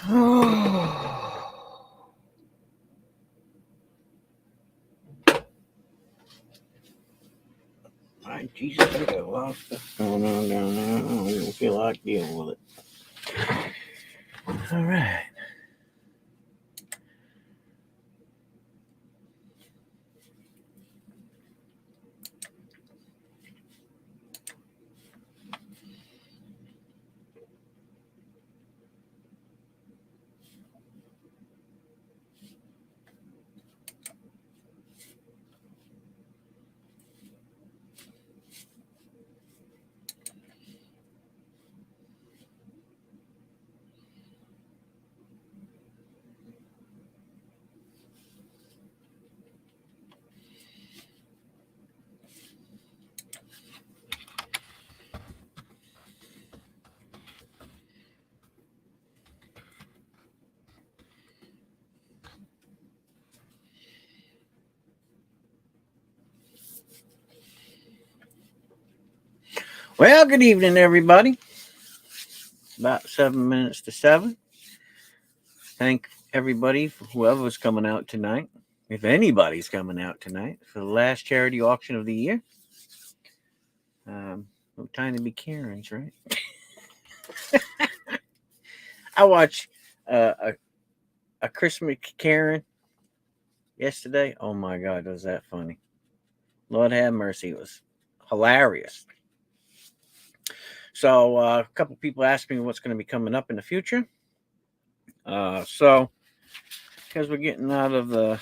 My Jesus, I got a lot of stuff going on down there. I don't even feel like dealing with it. All right. Well, good evening, everybody. About 7 minutes to 7. Thank everybody for whoever's coming out tonight. If anybody's coming out tonight for the last charity auction of the year. No time to be Karens, right? I watched a Christmas Karen yesterday. Oh my God, was that funny? Lord have mercy, it was hilarious. So a couple people asked me what's going to be coming up in the future. So because we're getting out of the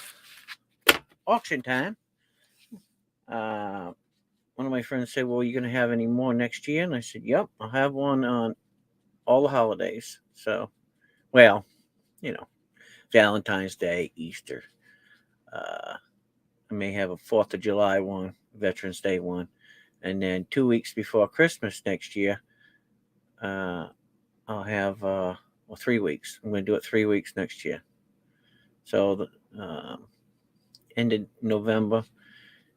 auction time, one of my friends said, "Well, you're going to have any more next year?" And I said, "Yep, I'll have one on all the holidays." So, well, Valentine's Day, Easter. I may have a 4th of July one, Veterans Day one, and then 2 weeks before Christmas next year, I'll have 3 weeks. I'm going to do it 3 weeks next year. So the end of November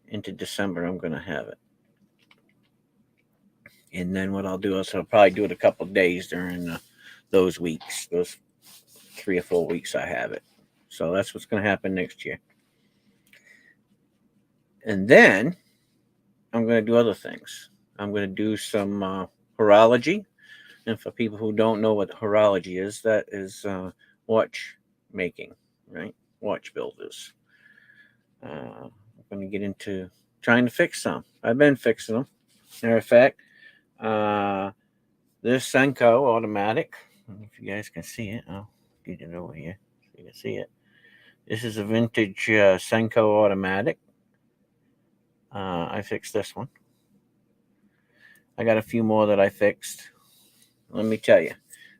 into December, I'm going to have it. And then what I'll do is I'll probably do it a couple of days during those weeks, those 3 or 4 weeks I have it. So that's what's going to happen next year. And then I'm going to do other things. I'm going to do some horology. And for people who don't know what horology is, that is watch making, right? Watch builders. I'm going to get into trying to fix some. I've been fixing them. Matter of fact, this Senko automatic, I don't know if you guys can see it. I'll get it over here so you can see it. This is a vintage Senko automatic. I fixed this one. I got a few more that I fixed. Let me tell you,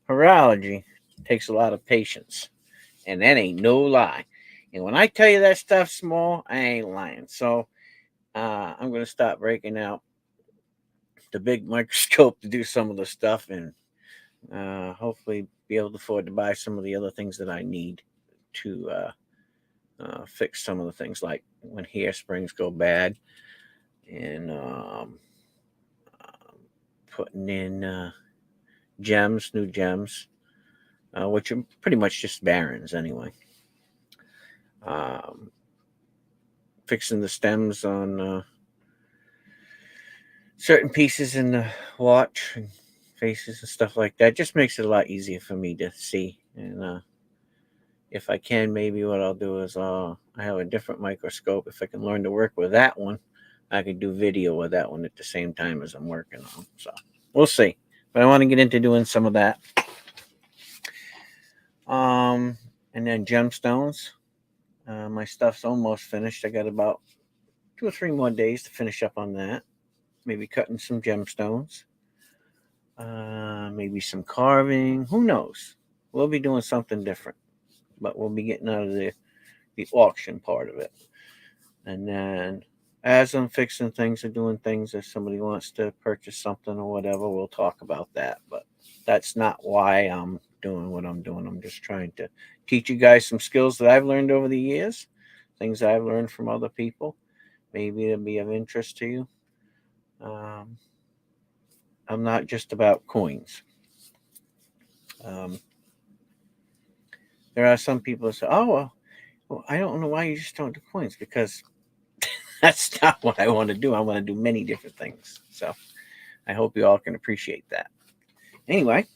horology takes a lot of patience, and that ain't no lie. And when I tell you that stuff's small, I ain't lying. So I'm going to stop breaking out the big microscope to do some of the stuff, and hopefully be able to afford to buy some of the other things that I need to fix some of the things, like when hairsprings go bad, and putting in new gems, which are pretty much just barons anyway. Fixing the stems on certain pieces in the watch and faces and stuff like that. Just makes it a lot easier for me to see. And if I can, maybe what I'll do is I have a different microscope. If I can learn to work with that one, I could do video with that one at the same time as I'm working on. So we'll see. But I want to get into doing some of that. And then gemstones. My stuff's almost finished. I got about 2 or 3 more days to finish up on that. Maybe cutting some gemstones. Maybe some carving. Who knows? We'll be doing something different. But we'll be getting out of the auction part of it. And then as I'm fixing things or doing things, if somebody wants to purchase something or whatever, we'll talk about that. But that's not why I'm doing what I'm doing. I'm just trying to teach you guys some skills that I've learned over the years, things I've learned from other people. Maybe it'll be of interest to you. I'm not just about coins. there are some people that say, "Oh, well, I don't know why you just don't do coins," because that's not what I want to do. I want to do many different things. So I hope you all can appreciate that. Anyway,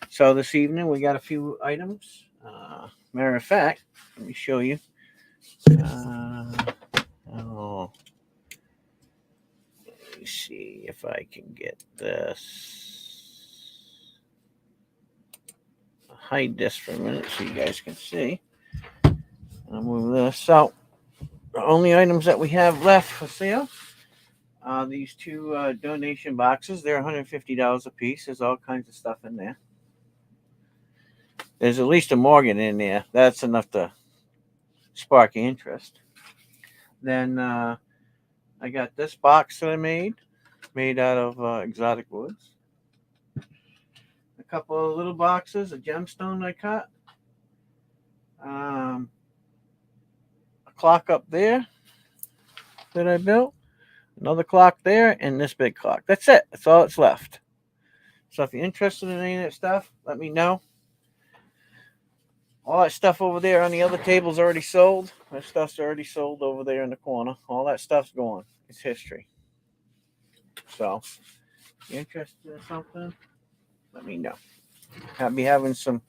so this evening we got a few items. Matter of fact, let me show you. Oh, let me see if I can get this. I'll hide this for a minute so you guys can see. I'll move this. So the only items that we have left for sale, these two donation boxes. They're $150 a piece. There's all kinds of stuff in there. There's at least a Morgan in there. That's enough to spark interest. Then I got this box that I made out of exotic woods. A couple of little boxes, a gemstone I cut. A clock up there that I built. Another clock there, and this big clock. That's it. That's all that's left. So if you're interested in any of that stuff, let me know. All that stuff over there on the other table's already sold. That stuff's already sold over there in the corner. All that stuff's gone. It's history. So, if you're interested in something, let me know. I'll be doing some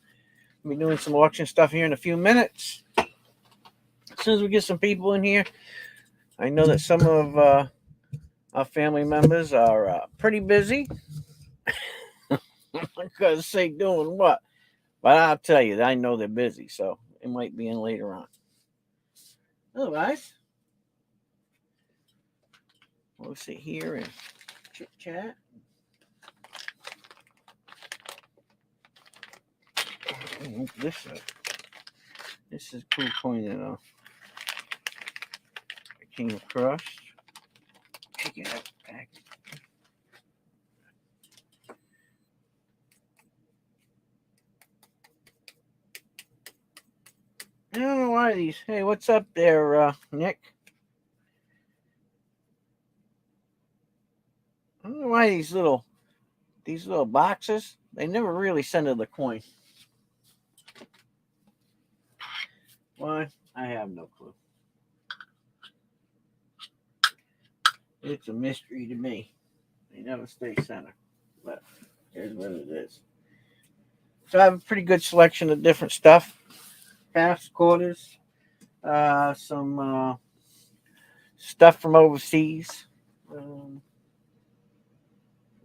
auction stuff here in a few minutes. As soon as we get some people in here, I know that some of our family members are pretty busy. I'm not gonna say doing what, but I'll tell you, I know they're busy, so it might be in later on. Otherwise, we'll sit here and chit chat. This is a cool coin that I came across. Take it out back. I don't know why these. Hey, what's up there, Nick? I don't know why these little boxes, they never really send to the coin. Why? I have no clue. It's a mystery to me. They never stay center. But here's what it is. So I have a pretty good selection of different stuff. Halves, quarters, some stuff from overseas,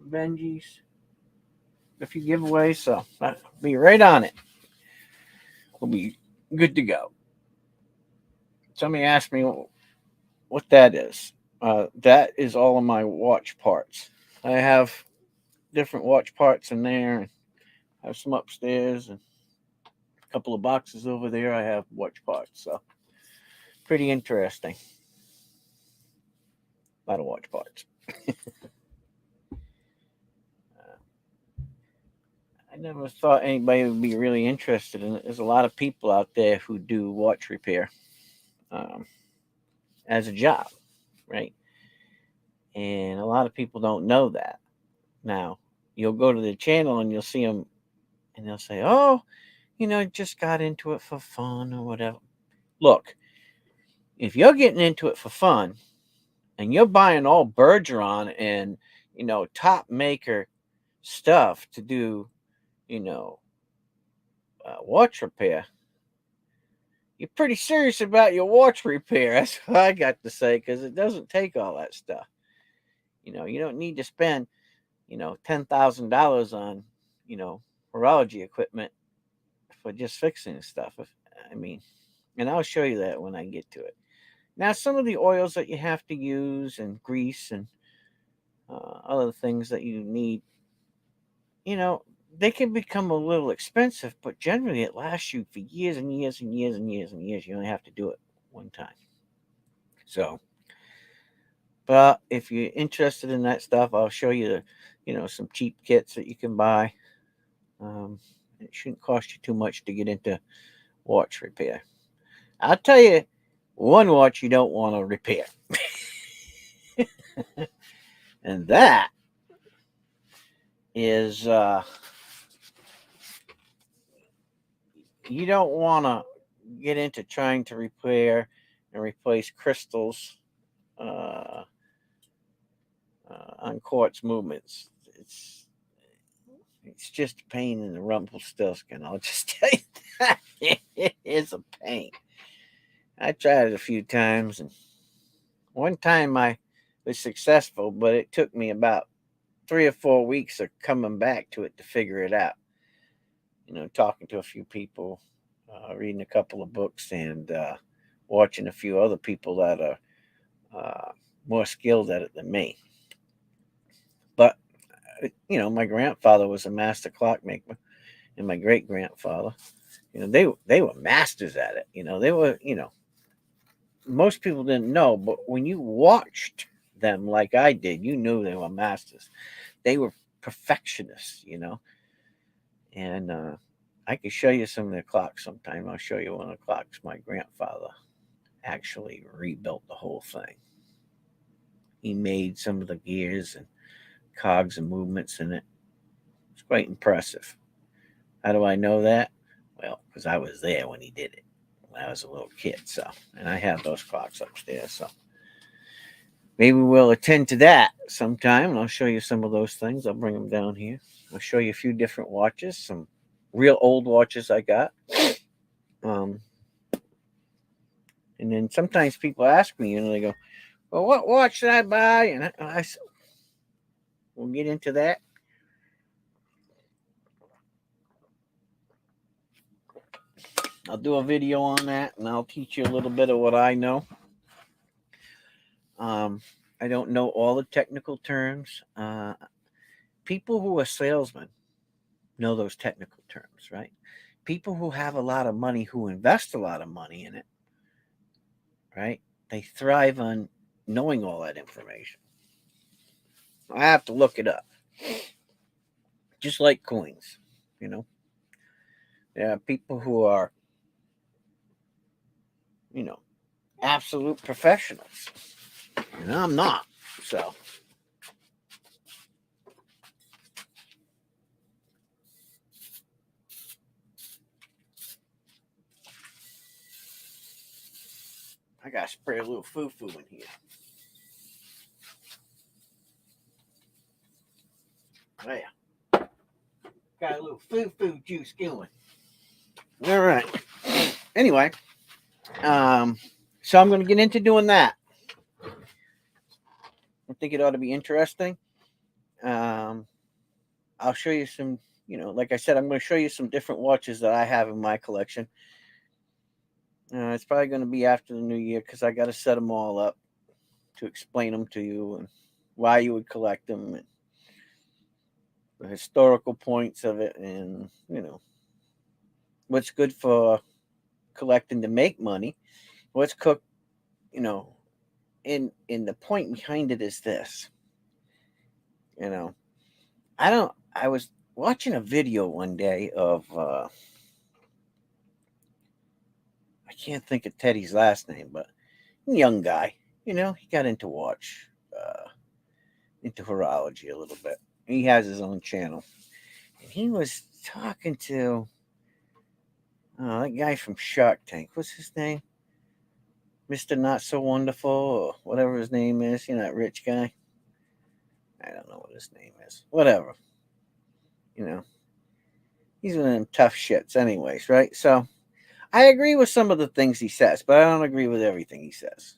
Benjis, a few giveaways. So I'll be right on it. We'll be good to go. Somebody asked me what that is. That is all of my watch parts. I have different watch parts in there. And I have some upstairs and a couple of boxes over there. I have watch parts. So pretty interesting. A lot of watch parts. I never thought anybody would be really interested in it. There's a lot of people out there who do watch repair as a job, right? And a lot of people don't know that. Now, you'll go to the channel and you'll see them and they'll say, "Oh, just got into it for fun or whatever." Look, if you're getting into it for fun and you're buying all Bergeron and, top maker stuff to do, watch repair, you're pretty serious about your watch repair. That's what I got to say, because it doesn't take all that stuff. You don't need to spend, $10,000 on, horology equipment for just fixing stuff. And I'll show you that when I get to it. Now, some of the oils that you have to use and grease and other things that you need, they can become a little expensive, but generally it lasts you for years and years and years and years and years. You only have to do it one time. So, but if you're interested in that stuff, I'll show you, some cheap kits that you can buy. It shouldn't cost you too much to get into watch repair. I'll tell you one watch you don't want to repair. And that is you don't want to get into trying to repair and replace crystals uh, on quartz movements. It's just a pain in the Rumpelstiltskin. I'll just tell you that. It is a pain. I tried it a few times, and one time I was successful, but it took me about 3 or 4 weeks of coming back to it to figure it out. Talking to a few people, reading a couple of books, and watching a few other people that are more skilled at it than me. But my grandfather was a master clockmaker, and my great grandfather, they were masters at it. They were, most people didn't know, but when you watched them like I did, you knew they were masters. They were perfectionists, and I could show you some of their clocks sometime. I'll show you one of the clocks my grandfather actually rebuilt the whole thing. He made some of the gears and cogs and movements in it. It's quite impressive. How do I know that? Well, because I was there when he did it when I was a little kid. And I have those clocks upstairs. So maybe we'll attend to that sometime, and I'll show you some of those things. I'll bring them down here. I'll show you a few different watches, some real old watches I got. And then sometimes people ask me, they go, "Well, what watch should I buy?" And I said, we'll get into that. I'll do a video on that, and I'll teach you a little bit of what I know. I don't know all the technical terms. People who are salesmen know those technical terms, right? People who have a lot of money, who invest a lot of money in it, right? They thrive on knowing all that information. I have to look it up. Just like coins, There are people who are, absolute professionals. And I'm not. So I gotta spray a little foo-foo in here. Yeah. Got a little foo-foo juice going. All right. Anyway, so I'm going to get into doing that. I think it ought to be interesting. I'll show you some, like I said, I'm going to show you some different watches that I have in my collection. It's probably going to be after the new year because I got to set them all up to explain them to you and why you would collect them and the historical points of it, and what's good for collecting to make money. What's cooked, in the point behind it is this. I was watching a video one day of I can't think of Teddy's last name, but young guy, he got into into horology a little bit. He has his own channel, and he was talking to that guy from Shark Tank. What's his name? Mr. Not So Wonderful, or whatever his name is. That rich guy. I don't know what his name is. Whatever. He's one of them tough shits anyways, right? So I agree with some of the things he says, but I don't agree with everything he says.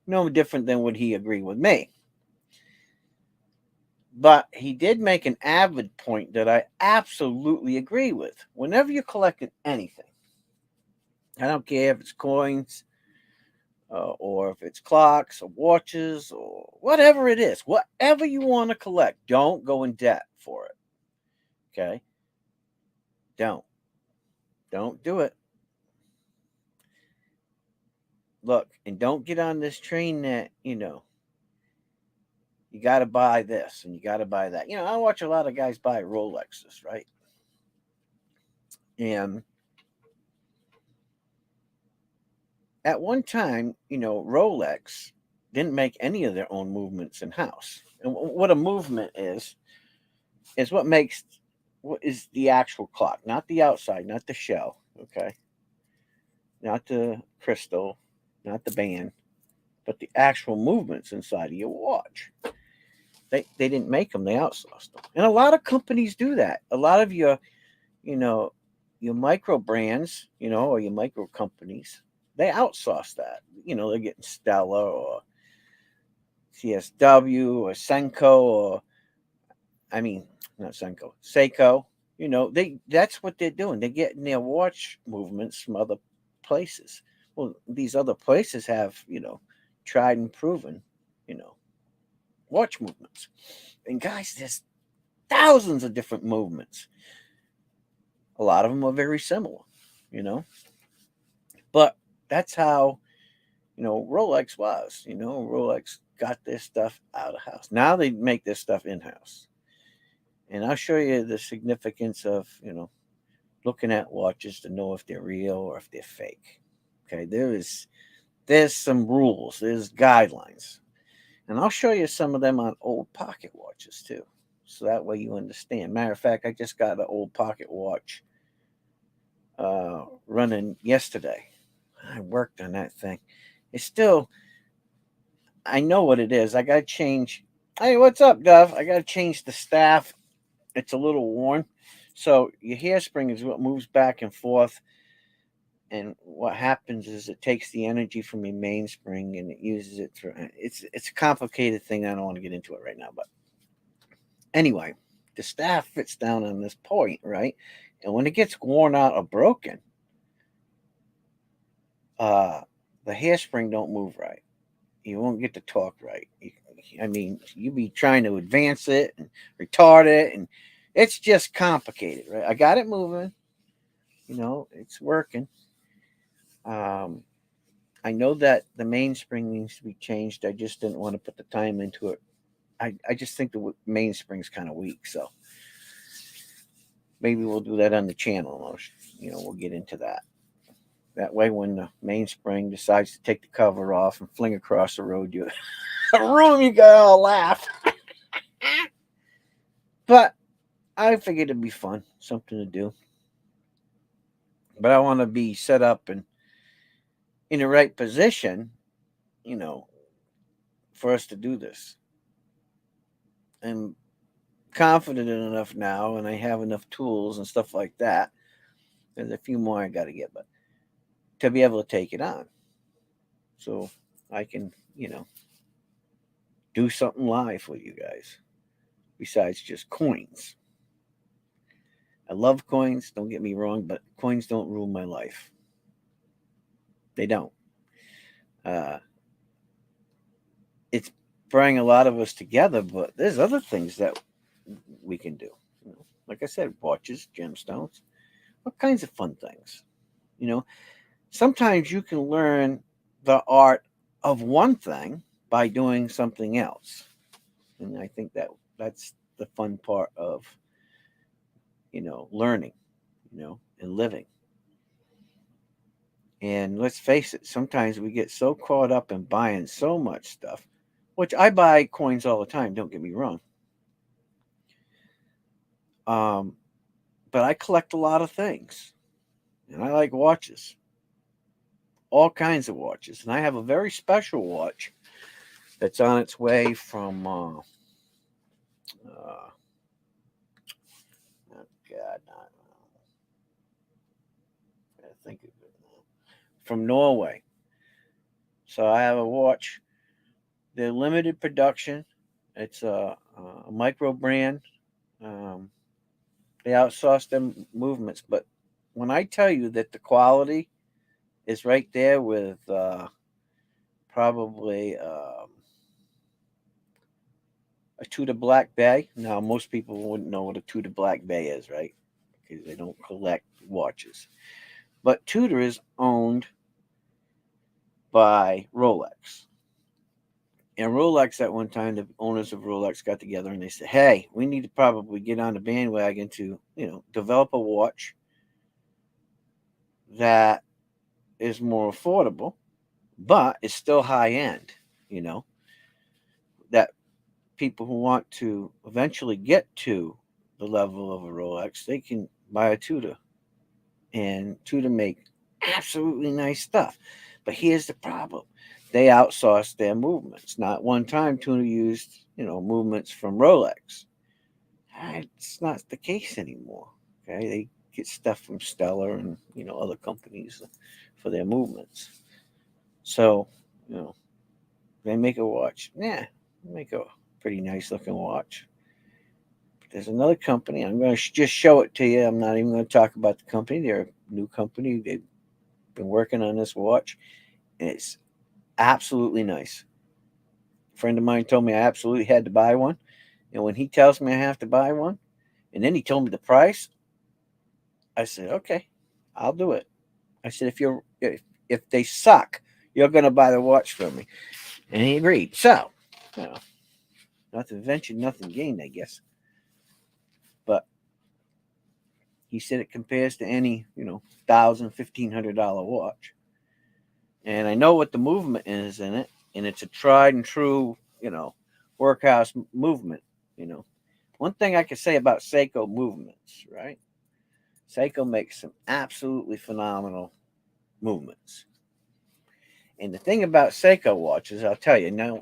No different than would he agree with me. But he did make an avid point that I absolutely agree with. Whenever you're collecting anything, I don't care if it's coins or if it's clocks or watches or whatever it is, whatever you want to collect, don't go in debt for it. Okay? Don't do it. Look, and don't get on this train that, you got to buy this and you got to buy that. I watch a lot of guys buy Rolexes, right? And at one time, Rolex didn't make any of their own movements in house. And what a movement is what makes what is the actual clock, not the outside, not the shell, okay? Not the crystal, not the band, but the actual movements inside of your watch. They didn't make them; they outsourced them, and a lot of companies do that. A lot of you know your micro brands, or your micro companies, they outsource that. They're getting Stella or CSW or Senko or I mean not Senko, Seiko. That's what they're doing. They're getting their watch movements from other places. Well, these other places have, tried and proven, you know, watch movements. And guys, there's thousands of different movements. A lot of them are very similar, you know. But that's how, Rolex was. Rolex got their stuff out of house. Now they make their stuff in house. And I'll show you the significance of, looking at watches to know if they're real or if they're fake. Okay, there's some rules, there's guidelines. And I'll show you some of them on old pocket watches too. So that way you understand. Matter of fact, I just got an old pocket watch running yesterday. I worked on that thing. It's still, I know what it is. I got to change. Hey, what's up, Dove? I got to change the staff. It's a little worn. So your hairspring is what moves back and forth. And what happens is it takes the energy from your mainspring and it uses it through. It's a complicated thing. I don't want to get into it right now, but anyway, the staff fits down on this point, right? And when it gets worn out or broken, the hairspring don't move right. You won't get the torque right. You be trying to advance it and retard it, and it's just complicated, right? I got it moving. It's working. I know that the mainspring needs to be changed. I just didn't want to put the time into it. I just think the mainspring's kind of weak, so maybe we'll do that on the channel. We'll get into that. That way, when the mainspring decides to take the cover off and fling across the road, you got all laugh. But I figured it'd be fun, something to do. But I want to be set up and in the right position, for us to do this. I'm confident enough now, and I have enough tools and stuff like that. There's a few more I got to get, but to be able to take it on, so I can, do something live with you guys besides just coins. I love coins, don't get me wrong, but coins don't rule my life. They don't. It's bringing a lot of us together, but there's other things that we can do. Like I said, watches, gemstones, all kinds of fun things. Sometimes you can learn the art of one thing by doing something else. And I think that's the fun part of, learning, and living. And let's face it, sometimes we get so caught up in buying so much stuff, which I buy coins all the time, don't get me wrong. But I collect a lot of things. And I like watches. All kinds of watches. And I have a very special watch that's on its way from oh God, I think of it now. From Norway. So I have a watch. They're limited production. It's a micro brand. They outsource their movements, but when I tell you that the quality is right there with probably a Tudor Black Bay. Now, most people wouldn't know what a Tudor Black Bay is, right? Because they don't collect watches. But Tudor is owned by Rolex. And Rolex, at one time, the owners of Rolex got together and they said, hey, we need to probably get on the bandwagon to, develop a watch that is more affordable, but it's still high end, that people who want to eventually get to the level of a Rolex, they can buy a Tudor, and Tudor make absolutely nice stuff. But here's the problem: they outsource their movements. Not one time Tudor used, movements from Rolex. It's not the case anymore. Okay, they get stuff from Stellar and other companies for their movements. So they make a watch. Yeah, they make a pretty nice looking watch. But there's another company. I'm going to just show it to you. I'm not even going to talk about the company. They're a new company. They've been working on this watch, and it's absolutely nice. A friend of mine told me I absolutely had to buy one, and when he tells me I have to buy one, and then he told me the price, I said, okay, I'll do it. I said, if they suck, you're going to buy the watch from me, and he agreed. So, you know, nothing ventured, nothing gained, I guess. But he said it compares to any $1,000, $1,500 watch, and I know what the movement is in it, and it's a tried and true workhouse movement. One thing I could say about Seiko movements, right? Seiko makes some absolutely phenomenal movements. And the thing about Seiko watches, I'll tell you now,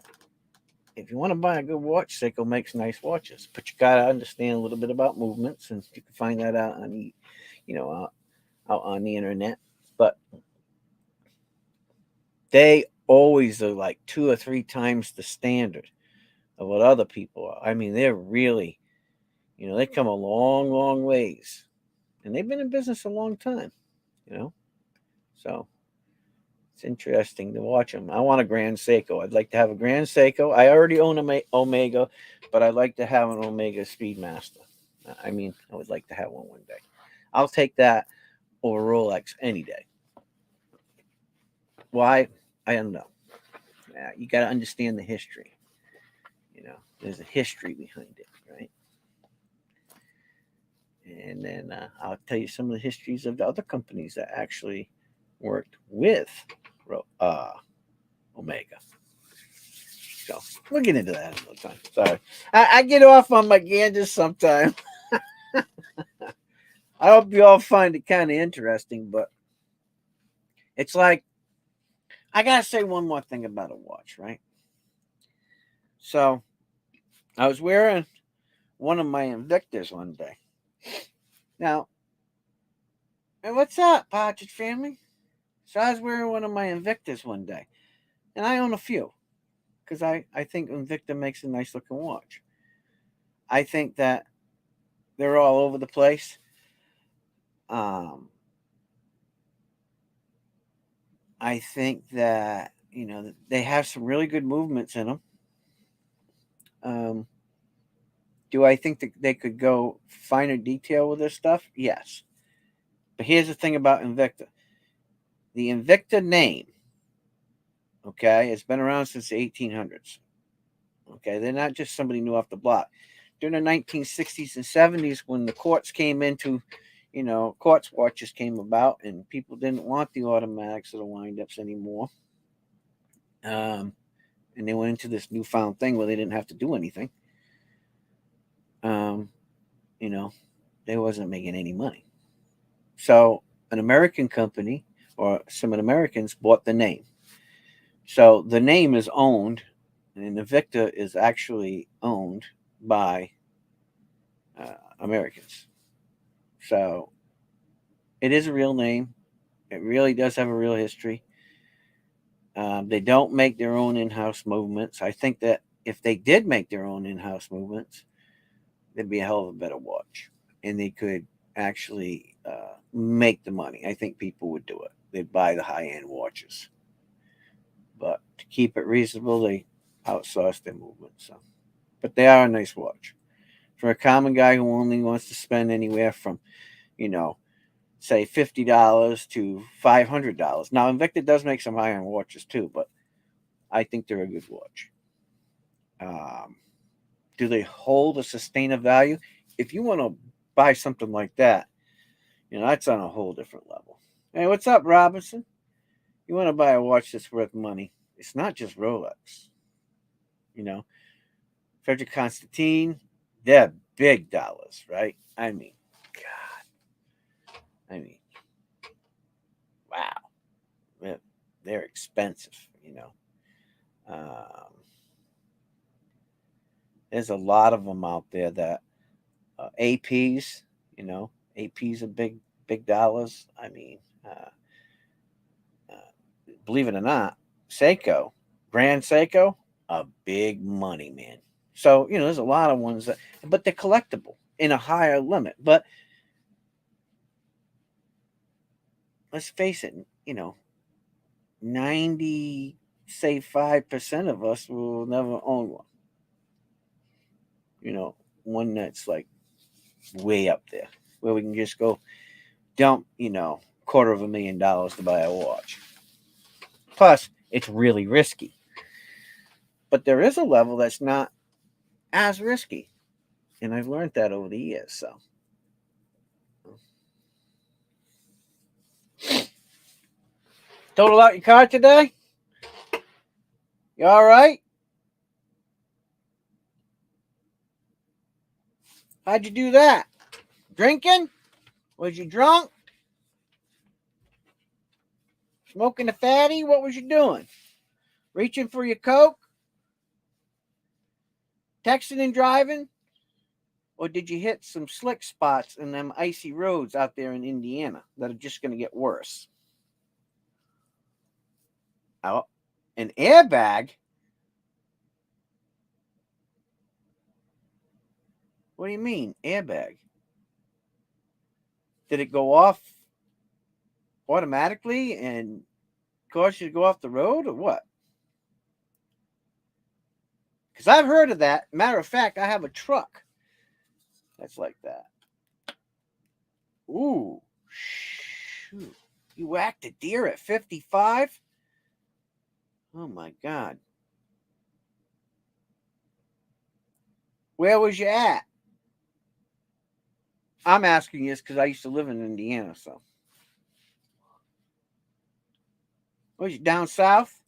if you want to buy a good watch, Seiko makes nice watches, but you got to understand a little bit about movements, and you can find that out on out on the internet. But they always are like 2 or 3 times the standard of what other people are. I mean, they're really, they come a long, long ways, and they've been in business a long time. So it's interesting to watch them. I want a Grand Seiko. I'd like to have a Grand Seiko. I already own an Omega, but I'd like to have an Omega Speedmaster. I mean, I would like to have one day. I'll take that over Rolex any day. Why? I don't know. You got to understand the history. There's a history behind it, right? And then I'll tell you some of the histories of the other companies that actually worked with Omega. So we'll get into that another time. Sorry, I get off on my ganders sometimes. I hope you all find it kind of interesting, but it's like I gotta say one more thing about a watch, right? So I was wearing one of my Invictus one day. Now, and what's up, Partridge family? So I was wearing one of my Invictus one day, and I own a few because I think Invicta makes a nice looking watch. I think that they're all over the place. I think that they have some really good movements in them. Do I think that they could go finer detail with this stuff? Yes. But here's the thing about Invicta. The Invicta name, okay, it's been around since the 1800s. Okay, they're not just somebody new off the block. During the 1960s and 70s, when the quartz came into, quartz watches came about, and people didn't want the automatics or the windups anymore. And they went into this newfound thing where they didn't have to do anything. They wasn't making any money. So an American company or some Americans bought the name. So the name is owned, and Invicta is actually owned by Americans. So it is a real name. It really does have a real history. They don't make their own in-house movements. I think that if they did make their own in-house movements, it'd be a hell of a better watch, and they could actually make the money. I think people would do it. They'd buy the high-end watches, but to keep it reasonable, they outsource their movements. So, but they are a nice watch for a common guy who only wants to spend anywhere from, say $50 to $500. Now, Invicta does make some high-end watches too, but I think they're a good watch. Do they hold a sustained value? If you want to buy something like that, that's on a whole different level. Hey, what's up, Robinson? You want to buy a watch that's worth money? It's not just Rolex. Frederick Constantine, Deb, big dollars, right? I mean, God. I mean, wow. They're expensive, Um, there's a lot of them out there that APs, APs are big dollars. I mean, believe it or not, Seiko, Grand Seiko, a big money, man. So, there's a lot of ones but they're collectible in a higher limit. But let's face it, 90, say 5% of us will never own one. One that's like way up there where we can just go dump, $250,000 to buy a watch. Plus, it's really risky. But there is a level that's not as risky. And I've learned that over the years. So, total out your car today? You all right? How'd you do that? Drinking? Was you drunk? Smoking a fatty? What was you doing? Reaching for your Coke? Texting and driving? Or did you hit some slick spots in them icy roads out there in Indiana that are just going to get worse? Oh, an airbag? What do you mean, airbag? Did it go off automatically and cause you to go off the road or what? Because I've heard of that. Matter of fact, I have a truck that's like that. Ooh, shoot. You whacked a deer at 55? Oh my God. Where was you at? I'm asking this because I used to live in Indiana, so. Was you down south?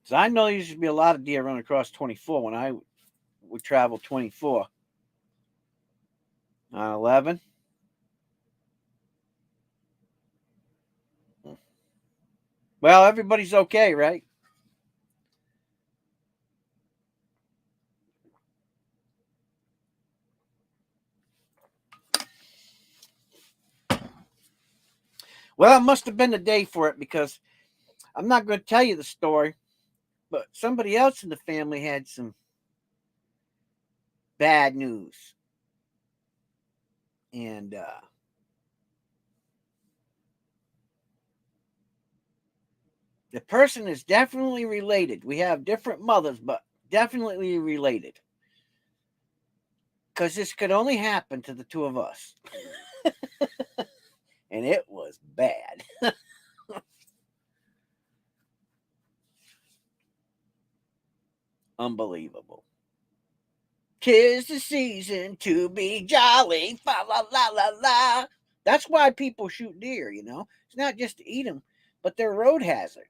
So I know there used to be a lot of deer running across 24 when I would travel 24. 9/11. Well, everybody's okay, right? Well, it must have been the day for it because I'm not going to tell you the story, but somebody else in the family had some bad news. And the person is definitely related. We have different mothers, but definitely related. Because this could only happen to the two of us. And it was bad. Unbelievable. 'Tis the season to be jolly. Fa la la la la. That's why people shoot deer, It's not just to eat them, but they're a road hazard.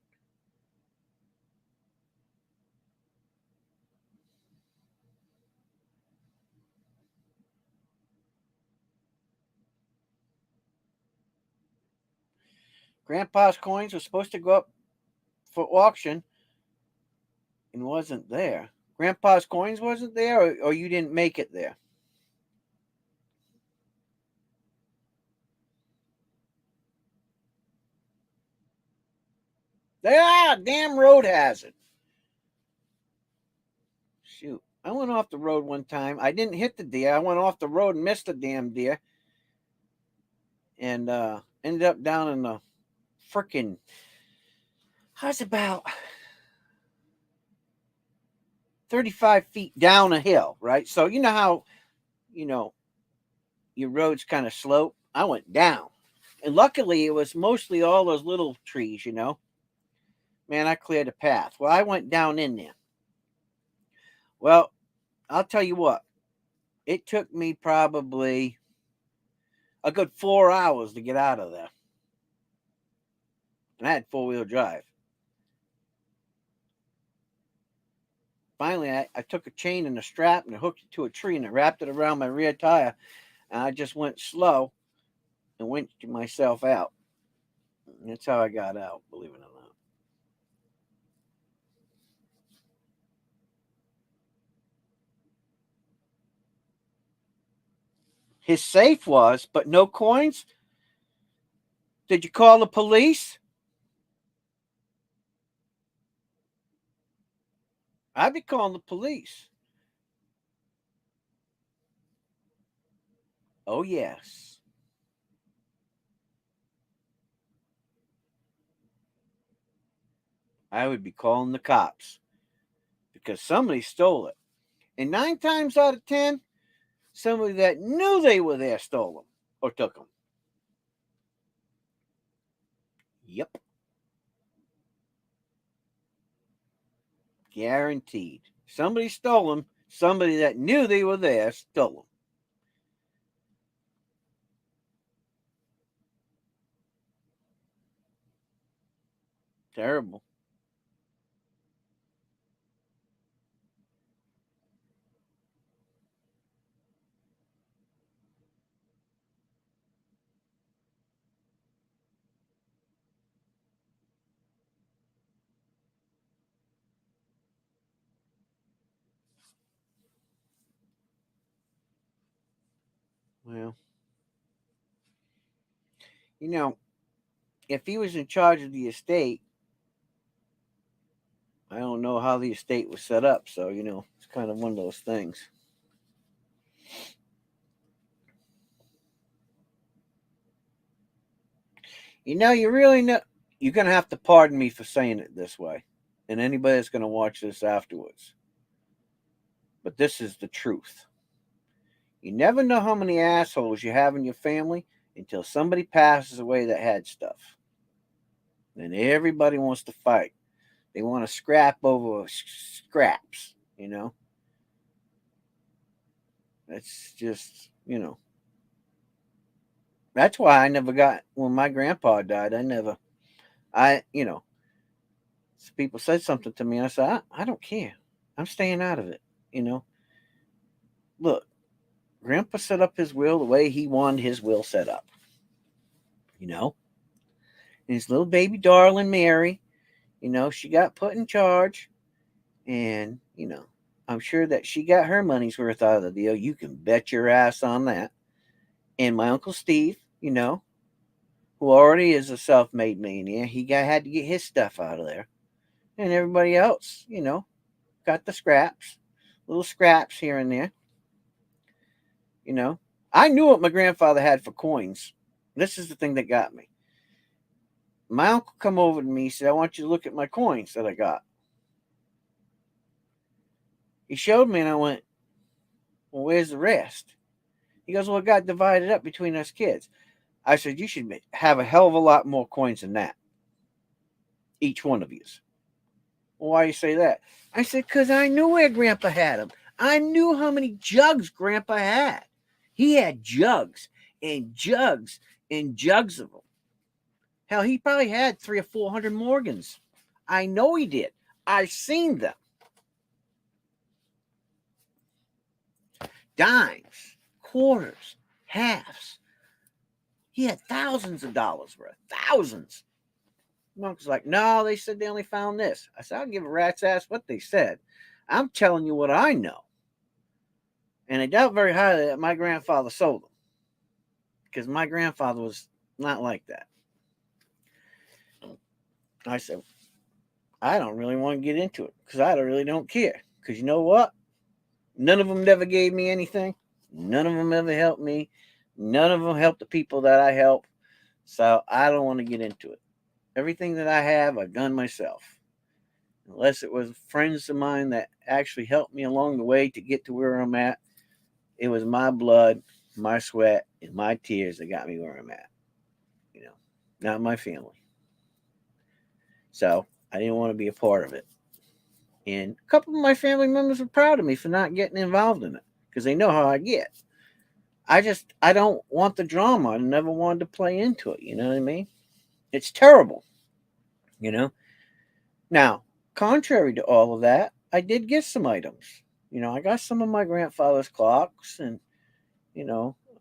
Grandpa's coins were supposed to go up for auction and wasn't there. Grandpa's coins wasn't there, or you didn't make it there? They are a damn road hazard. Shoot. I went off the road one time. I didn't hit the deer. I went off the road and missed the damn deer. And ended up down in the freaking. I was about 35 feet down a hill, right? So you know how, you know, your roads kind of slope. I went down. And luckily it was mostly all those little trees. Man, I cleared a path. Well, I went down in there. Well, I'll tell you what, it took me probably a good 4 hours to get out of there. And I had 4-wheel drive. Finally, I took a chain and a strap and I hooked it to a tree and I wrapped it around my rear tire. And I just went slow and winched myself out. And that's how I got out, believe it or not. His safe was, but no coins? Did you call the police? I'd be calling the police. Oh, yes. I would be calling the cops because somebody stole it. And 9 times out of 10, somebody that knew they were there stole them or took them. Yep. Guaranteed. Somebody stole them. Somebody that knew they were there stole them. Terrible. Well, you know, if he was in charge of the estate, I don't know how the estate was set up. So, it's kind of one of those things. You really know. You're going to have to pardon me for saying it this way. And anybody that's going to watch this afterwards. But this is the truth. You never know how many assholes you have in your family until somebody passes away that had stuff. And everybody wants to fight. They want to scrap over scraps, That's just, That's why I never got, when my grandpa died, people said something to me. And I said, I don't care. I'm staying out of it, you know. Look, Grandpa set up his will the way he wanted his will set up, you know. And his little baby darling Mary, she got put in charge. And, I'm sure that she got her money's worth out of the deal. You can bet your ass on that. And my Uncle Steve, who already is a self-made millionaire, had to get his stuff out of there. And everybody else, got the scraps, little scraps here and there. I knew what my grandfather had for coins. This is the thing that got me. My uncle come over to me, he said, I want you to look at my coins that I got. He showed me and I went, well, where's the rest? He goes, well, it got divided up between us kids. I said, you should have a hell of a lot more coins than that. Each one of you. Well, why you say that? I said, because I knew where Grandpa had them. I knew how many jugs Grandpa had. He had jugs and jugs and jugs of them. Hell, he probably had 300 or 400 Morgans. I know he did. I've seen them. Dimes, quarters, halves. He had thousands of dollars worth. Thousands. My uncle's like, no, they said they only found this. I said, I'll give a rat's ass what they said. I'm telling you what I know. And I doubt very highly that my grandfather sold them. Because my grandfather was not like that. I said, I don't really want to get into it because I really don't care. Because you know what? None of them never gave me anything. None of them ever helped me. None of them helped the people that I help. So I don't want to get into it. Everything that I have, I've done myself. Unless it was friends of mine that actually helped me along the way to get to where I'm at. It was my blood, my sweat, and my tears that got me where I'm at. Not my family. So I didn't want to be a part of it. And a couple of my family members were proud of me for not getting involved in it because they know how I get. I don't want the drama. I never wanted to play into it. You know what I mean? It's terrible. you know. Now, contrary to all of that, I did get some items. I got some of my grandfather's clocks and,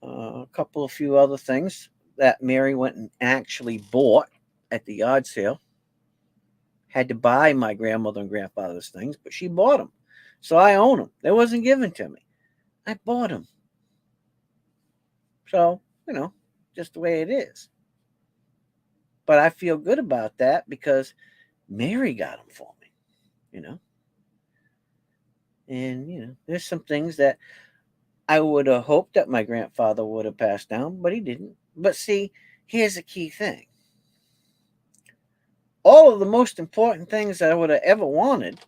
a couple of few other things that Mary went and actually bought at the yard sale. Had to buy my grandmother and grandfather's things, but she bought them. So I own them. They wasn't given to me. I bought them. So, just the way it is. But I feel good about that because Mary got them for me, you know. And, there's some things that I would have hoped that my grandfather would have passed down, but he didn't. But see, here's a key thing. All of the most important things that I would have ever wanted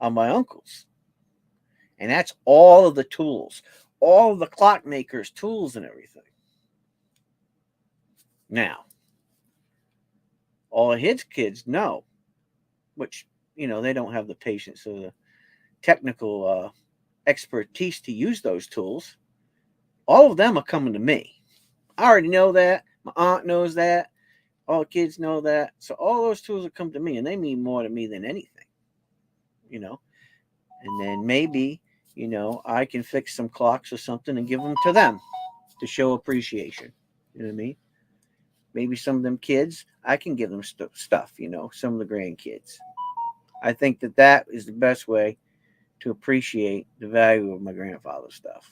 are my uncle's. And that's all of the tools, all of the clockmakers' tools and everything. Now, all of his kids know, which, they don't have the patience or the technical expertise to use those tools. All of them are coming to me. I already know that. My aunt knows that. All the kids know that. So all those tools will come to me, and they mean more to me than anything. And then maybe, I can fix some clocks or something and give them to them to show appreciation. You know what I mean? Maybe some of them kids, I can give them stuff, some of the grandkids. I think that is the best way to appreciate the value of my grandfather's stuff.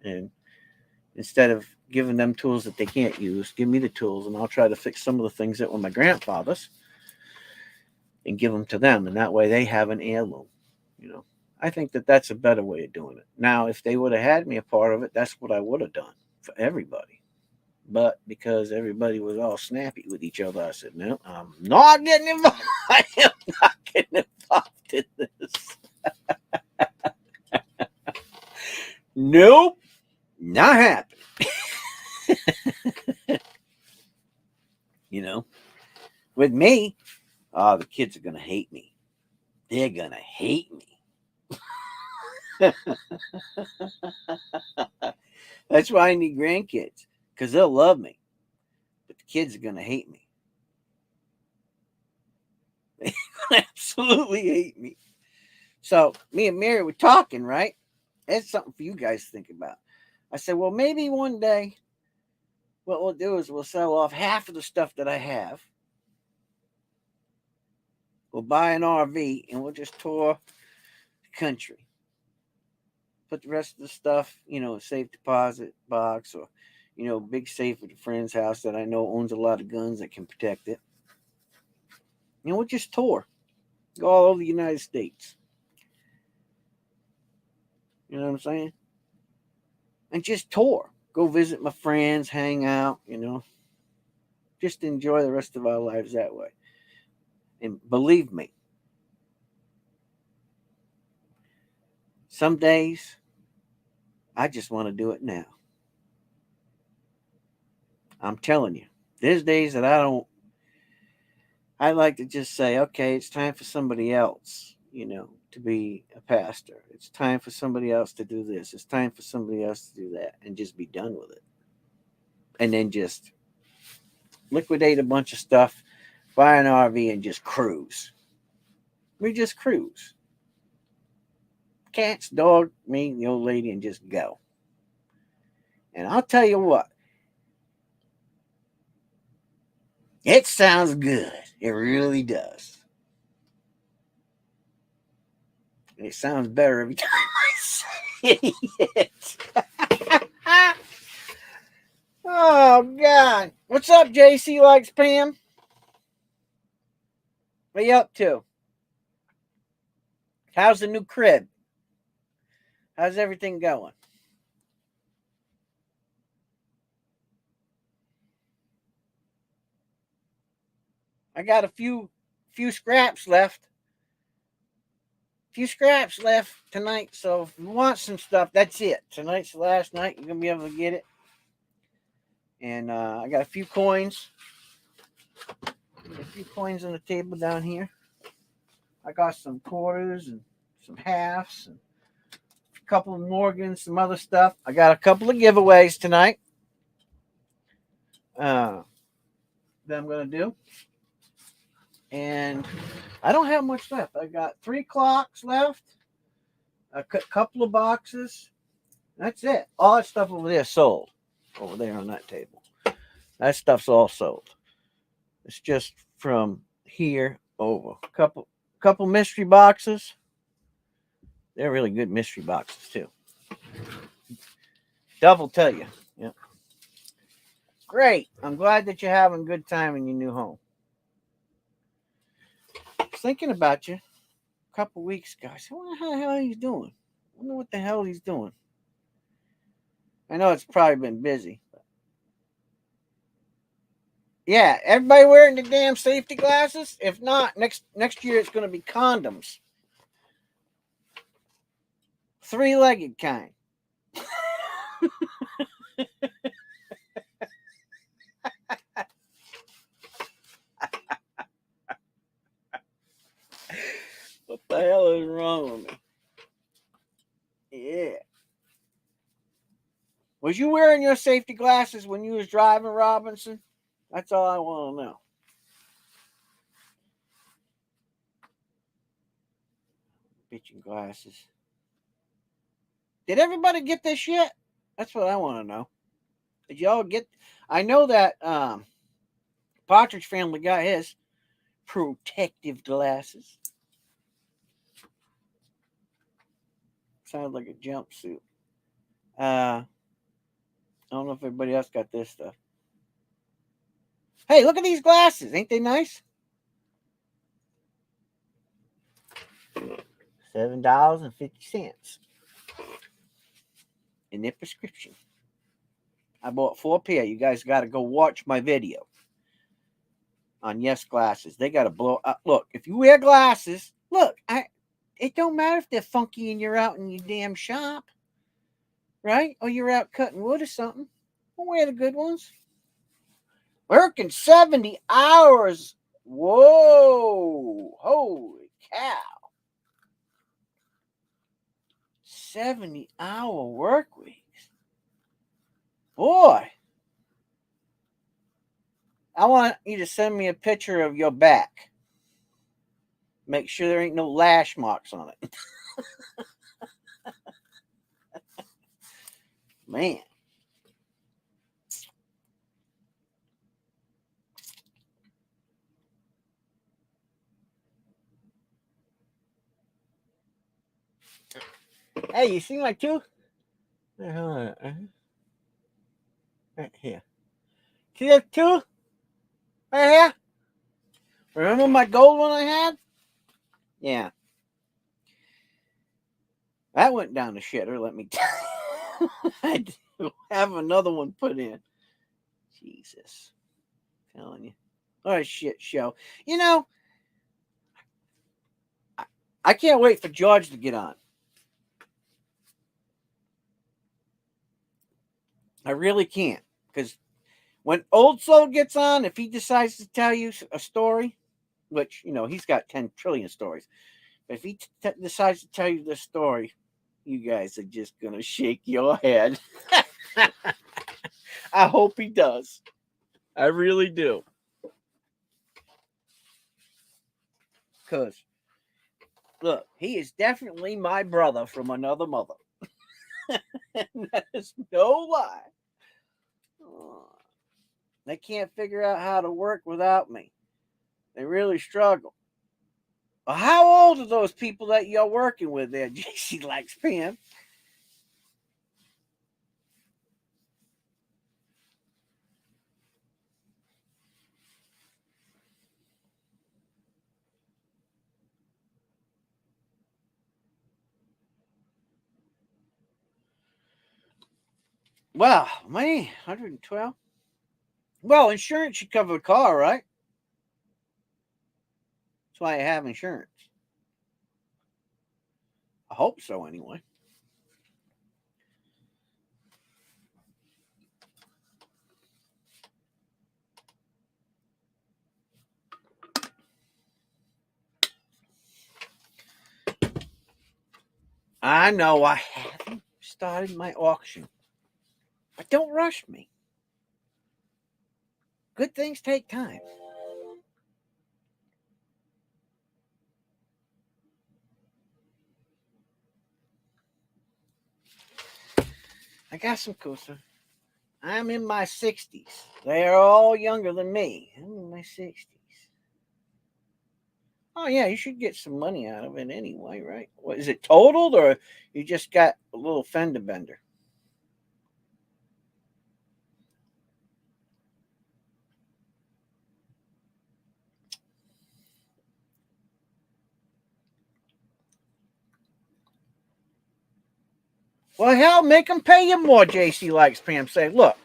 And instead of giving them tools that they can't use, give me the tools and I'll try to fix some of the things that were my grandfather's and give them to them. And that way they have an heirloom, I think that's a better way of doing it. Now, if they would have had me a part of it, that's what I would have done for everybody. But because everybody was all snappy with each other, I said, no, I'm not getting involved. I am not getting involved in this. Nope, not happening. With me, the kids are going to hate me. They're going to hate me. That's why I need grandkids, because they'll love me. But the kids are going to hate me. They're going to absolutely hate me. So me and Mary were talking, right? That's something for you guys to think about. I said, well, maybe one day what we'll do is we'll sell off half of the stuff that I have. We'll buy an RV and we'll just tour the country. Put the rest of the stuff, safe deposit box or, big safe at a friend's house that I know owns a lot of guns that can protect it. We'll just tour. Go all over the United States. You know what I'm saying? And just tour. Go visit my friends, hang out, Just enjoy the rest of our lives that way. And believe me, some days I just want to do it now. I'm telling you, there's days that I like to just say, okay, it's time for somebody else, to be a pastor. It's time for somebody else to do this. It's time for somebody else to do that and just be done with it. And then just liquidate a bunch of stuff, buy an RV and just cruise. We just cruise. Cats, dog, me, the old lady, and just go. And I'll tell you what, it sounds good. It really does. And it sounds better every time I say it. Oh, God. What's up, JC Likes Pam? What you up to? How's the new crib? How's everything going? I got a few scraps left. Few scraps left tonight. So if you want some stuff, that's it. Tonight's the last night. You're going to be able to get it. And I got a few coins. A few coins on the table down here. I got some quarters and some halves and a couple of Morgans, some other stuff. I got a couple of giveaways tonight that I'm going to do. And I don't have much left. I got 3 clocks left, a couple of boxes. That's it. All that stuff over there sold. Over there on that table. That stuff's all sold. It's just from here over. Couple mystery boxes. They're really good mystery boxes too. Dove will tell you. Yep. Great. I'm glad that you're having a good time in your new home. I was thinking about you a couple weeks ago. I said, what the hell he's doing? I wonder what the hell he's doing. I know it's probably been busy. Yeah, everybody wearing the damn safety glasses? If not, next year it's going to be condoms. 3-legged kind. What the hell is wrong with me? Yeah. Was you wearing your safety glasses when you was driving, Robinson? That's all I want to know. Bitching glasses. Did everybody get this shit? That's what I want to know. Did y'all get? I know that Partridge Family got his protective glasses. Sounds like a jumpsuit. I don't know if everybody else got this stuff. Hey, look at these glasses. Ain't they nice? $7.50 in their prescription. I bought 4 pair. You guys got to go watch my video on Yes Glasses. They got to blow up. Look, if you wear glasses, look, it don't matter if they're funky and you're out in your damn shop, right? Or you're out cutting wood or something. Don't wear the good ones. Working 70 hours. Whoa. Holy cow. 70-hour work weeks. Boy. I want you to send me a picture of your back. Make sure there ain't no lash marks on it. Man. Hey, you see my tooth? Right here. See that tooth? Right here? Remember my gold one I had? Yeah. That went down the shitter, let me tell you. I do have another one put in. Jesus. I'm telling you. What a shit show. You know, I can't wait for George to get on. I really can't. Because when Old Soul gets on, if he decides to tell you a story, which, you know, he's got 10 trillion stories. But if he decides to tell you this story, you guys are just going to shake your head. I hope he does. I really do. Because, look, he is definitely my brother from another mother. And that is no lie. They can't figure out how to work without me. They really struggle. Well, how old are those people that you're working with there? JC likes Pam. Wow, man, 112. Well, insurance should cover the car, right? That's why I have insurance. I hope so, anyway. I know I haven't started my auction, but don't rush me. Good things take time. I got some cool stuff. I'm in my 60s. They're all younger than me. I'm in my 60s. Oh, yeah, you should get some money out of it anyway, right? What, is it totaled or you just got a little fender bender? Well, hell, make them pay you more, JC likes Pam say. Look,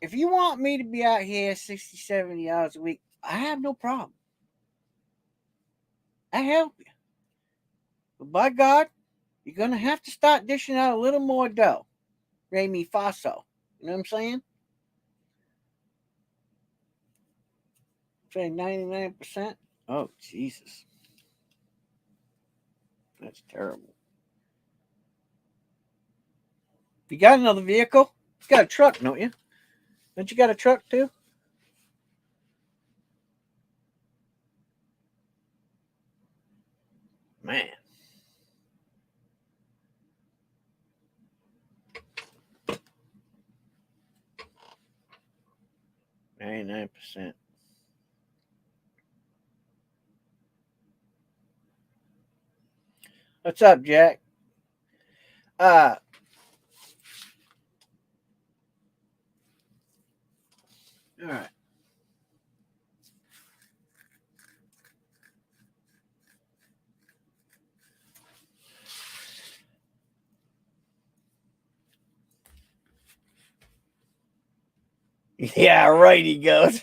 if you want me to be out here 60, 70 hours a week, I have no problem. I help you. But by God, you're going to have to start dishing out a little more dough. Re mi fa so. You know what I'm saying? Say 99%. Oh, Jesus. That's terrible. You got another vehicle? You got a truck, don't you? Don't you got a truck too? Man. 99%. What's up, Jack? All right. Yeah, right, he goes.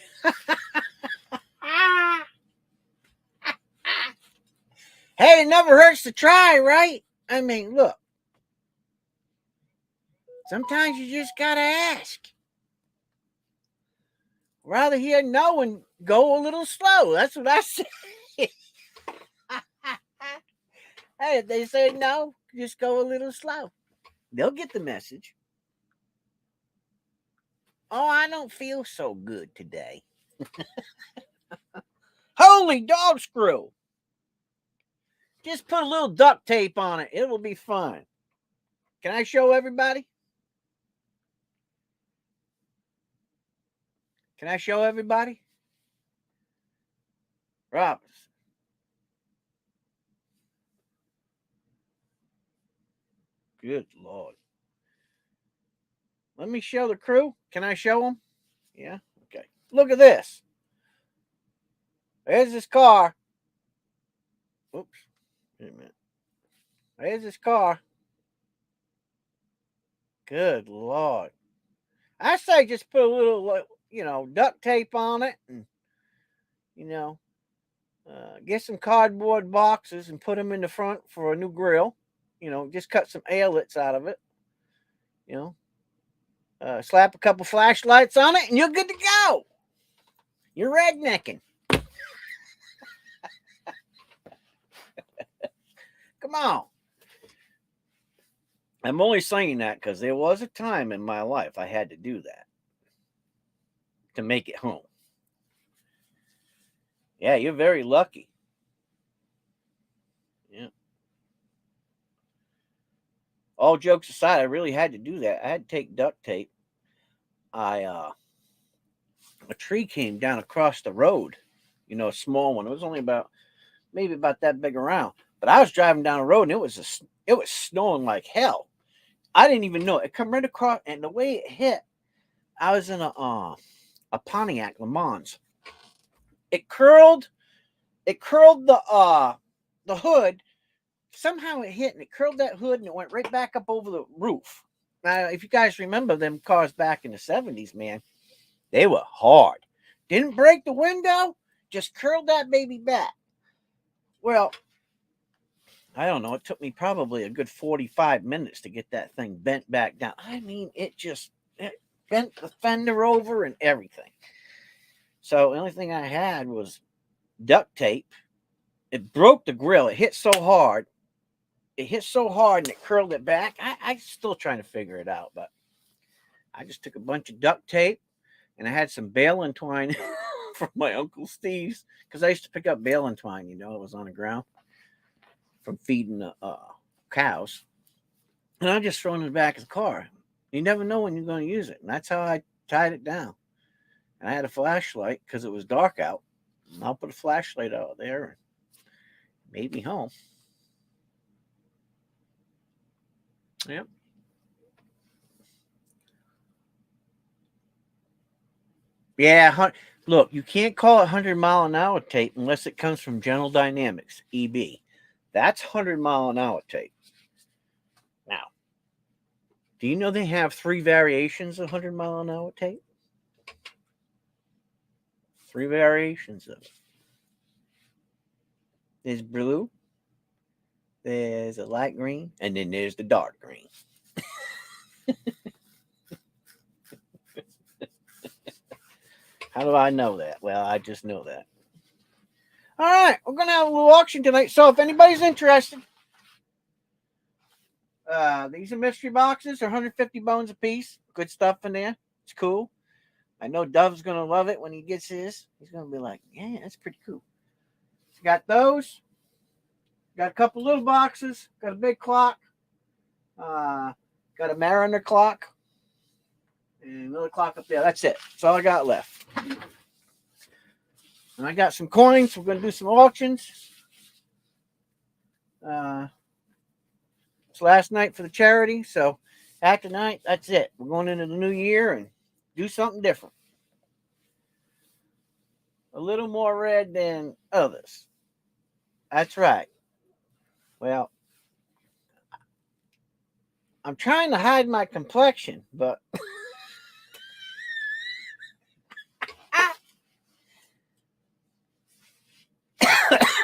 Hey, it never hurts to try, right? I mean, look. Sometimes you just gotta ask. Rather hear no and go a little slow. That's what I say. Hey, if they say no, just go a little slow. They'll get the message. Oh, I don't feel so good today. Holy dog screw. Just put a little duct tape on it. It'll be fine. Can I show everybody? Can I show everybody? Robinson. Good Lord. Let me show the crew. Can I show them? Yeah. Okay. Look at this. There's this car. Oops. Wait a minute. There's this car. Good Lord. I say just put a little, duct tape on it and, get some cardboard boxes and put them in the front for a new grill. Just cut some eyelets out of it. Slap a couple flashlights on it and you're good to go. You're rednecking. Come on. I'm only saying that because there was a time in my life I had to do that to make it home. Yeah, you're very lucky. Yeah. All jokes aside, I really had to do that. I had to take duct tape. A tree came down across the road, a small one. It was only maybe about that big around. But I was driving down the road and it was snowing like hell. I didn't even know it. It come right across, and the way it hit, I was in a Pontiac Le Mans. It curled the hood. Somehow it hit and it curled that hood and it went right back up over the roof. Now, if you guys remember them cars back in the 70s, man, they were hard. Didn't break the window, just curled that baby back. Well, I don't know. It took me probably a good 45 minutes to get that thing bent back down. I mean, it bent the fender over and everything. So the only thing I had was duct tape. It broke the grill. It hit so hard. And it curled it back. I'm still trying to figure it out, but I just took a bunch of duct tape and I had some baling twine from my Uncle Steve's because I used to pick up baling twine, it was on the ground from feeding the cows. And I just throw it in the back of the car. You never know when you're going to use it. And that's how I tied it down. And I had a flashlight because it was dark out. And I'll put a flashlight out there and made me home. Yep. Yeah. Look, you can't call it 100-mile-an-hour tape unless it comes from General Dynamics, EB. That's 100-mile-an-hour tape. Now, do you know they have 3 variations of 100-mile-an-hour tape? 3 variations of it. There's blue, there's a light green, and then there's the dark green. How do I know that? Well, I just know that. All right, we're going to have a little auction tonight. So if anybody's interested, these are mystery boxes. They're 150 bones a piece. Good stuff in there. It's cool. I know Dove's going to love it when he gets his. He's going to be like, yeah, that's pretty cool. So got those. Got a couple little boxes. Got a big clock. Got a Mariner clock. And another clock up there. That's it. That's all I got left. And I got some coins. We're going to do some auctions. It's last night for the charity. So after tonight, that's it. We're going into the new year and do something different. A little more red than others. That's right. Well, I'm trying to hide my complexion, but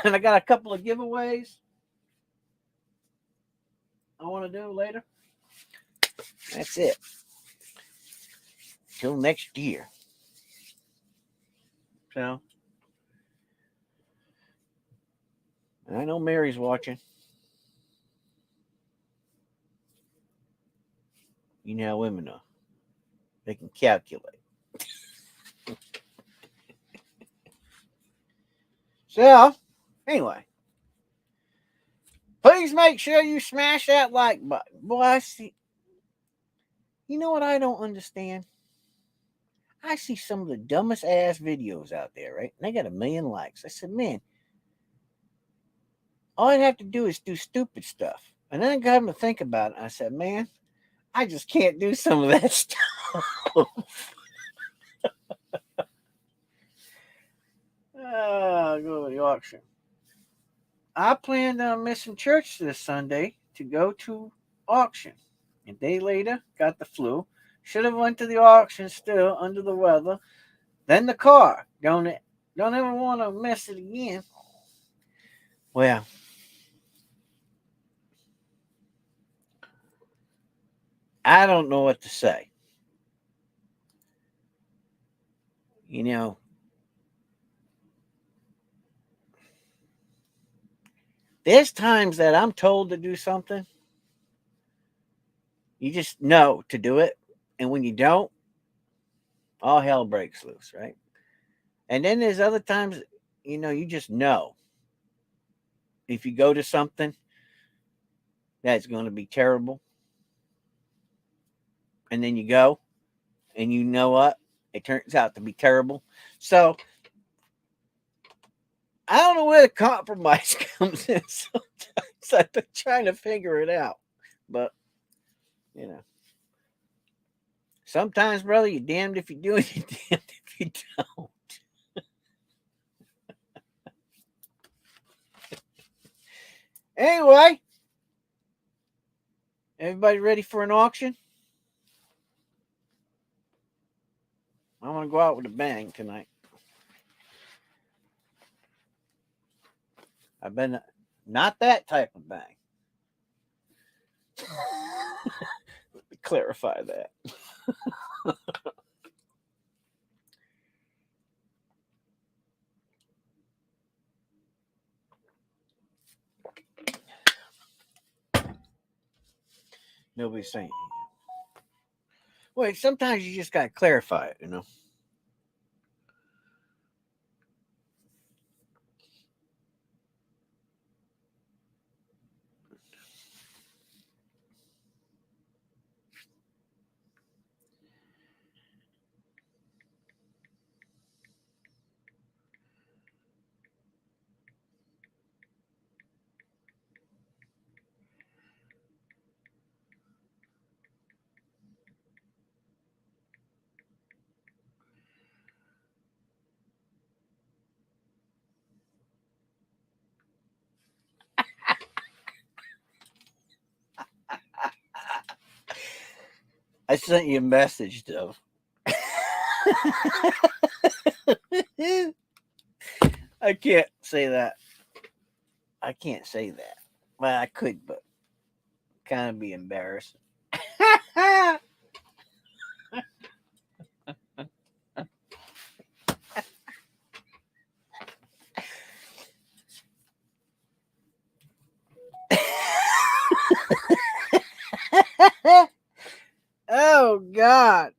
and I got a couple of giveaways I want to do later. That's it. Till next year. So, I know Mary's watching. You know how women are. They can calculate. So, anyway. Please make sure you smash that like button. Boy, I see. You know what I don't understand? I see some of the dumbest ass videos out there, right? And they got 1 million likes. I said, man, all I'd have to do is do stupid stuff. And then I got him to think about it. I said, man, I just can't do some of that stuff. Go to the auction. I planned on missing church this Sunday to go to auction. A day later, got the flu. Should have went to the auction still under the weather. Then the car. Don't ever want to miss it again. Well, I don't know what to say. You know, there's times that I'm told to do something. You just know to do it. And when you don't, all hell breaks loose, right? And then there's other times, you just know. If you go to something that's going to be terrible, and then you go, and you know what? It turns out to be terrible. So, I don't know where the compromise comes in. Sometimes I've been trying to figure it out. But, sometimes, brother, you're damned if you do and you're damned if you don't. Anyway, everybody ready for an auction? I want to go out with a bang tonight. I've been not that type of bang. Let me clarify that. Nobody's saying. Wait, sometimes you just got to clarify it, I sent you a message, though. I can't say that. I can't say that. Well, I could, but kind of be embarrassing. Oh, God.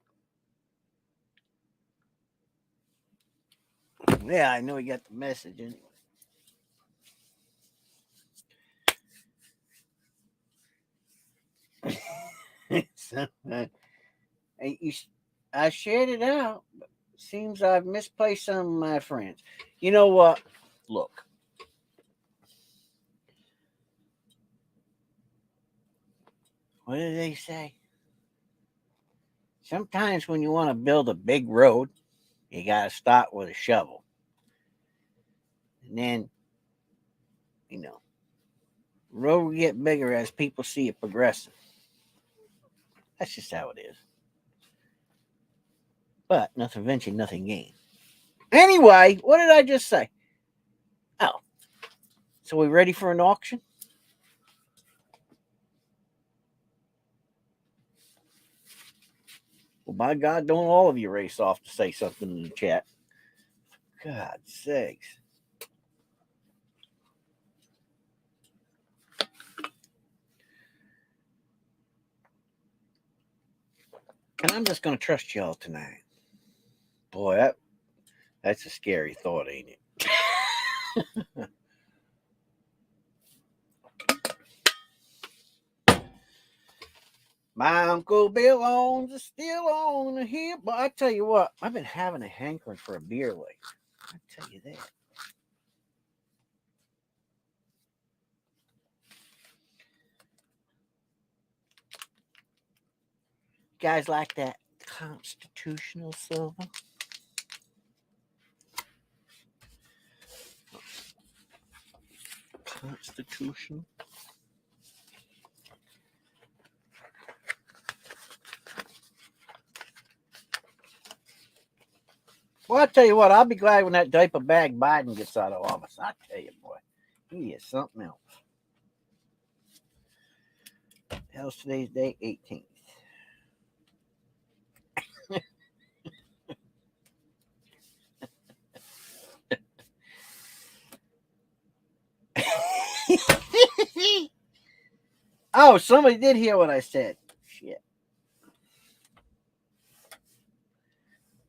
Yeah, I know he got the message anyway. So, I shared it out. But seems I've misplaced some of my friends. You know what? Look. What do they say? Sometimes when you want to build a big road, you got to start with a shovel. And then, road will get bigger as people see it progressing. That's just how it is. But nothing ventured, nothing gained. Anyway, what did I just say? Oh, so we ready for an auction? Well, by God, don't all of you race off to say something in the chat. God's sakes. And I'm just going to trust y'all tonight. Boy, that's a scary thought, ain't it? My Uncle Bill owns a still on the hill. But I tell you what, I've been having a hankering for a beer lately. I tell you that. Guys like that Constitutional Silver? Constitutional. Well, I tell you what, I'll be glad when that diaper bag Biden gets out of office. I tell you, boy, he is something else. How's today's date? 18th. Oh, somebody did hear what I said. Shit.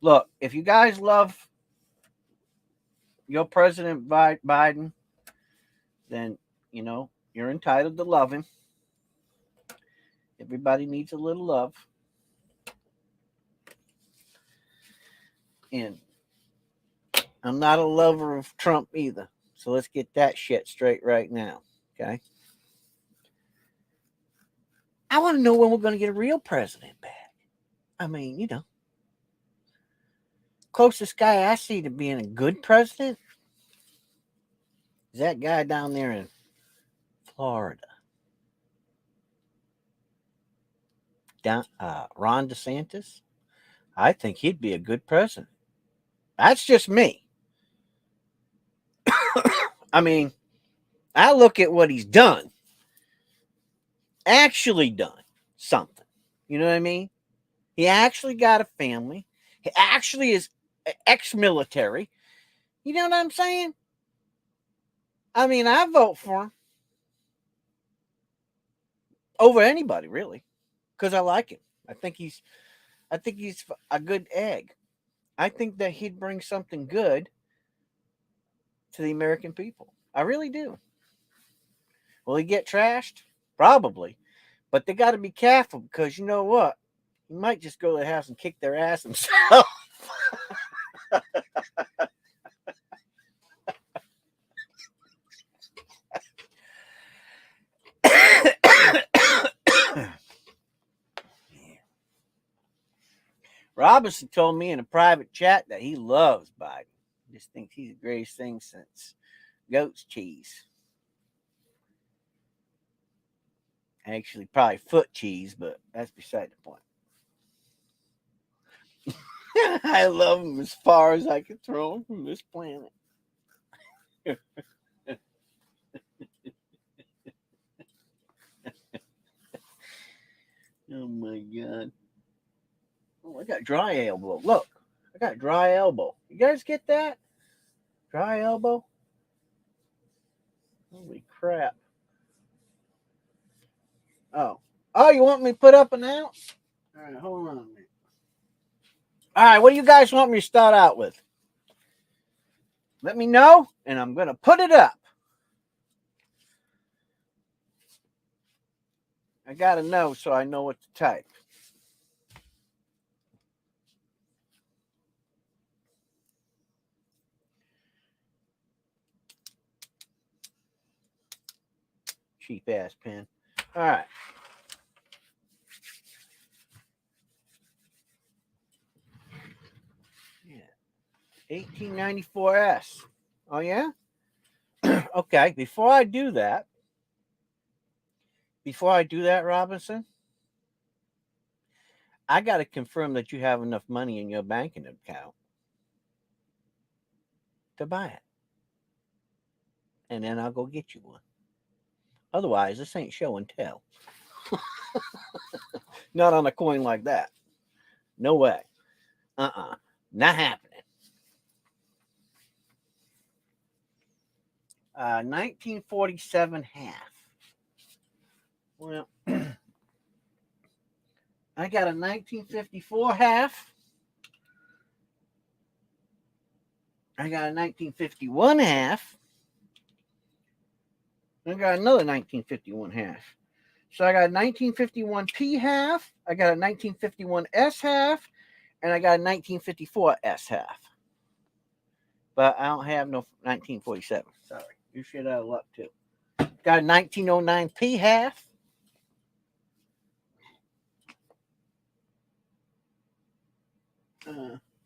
Look, if you guys love your President Biden, then, you're entitled to love him. Everybody needs a little love. And I'm not a lover of Trump either. So let's get that shit straight right now. Okay? I want to know when we're going to get a real president back. I mean, closest guy I see to being a good president is that guy down there in Florida. Ron DeSantis. I think he'd be a good president. That's just me. I mean, I look at what he's done. Actually done something. You know what I mean? He actually got a family. He actually is ex-military. You know what I'm saying? I mean, I vote for him over anybody, really, because I like him. I think he's a good egg. I think that he'd bring something good to the American people. I really do. Will he get trashed? Probably. But they got to be careful because you know what? He might just go to the house and kick their ass himself. Robinson told me in a private chat that he loves Biden. He just thinks he's the greatest thing since goat's cheese. Actually, probably foot cheese, but that's beside the point. I love them as far as I can throw them from this planet. Oh my god. Oh, I got dry elbow. Look, I got dry elbow. You guys get that? Dry elbow? Holy crap. Oh. Oh, you want me to put up an ounce? All right, hold on a minute. All right, what do you guys want me to start out with? Let me know, and I'm going to put it up. I got to know so I know what to type. Cheap ass pen. All right. Yeah. 1894S. Oh, yeah? Okay. Before I do that, Robinson, I got to confirm that you have enough money in your banking account to buy it. And then I'll go get you one. Otherwise, this ain't show and tell. Not on a coin like that. No way. Not happening. 1947 half. Well, I got a 1954 half. I got a 1951 half. I got another 1951 half. So I got a 1951 P half. I got a 1951 S half. And I got a 1954 S half. But I don't have no 1947. Sorry. You should have luck too. Got a 1909 P half.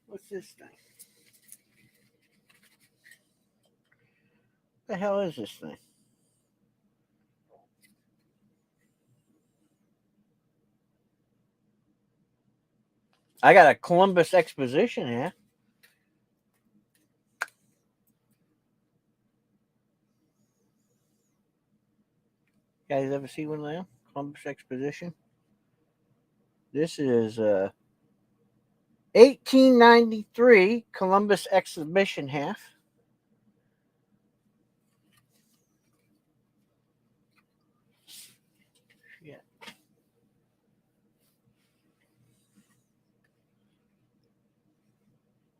What's this thing? What the hell is this thing? I got a Columbus Exposition here. You guys ever see one of them? Columbus Exposition. This is 1893 Columbus Exhibition half. Shit.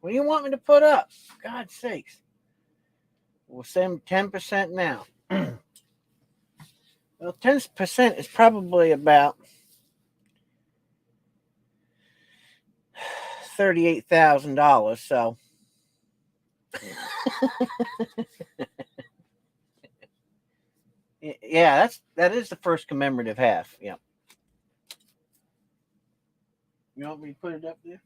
What do you want me to put up? For God's sakes. We'll send 10% now. Well, 10% is probably about $38,000. So, yeah, that is the first commemorative half. Yeah. You want me to put it up there?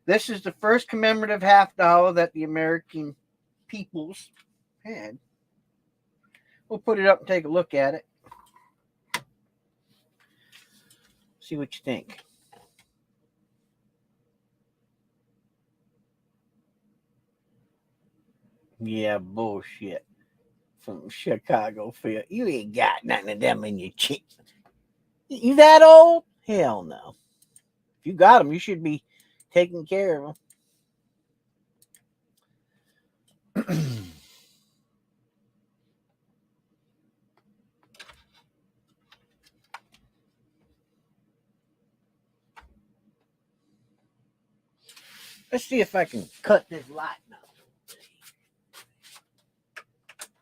This is the first commemorative half dollar that the American peoples had. We'll put it up and take a look at it. See what you think. Yeah, bullshit. From Chicago Fair. You ain't got nothing of them in your cheek. You that old? Hell no. If you got them, you should be taking care of them. Let's see if I can cut this light now.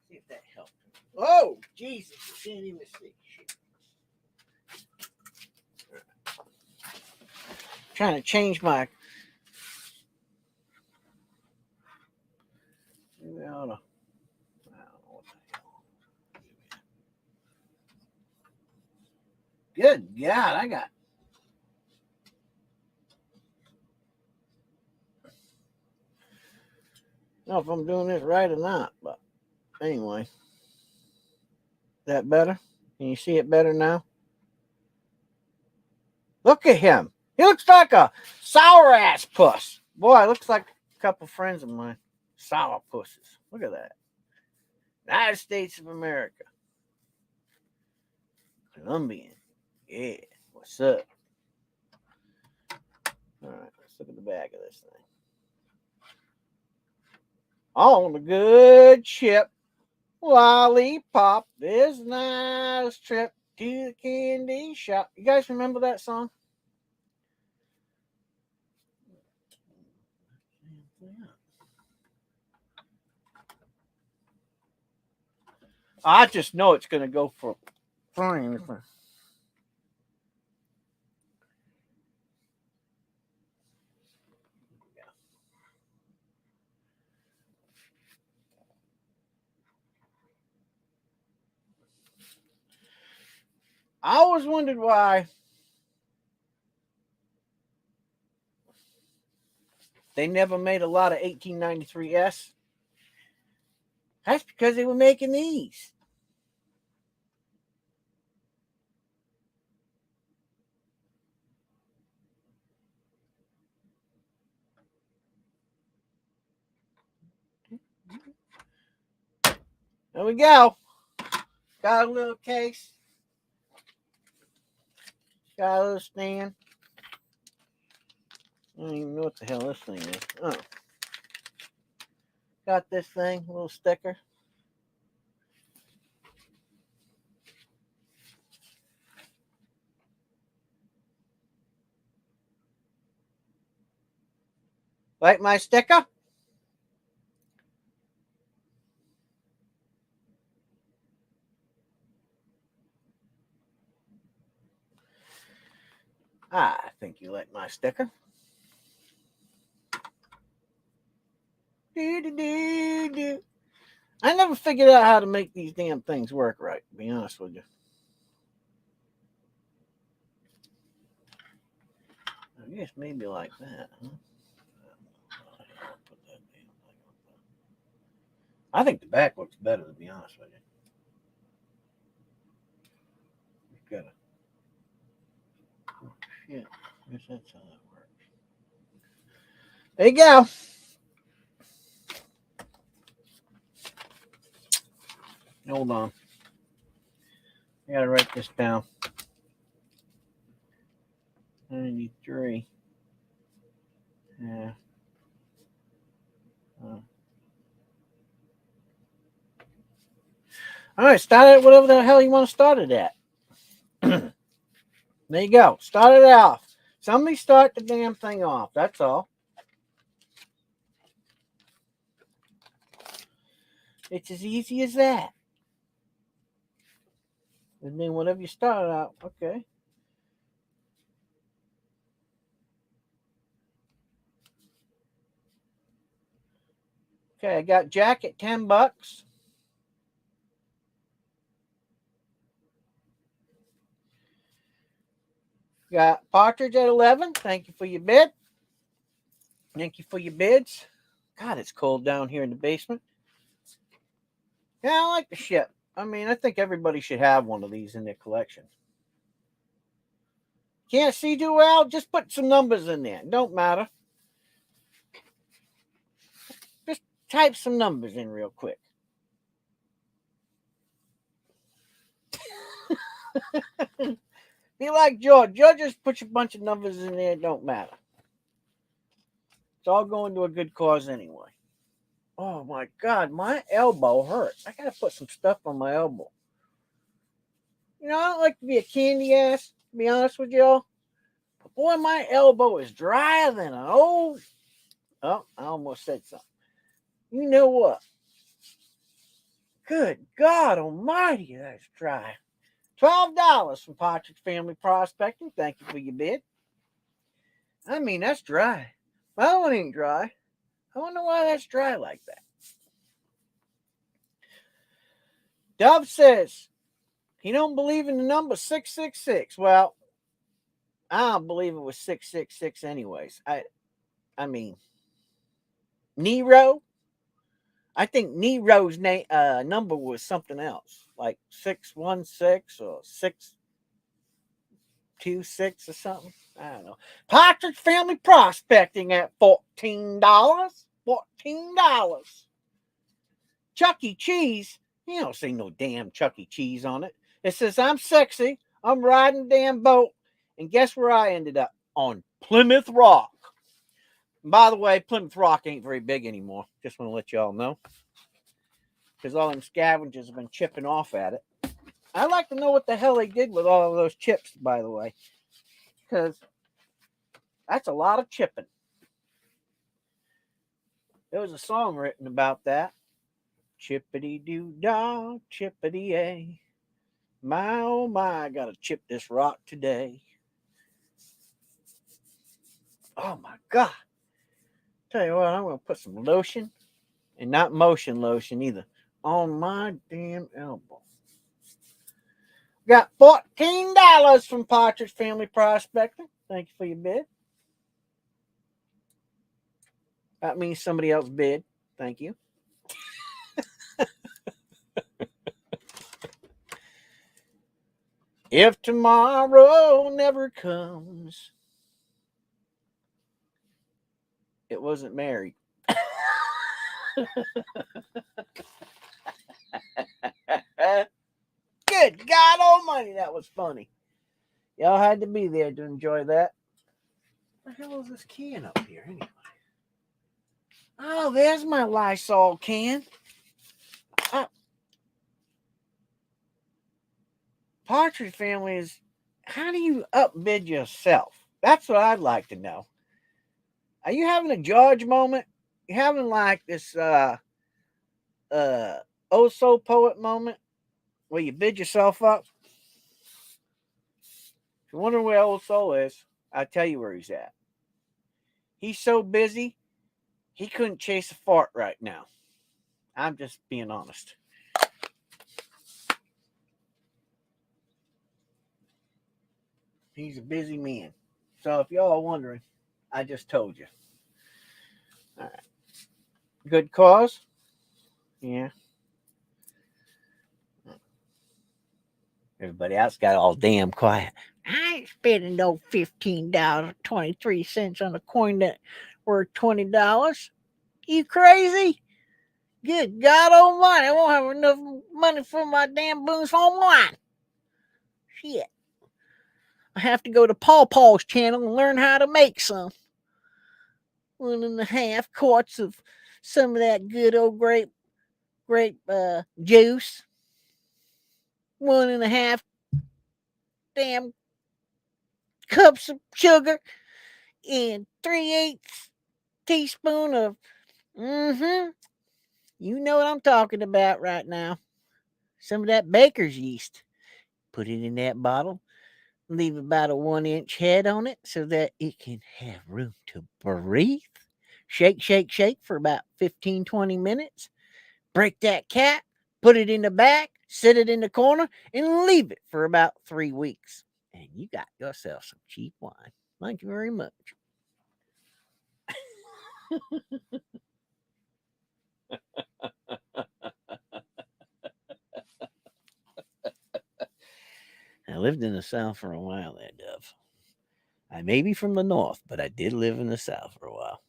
See if that helps. Oh, Jesus. You can't even see. Shit. Trying to change my. Maybe I ought to. I don't know what the hell. Good God, I got. I don't know if I'm doing this right or not, but anyway. That better? Can you see it better now? Look at him. He looks like a sour ass puss. Boy, looks like a couple friends of mine. Sour pusses. Look at that. United States of America. Colombian. Yeah. What's up? All right, let's look at the back of this thing. On a good ship, lollipop, this nice trip to the candy shop. You guys remember that song? I just know it's going to go for fine. I always wondered why they never made a lot of 1893S. That's because they were making these. There we go. Got a little case. Got a little stand. I don't even know what the hell this thing is. Oh. Got this thing, a little sticker. Like my sticker? I think you like my sticker. Do. I never figured out how to make these damn things work right, to be honest with you. I guess maybe like that, huh? I think the back looks better, to be honest with you. Got a shit. I guess that's how that works. There you go. Hold on. I gotta write this down. 93. Yeah. All right, start it whatever the hell you want to start it at. There you go. Start it off. Somebody start the damn thing off. That's all. It's as easy as that. And then whatever you start out, okay. Okay, I got Jack at $10. Got Partridge at 11. Thank you for your bid. Thank you for your bids. God, it's cold down here in the basement. Yeah, I like the ship. I mean, I think everybody should have one of these in their collection. Can't see too well? Just put some numbers in there. Don't matter. Just type some numbers in real quick. Be like George. George just put a bunch of numbers in there. It don't matter. It's all going to a good cause anyway. Oh my God, my elbow hurts. I gotta put some stuff on my elbow. You know, I don't like to be a candy ass, to be honest with y'all. But boy, my elbow is drier than an old. Oh, I almost said something. You know what? Good God Almighty, that's dry. $12 from Partridge Family Prospecting. Thank you for your bid. I mean, that's dry. My other one ain't dry. I wonder why that's dry like that. Dove says he don't believe in the number 666. Well, I don't believe it was 666 anyways. I mean, Nero. I think Nero's number was something else, like 616 or 626 or something. I don't know. Partridge Family Prospecting at $14. $14. Chuck E. Cheese. You don't see no damn Chuck E. Cheese on it. It says, I'm sexy. I'm riding damn boat. And guess where I ended up? On Plymouth Rock. And by the way, Plymouth Rock ain't very big anymore. Just want to let y'all know. Because all them scavengers have been chipping off at it. I'd like to know what the hell they did with all of those chips, by the way. Because that's a lot of chipping. There was a song written about that. Chippity-doo-dah, chippity-a. My, oh my, I gotta chip this rock today. Oh my God. Tell you what, I'm gonna put some lotion, and not motion lotion either, on my damn elbow. Got $14 from Partridge Family Prospecting. Thank you for your bid. That means somebody else bid. Thank you. If tomorrow never comes, it wasn't married. Good God Almighty, that was funny. Y'all had to be there to enjoy that. What the hell is this can up here anyway? Oh, there's my Lysol can. Partridge Family is, how do you upbid yourself? That's what I'd like to know. Are you having a George moment? You having like this oh so poet moment where you bid yourself up? If you wonder where Old Soul is, I'll tell you where he's at. He's so busy, he couldn't chase a fart right now. I'm just being honest. He's a busy man. So if y'all are wondering, I just told you. All right. Good cause? Yeah. Everybody else got all damn quiet. I ain't spending no $15.23 on a coin that worth $20. You crazy? Good God Almighty, I won't have enough money for my damn Boone's Home wine. Shit. I have to go to Paw Paw's channel and learn how to make some. 1.5 quarts of some of that good old grape juice. 1.5 damn cups of sugar and 3/8 teaspoon of you know what I'm talking about right now. Some of that baker's yeast. Put it in that bottle. Leave about a 1-inch head on it so that it can have room to breathe. Shake, shake, shake for about 15-20 minutes. Break that cap. Put it in the back. Set it in the corner and leave it for about 3 weeks. And you got yourself some cheap wine. Thank you very much. I lived in the South for a while there, Dove. I may be from the North, but I did live in the South for a while.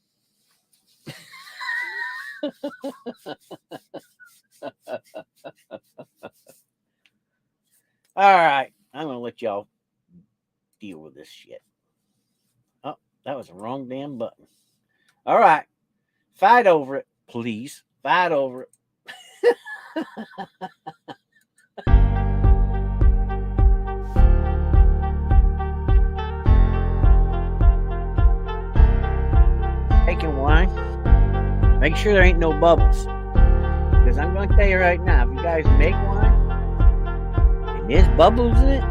All right, I'm going to let y'all deal with this shit. Oh, that was the wrong damn button. All right, fight over it, please. Fight over it. Making wine. Make sure there ain't no bubbles. Because I'm going to tell you right now, if you guys make wine and there's bubbles in it,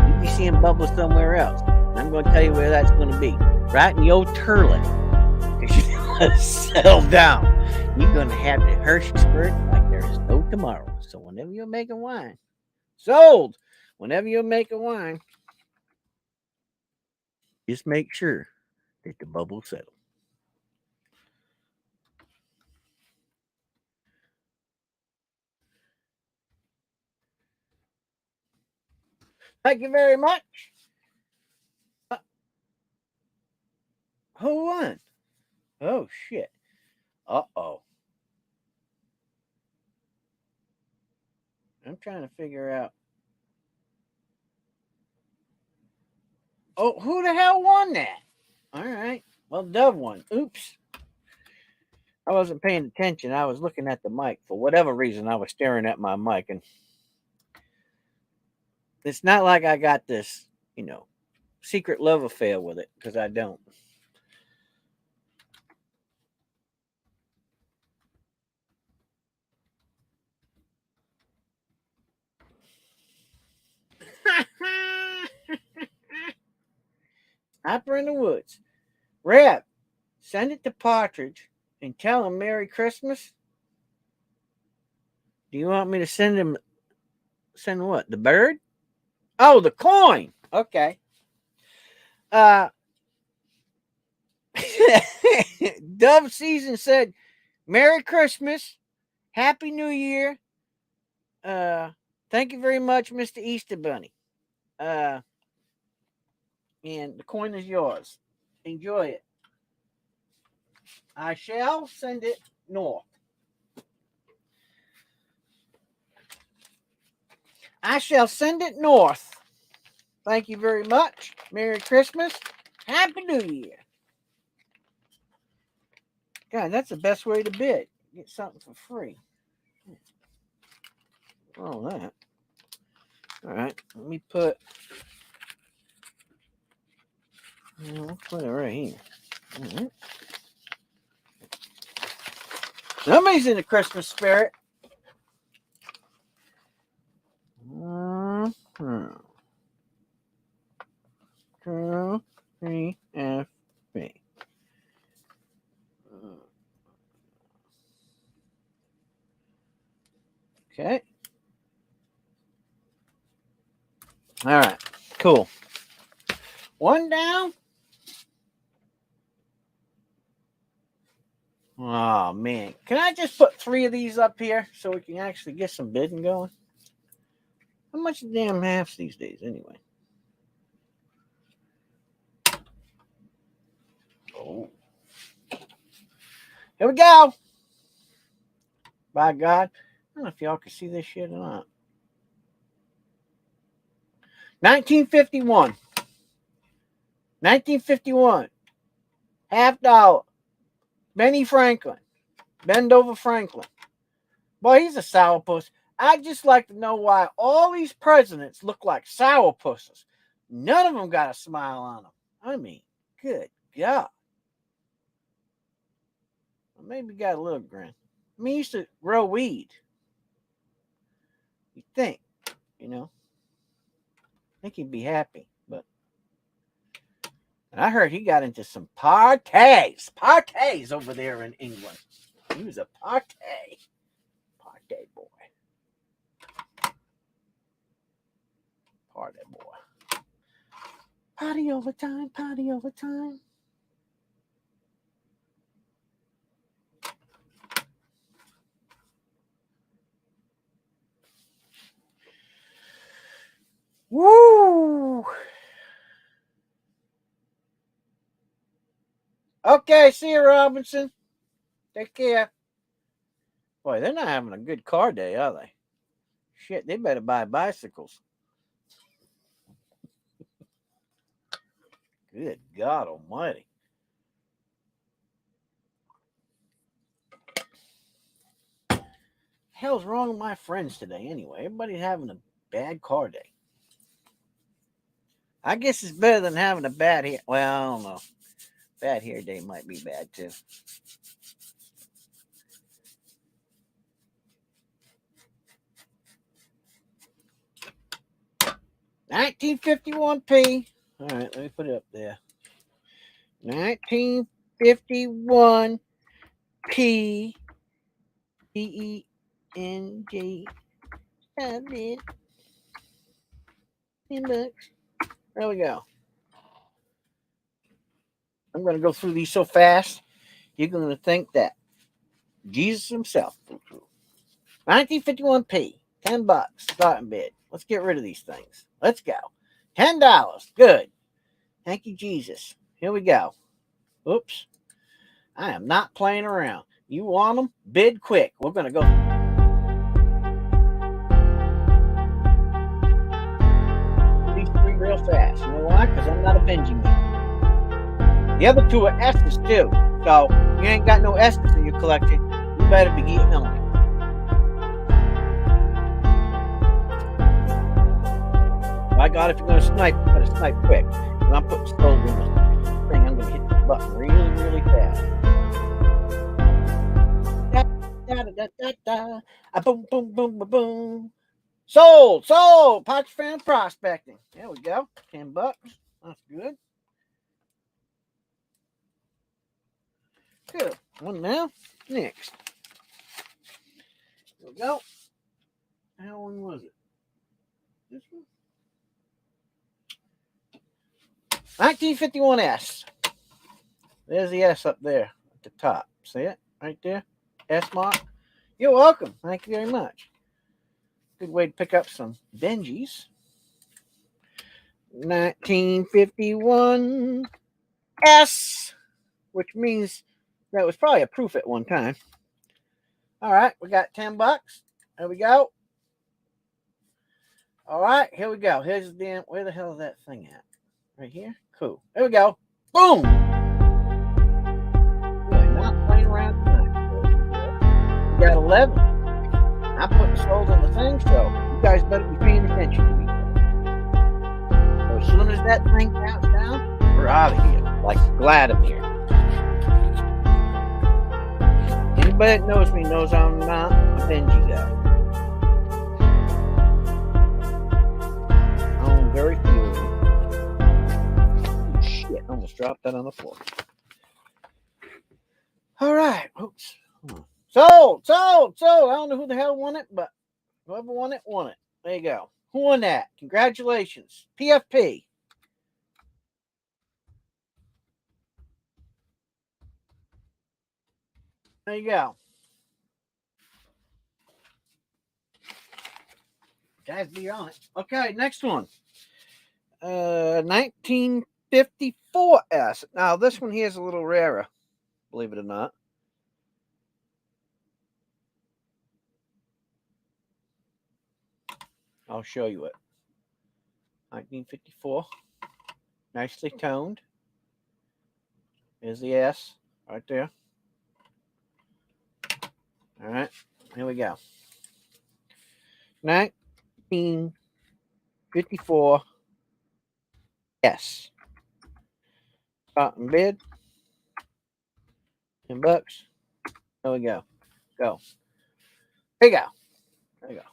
you'll be seeing bubbles somewhere else. And I'm going to tell you where that's going to be. Right in the old turlet. Because you're going to settle down. You're going to have the Hershey squirt like there is no tomorrow. So whenever you're making wine, sold! Whenever you're making wine, just make sure that the bubbles settle. Thank you very much. Who won? Oh, shit. Uh-oh. I'm trying to figure out. Oh, who the hell won that? All right. Well, Dove won. Oops. I wasn't paying attention. I was looking at the mic. For whatever reason, I was staring at my mic. And it's not like I got this, secret love affair with it, because I don't. Hopper in the Woods. Reb, send it to Partridge and tell him Merry Christmas. Do you want me to send what? The bird? Oh, the coin. Okay. Dove Season said, Merry Christmas. Happy New Year. Thank you very much, Mr. Easter Bunny. And the coin is yours. Enjoy it. I shall send it north. I shall send it north. Thank you very much. Merry Christmas. Happy New Year. God, that's the best way to bid. Get something for free. Oh, that. All right. Let me put. I'll put it right here. All right. Somebody's in the Christmas spirit. Mm-hmm. 2, 3, F, B. Okay. All right. Cool. One down. Oh, man. Can I just put 3 of these up here so we can actually get some bidding going? How much damn halves these days, anyway? Oh. Here we go. By God. I don't know if y'all can see this shit or not. 1951. 1951. $50. Benny Franklin. Bend over Franklin. Boy, he's a sourpuss. I'd just like to know why all these presidents look like sourpusses. None of them got a smile on them. I mean, good God. Well, maybe got a little grin. I mean, he used to grow weed. You think, I think he'd be happy. But I heard he got into some parties over there in England. He was a party boy. Party boy. Party over time, party over time. Woo! Okay, see you, Robinson. Take care. Boy, they're not having a good car day, are they? Shit, they better buy bicycles. Good God almighty. Hell's wrong with my friends today anyway? Everybody's having a bad car day. I guess it's better than having a bad hair. Well, I don't know. Bad hair day might be bad too. $19.51. All right, let me put it up there. 19.51 P PENJ. $10. There we go. I'm going to go through these so fast, you're going to think that Jesus himself flew through. 19.51 $10 starting bid. Let's get rid of these things. Let's go. $10. Good. Thank you, Jesus. Here we go. Oops. I am not playing around. You want them? Bid quick. We're going to go. These three real fast. You know why? Because I'm not avenging you. The other two are S's too. So you ain't got no S's in your collection. You better be getting on it. By God, if you're going to snipe, you're going to snipe quick. And I'm putting slow in the thing. I'm going to hit the button really, really fast. Boom, boom, boom, boom, boom. Sold. Pocket fan prospecting. There we go. $10. That's good. Good. One now. Next. Here we go. How long was it? This one? 1951S. There's the S up there at the top. See it? Right there? S mark. You're welcome. Thank you very much. Good way to pick up some Benjis. 1951 S, which means that was probably a proof at one time. All right, we got $10. There we go. All right, here we go. Here's the damn. Where the hell is that thing at? Right here? Cool. There we go. Boom! We're not playing around tonight. We got 11. I'm putting souls on the thing, so you guys better be paying attention to me. So as soon as that thing counts down, we're out of here. Like Vladimir. Anybody that knows me knows I'm not a Benji guy. I own very few of them. Oh, shit, I almost dropped that on the floor. All right. Oops. Sold. I don't know who the hell won it, but whoever won it, won it. There you go. Who won that? Congratulations. PFP. There you go. Guys, be on it. Okay, next one. 1954S. Now, this one here is a little rarer, believe it or not. I'll show you it. 1954. Nicely toned. There's the S right there. All right, here we go. 1954 S. Starting bid. $10. There we go. Go. There you go. There you go.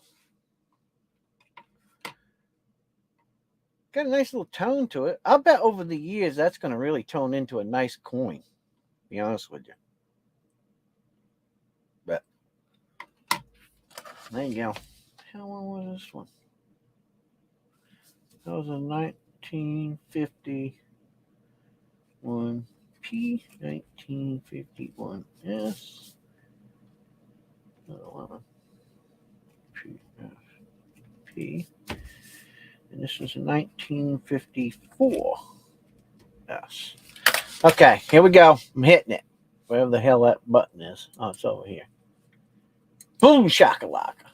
Got a nice little tone to it. I'll bet over the years that's going to really tone into a nice coin. To be honest with you. But there you go. How long was this one? That was a 1951 P, 1951 S. Another one. P. And this was a 1954 S. Okay, here we go. I'm hitting it. Wherever the hell that button is. Oh, it's over here. Boom shakalaka.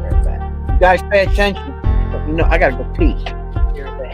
Right back. You guys pay attention. But you know, I gotta go pee. Here back.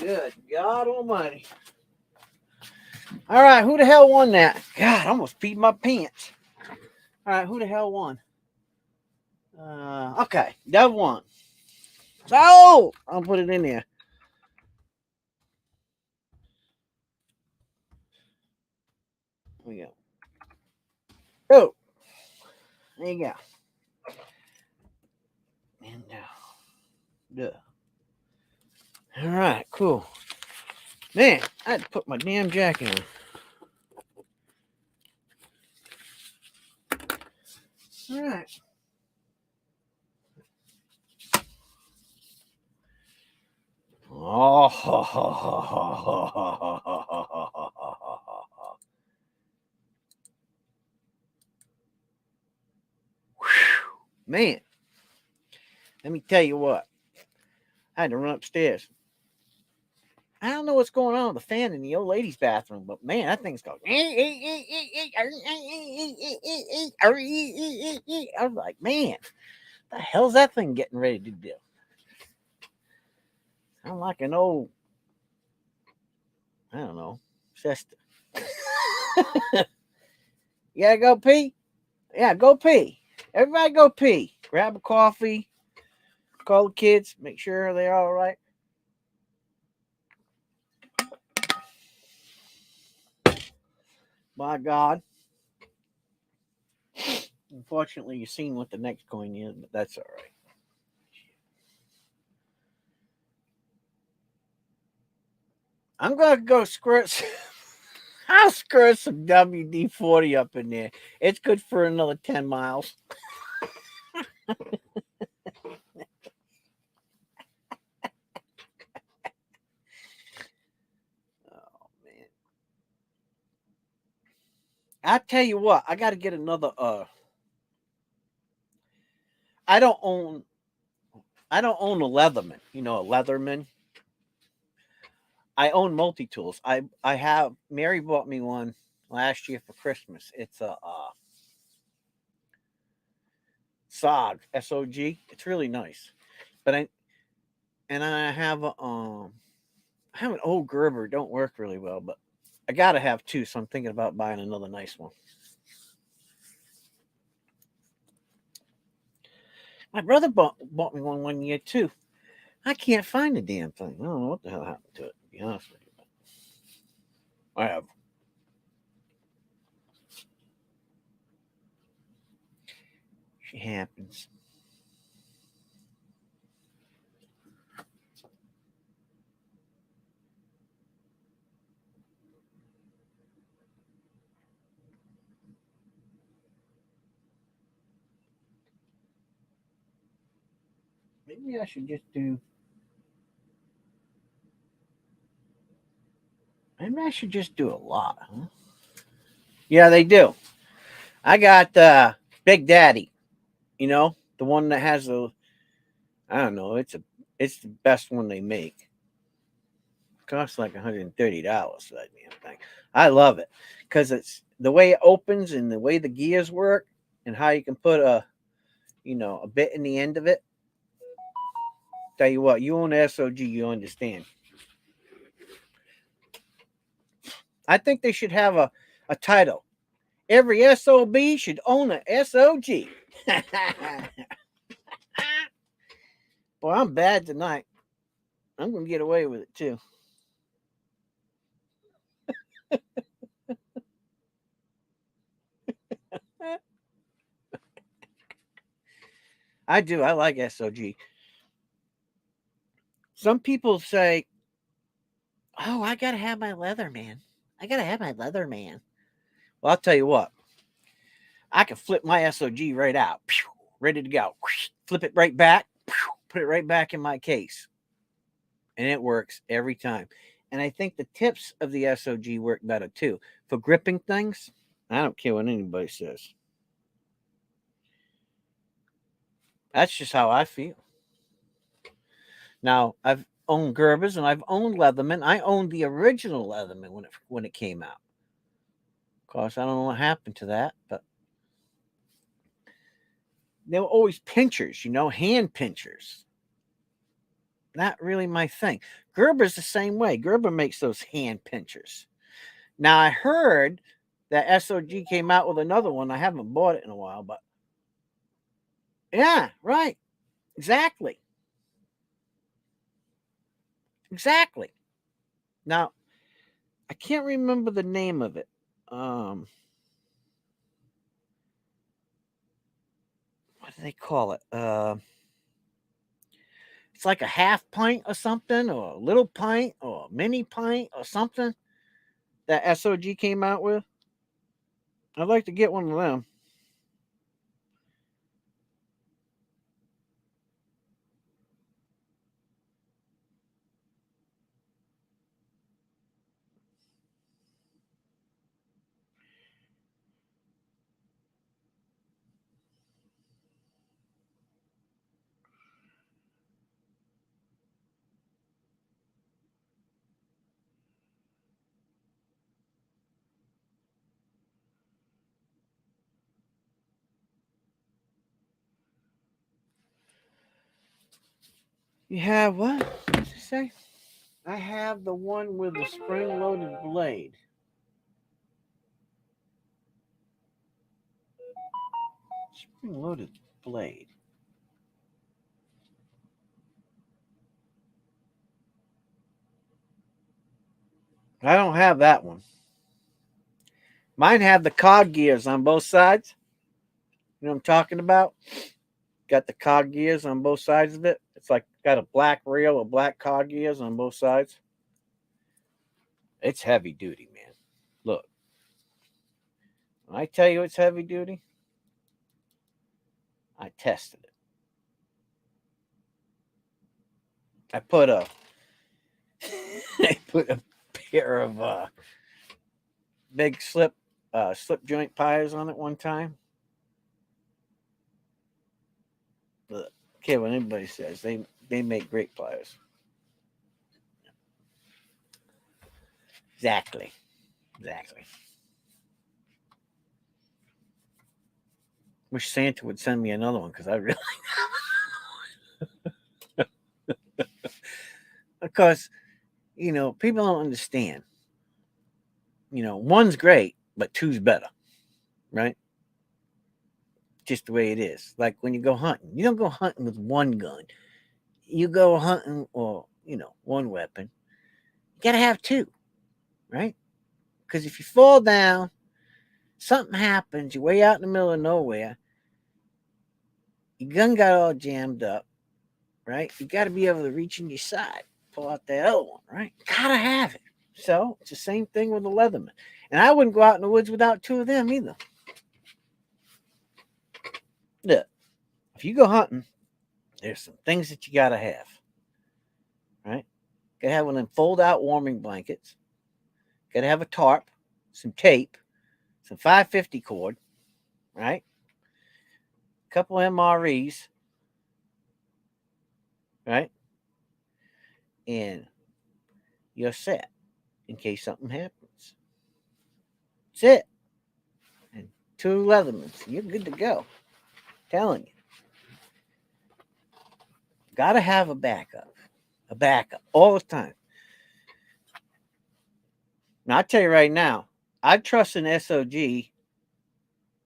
Good God Almighty. All right, who the hell won that? God, I almost peed my pants. All right, who the hell won? Okay, Dev won. So I'll put it in there. There we go. Oh, there you go. And now, all right, cool. Man, I had to put my damn jacket on. All right. Oh, man, let me tell you what. I had to run upstairs. I don't know what's going on with the fan in the old lady's bathroom, but man, that thing's going. I was like, man, the hell's that thing getting ready to do? I'm like an old, I don't know, sister. You gotta go pee? Yeah, go pee. Everybody go pee. Grab a coffee. Call the kids. Make sure they're all right. My God. Unfortunately, you've seen what the next coin is, but that's all right. I'm going to go squirt. I'll squirt some WD-40 up in there. It's good for another 10 miles. Oh, man. I tell you what, I got to get another, I don't own a Leatherman. You know, a Leatherman. I own multi-tools. I have, Mary bought me one last year for Christmas. It's a SOG, SOG. It's really nice. But I have I have an old Gerber. Don't work really well, but I gotta have two. So I'm thinking about buying another nice one. My brother bought me one year too. I can't find the damn thing. I don't know what the hell happened to it. To be honest with you, I have. She happens. Maybe I should just do. Maybe I should just do a lot, huh? Yeah, they do. I got Big Daddy. You know, the one that has the. I don't know. It's the best one they make. It costs like $130 for that damn thing. I love it because it's the way it opens and the way the gears work and how you can put a bit in the end of it. Tell you what, you own SOG, you understand. I think they should have a title. Every SOB should own a SOG. Boy, I'm bad tonight. I'm going to get away with it too. I do. I like SOG. Some people say, oh, I got to have my Leatherman. I got to have my Leatherman. Well, I'll tell you what. I can flip my SOG right out. Ready to go. Flip it right back. Put it right back in my case. And it works every time. And I think the tips of the SOG work better too. For gripping things, I don't care what anybody says. That's just how I feel. Now, I've owned Gerbers and I've owned Leatherman. I owned the original Leatherman when it came out. Of course, I don't know what happened to that, but they were always pinchers, hand pinchers. not really my thing. Gerber's the same way. Gerber makes those hand pinchers. Now I heard that SOG came out with another one. I haven't bought it in a while, but yeah, right. Exactly. Exactly. Now, I can't remember the name of it. What do they call it? It's like a half pint or something, or a little pint, or a mini pint, or something that SOG came out with. I'd like to get one of them. You have what? What did you say? I have the one with the spring-loaded blade. Spring-loaded blade. I don't have that one. Mine have the cog gears on both sides. You know what I'm talking about? Got the cog gears on both sides of it. It's like got a black rail or black cog gears on both sides. It's heavy duty, man. Look, when I tell you it's heavy duty, I tested it. I put a I put a pair of big slip joint pliers on it one time. But okay, what anybody says, they make great pliers. Exactly. Exactly. Wish Santa would send me another one because I really because people don't understand. One's great, but two's better, right? Just the way it is. Like when you go hunting, you don't go hunting with one gun. You go hunting or one weapon. You gotta have two, right? Because if you fall down, something happens, you're way out in the middle of nowhere, your gun got all jammed up, right? You got to be able to reach in your side, pull out that other one, right? Gotta have it. So it's the same thing with the Leatherman. And I wouldn't go out in the woods without two of them either. Look, if you go hunting, there's some things that you gotta have, right? Gotta have one of them fold out warming blankets. Gotta have a tarp, some tape, some 550 cord, right? A couple MREs, right? And you're set in case something happens. That's it. And two Leathermans. You're good to go. I'm telling you. Gotta have a backup. A backup all the time. Now I'll tell you right now, I trust an SOG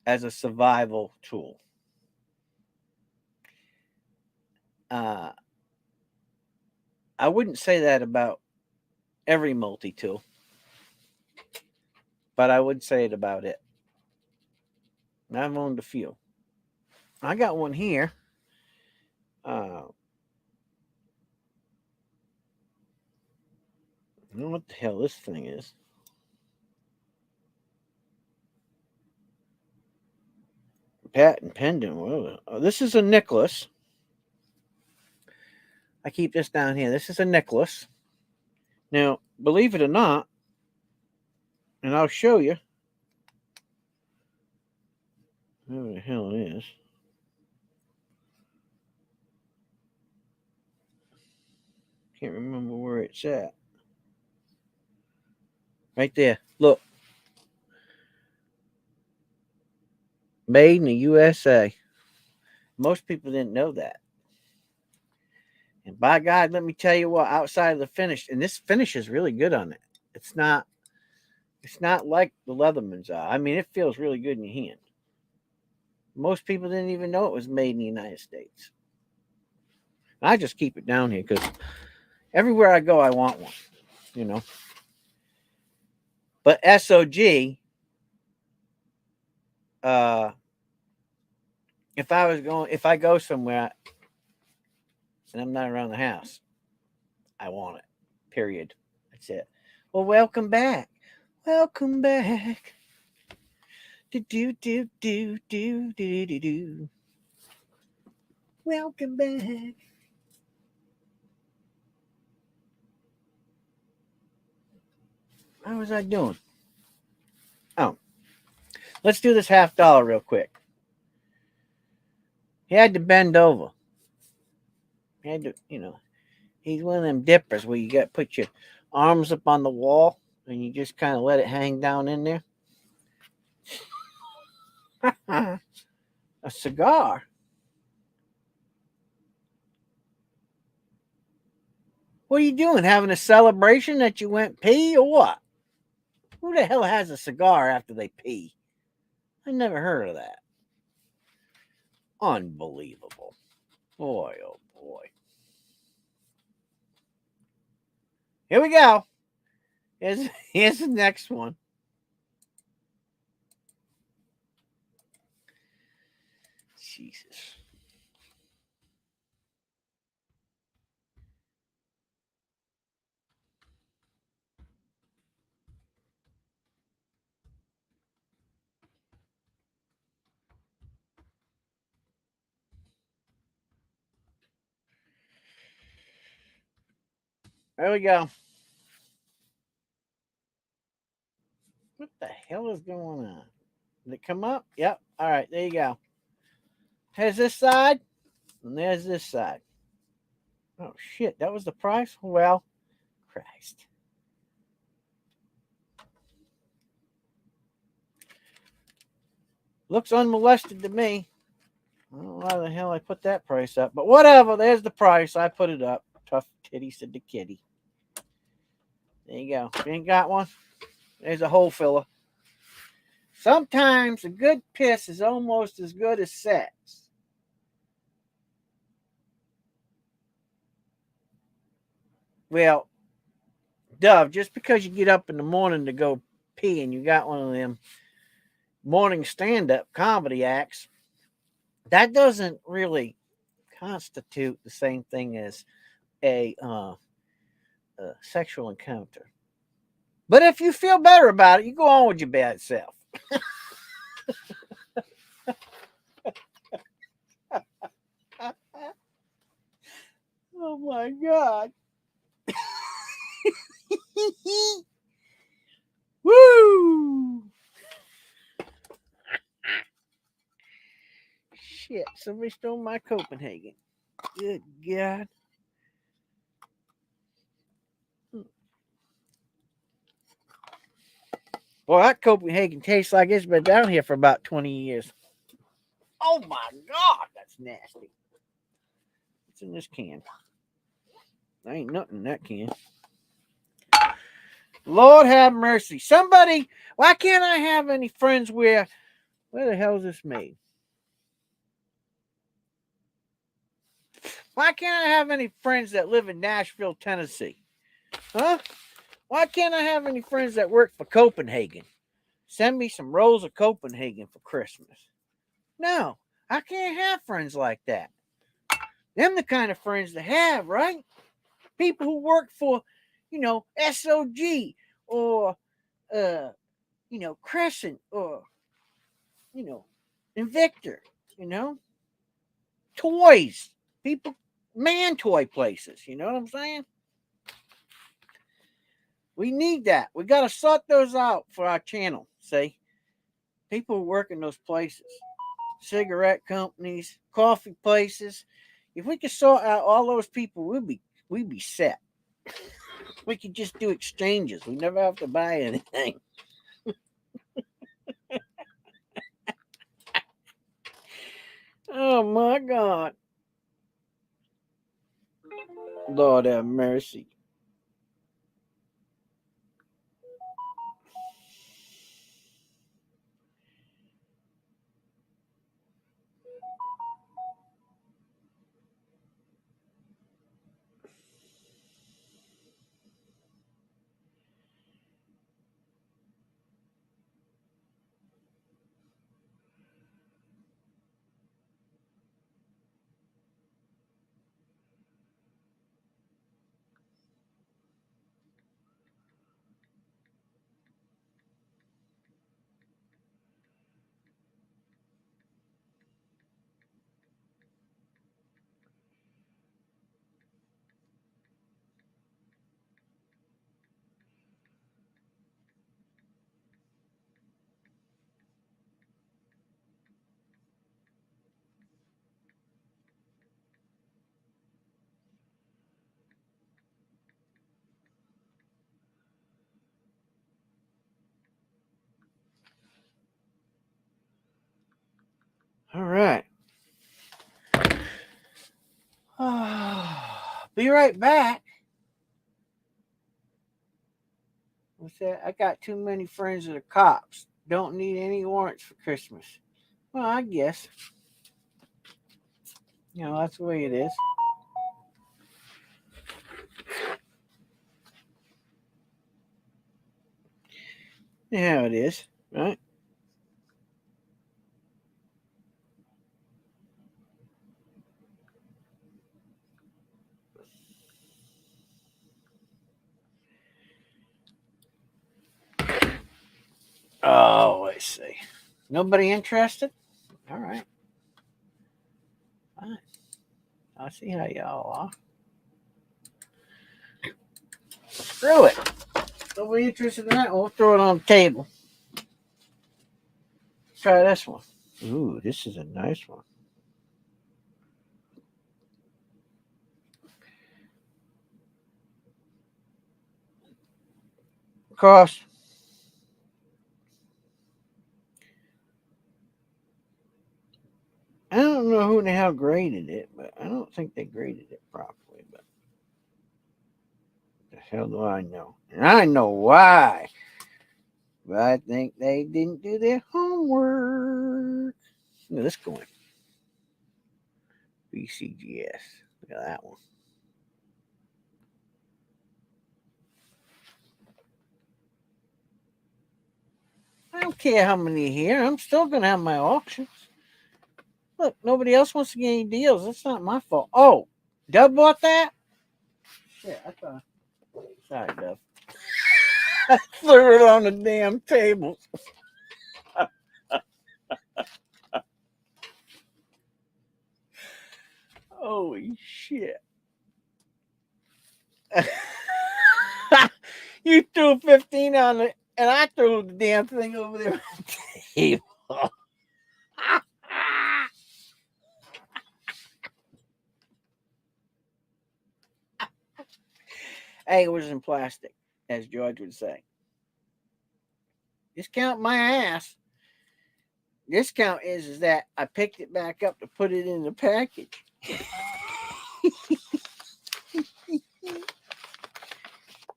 as a survival tool. Uh, I wouldn't say that about every multi-tool, but I would say it about it. I've owned a few. I got one here. I don't know what the hell this thing is. Patent pendant. Oh, this is a necklace. I keep this down here. This is a necklace. Now, believe it or not, and I'll show you. Where the hell it is. Can't remember where it's at. Right there. Look. Made in the USA. Most people didn't know that. And by God, let me tell you what, outside of the finish, and this finish is really good on it. It's not like the Leatherman's are. I mean, it feels really good in your hand. Most people didn't even know it was made in the United States. I just keep it down here because everywhere I go, I want one, you know. But SOG, if I go somewhere and I'm not around the house, I want it. Period. That's it. Well, welcome back. Welcome back. Do do do do do do do do. Welcome back. How was I doing? Oh, let's do this $50 real quick. He had to bend over. He had to, he's one of them dippers where you got to put your arms up on the wall and you just kind of let it hang down in there. A cigar. What are you doing? Having a celebration that you went pee or what? Who the hell has a cigar after they pee? I never heard of that. Unbelievable. Boy, oh boy. Here we go. Here's the next one. Jesus. There we go. What the hell is going on? Did it come up? Yep. All right, there you go. Here's this side, and there's this side. Oh, shit. That was the price? Well, Christ. Looks unmolested to me. I don't know why the hell I put that price up, but whatever. There's the price. I put it up. Tough titty, said the kitty. There you go. If you ain't got one, there's a hole filler. Sometimes a good piss is almost as good as sex. Well, Dove, just because you get up in the morning to go pee and you got one of them morning stand-up comedy acts, that doesn't really constitute the same thing as a sexual encounter. But if you feel better about it, you go on with your bad self. Oh my God. Woo! Shit, somebody stole my Copenhagen. Good God. Well, that Copenhagen tastes like it's been down here for about 20 years. Oh my God, that's nasty. What's in this can? There ain't nothing in that can. Lord have mercy. Somebody, why can't I have any friends where the hell is this made? Why can't I have any friends that live in Nashville, Tennessee? Huh? Why can't I have any friends that work for Copenhagen? Send me some rolls of Copenhagen for Christmas. No, I can't have friends like that. Them the kind of friends to have, right? People who work for, SOG or, Crescent or, Invictor, toys. People, man toy places. You know what I'm saying? We need that. We got to sort those out for our channel. See? People who work in those places. Cigarette companies, coffee places. If we could sort out all those people, we'd be set. We could just do exchanges. We never have to buy anything. Oh my God. Lord have mercy. All right. Be right back. What's that? I got too many friends that are cops. Don't need any warrants for Christmas. Well, I guess. That's the way it is. Yeah, it is. Right? Oh, I see. Nobody interested? All right. Fine. I see how y'all are. Screw it. Nobody interested in that? We'll throw it on the table. Try this one. Ooh, this is a nice one. Cross. I don't know who the hell graded it, but I don't think they graded it properly. But the hell do I know? And I know why. But I think they didn't do their homework. Look at this going. BCGS. Look at that one. I don't care how many here. I'm still going to have my auctions. Look, nobody else wants to get any deals. That's not my fault. Oh, Dub bought that? Shit, I thought. Sorry, Dub. I threw it on the damn table. Holy shit. You threw 15 on it, and I threw the damn thing over there on the table. Hey, it was in plastic, as George would say. Discount my ass. Discount is that I picked it back up to put it in the package.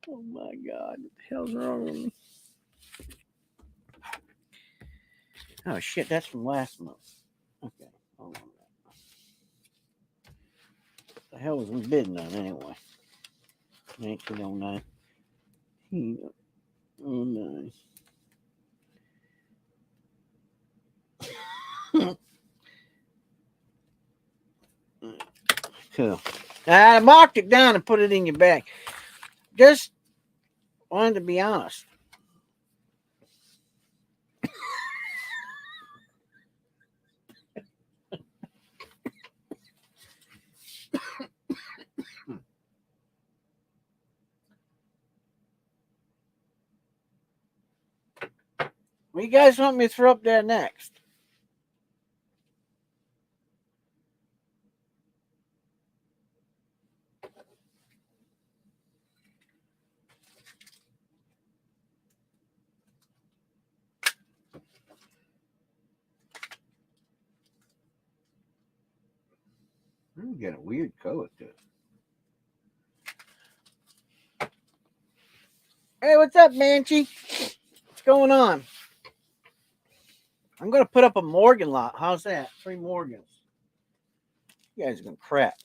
Oh my God, what the hell's wrong with me? Oh shit, that's from last month. Okay, hold on. What the hell was we bidding on anyway? 1909. 1909. Cool. I marked it down and put it in your bag. Just wanted to be honest. What you guys want me to throw up there next? You get a weird color to it. Hey, what's up, Banshee? What's going on? I'm going to put up a Morgan lot. How's that? 3 Morgans. You guys are going to crap.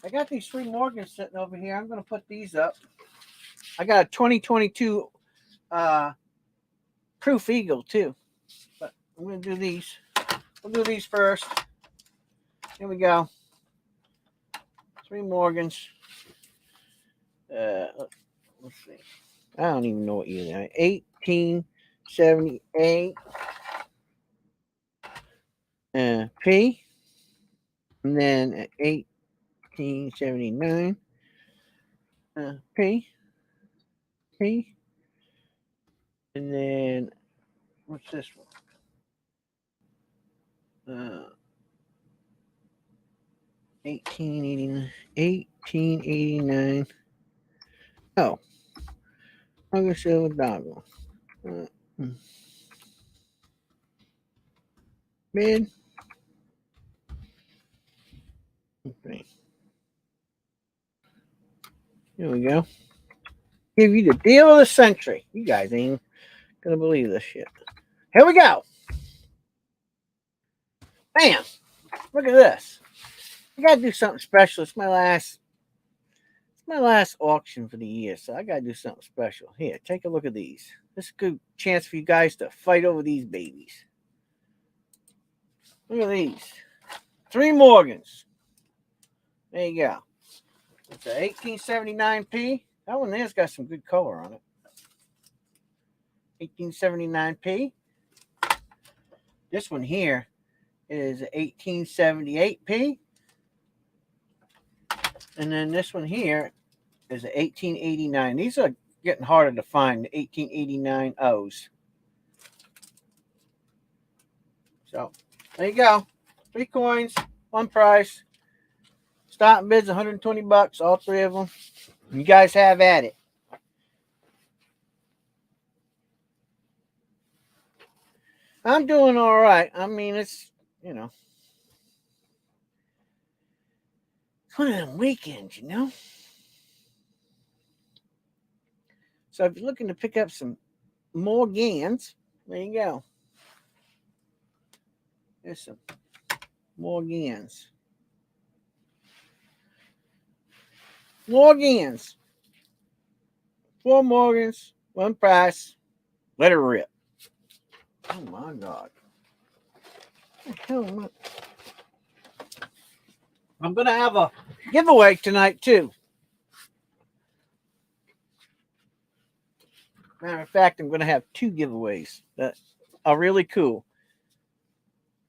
I got these 3 Morgans sitting over here. I'm going to put these up. I got a 2022 Proof Eagle, too. But I'm going to do these. We'll do these first. Here we go. 3 Morgans. Let's see. I don't even know what year they are. 1878 P. And then 1879 P. And then what's this one? 1889. Oh, I'm gonna show a doggle. Mid. Okay. Here we go. Give you the deal of the century. You guys ain't gonna believe this shit. Here we go. Bam! Look at this. I gotta do something special. It's my last auction for the year, so I gotta do something special. Here, take a look at these. This is a good chance for you guys to fight over these babies. Look at these. 3 Morgans. There you go. It's a 1879P. That one there's got some good color on it. 1879P. This one here is 1878P. And then this one here is a 1889. These are getting harder to find, the 1889 O's. So there you go. 3 coins, 1 price. Starting bid's $120, all 3 of them. You guys have at it. I'm doing all right. I mean, it's, you know, it's one of them weekends, you know. So if you're looking to pick up some Morgans, there you go. There's some Morgans. Morgans. 4 Morgans, 1 price. Let it rip. Oh my God. What the hell am I? I'm going to have a giveaway tonight, too. Matter of fact, I'm going to have 2 giveaways that are really cool.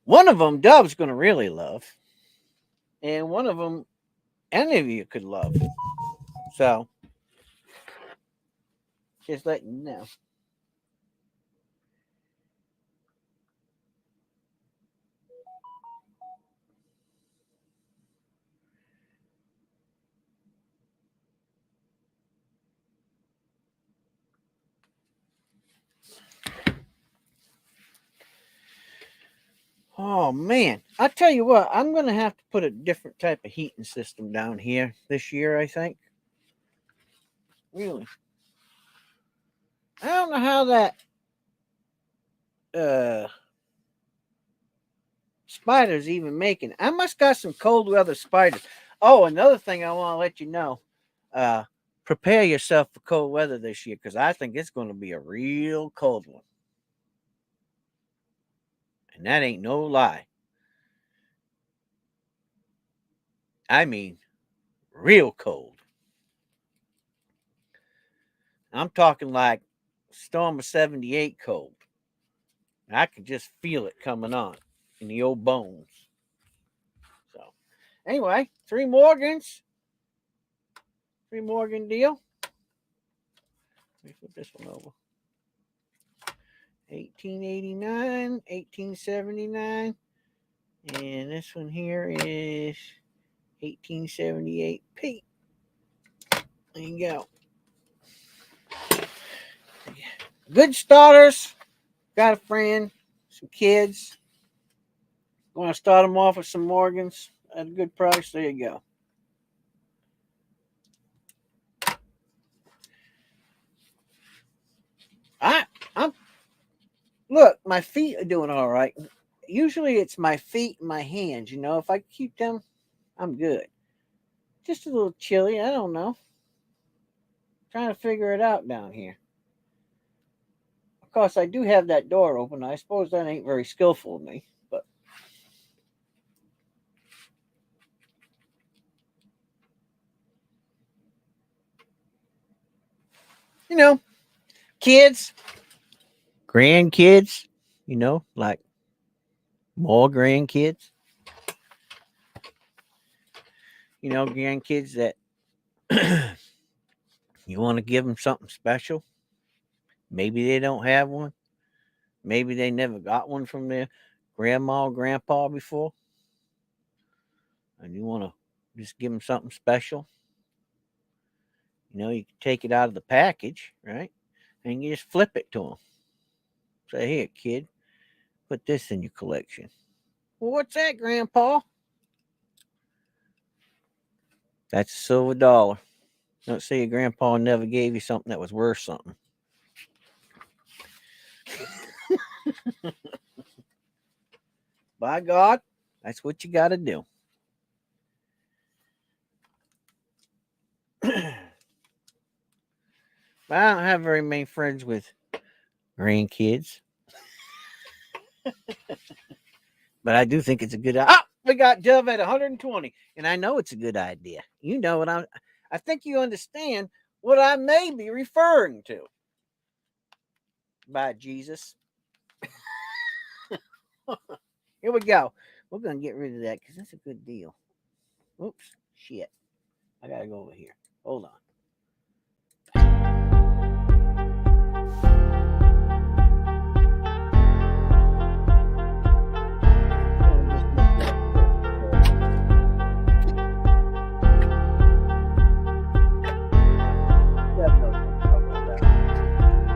One of them Dove's going to really love. And one of them any of you could love. So, just letting you know. Oh, man. I tell you what, I'm going to have to put a different type of heating system down here this year, I think. Really. I don't know how that spider's even making. I must got some cold weather spiders. Oh, another thing I want to let you know. Prepare yourself for cold weather this year because I think it's going to be a real cold one. And that ain't no lie. I mean, real cold. I'm talking like storm of 78 cold. I can just feel it coming on in the old bones. So, anyway, 3 Morgans. 3 Morgan deal. Let me flip this one over. 1889, 1879. And this one here is 1878P. There you go. Good starters. Got a friend, some kids. Want to start them off with some Morgans at a good price? There you go. my feet are doing all right. Usually it's my feet and my hands. If I keep them, I'm good. Just a little chilly. I don't know. Trying to figure it out down here. Of course, I do have that door open. I suppose that ain't very skillful of me, but kids, grandkids, like more grandkids, grandkids that you want to give them something special. Maybe they don't have one. Maybe they never got one from their grandma or grandpa before. And you want to just give them something special. You can take it out of the package, right? And you just flip it to them. Say, here, kid, put this in your collection. Well, what's that, Grandpa? That's a silver dollar. Don't say your grandpa never gave you something that was worth something. By God, that's what you got to do. But I don't have very many friends with grandkids. But I do think it's a good idea. We got Dove at 120. And I know it's a good idea. You know what I think you understand what I may be referring to. By Jesus. Here we go. We're going to get rid of that because that's a good deal. Oops. Shit. I got to go over here. Hold on.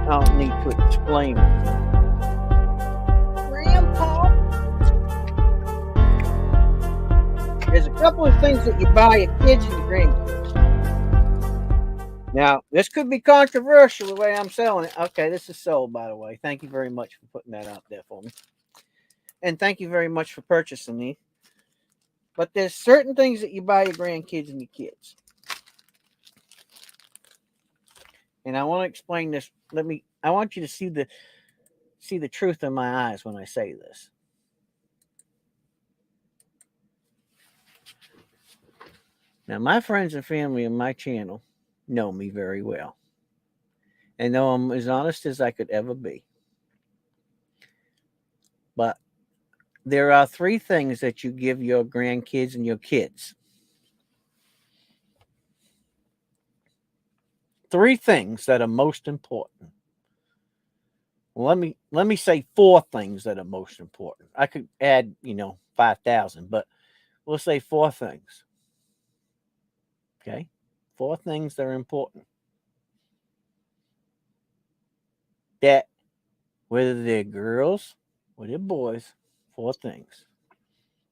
I don't need to explain it. Grandpa, there's a couple of things that you buy your kids and your grandkids. Now, this could be controversial the way I'm selling it. Okay, this is sold, by the way. Thank you very much for putting that out there for me. And thank you very much for purchasing me. But there's certain things that you buy your grandkids and your kids. And I want to explain this. I want you to see the truth in my eyes when I say this. Now, my friends and family on my channel know me very well. And know I'm as honest as I could ever be. But there are 3 things that you give your grandkids and your kids. 3 things that are most important. Well, let me say 4 things that are most important. I could add, 5,000, but we'll say 4 things. Okay? 4 things that are important. That whether they're girls or they're boys, 4 things.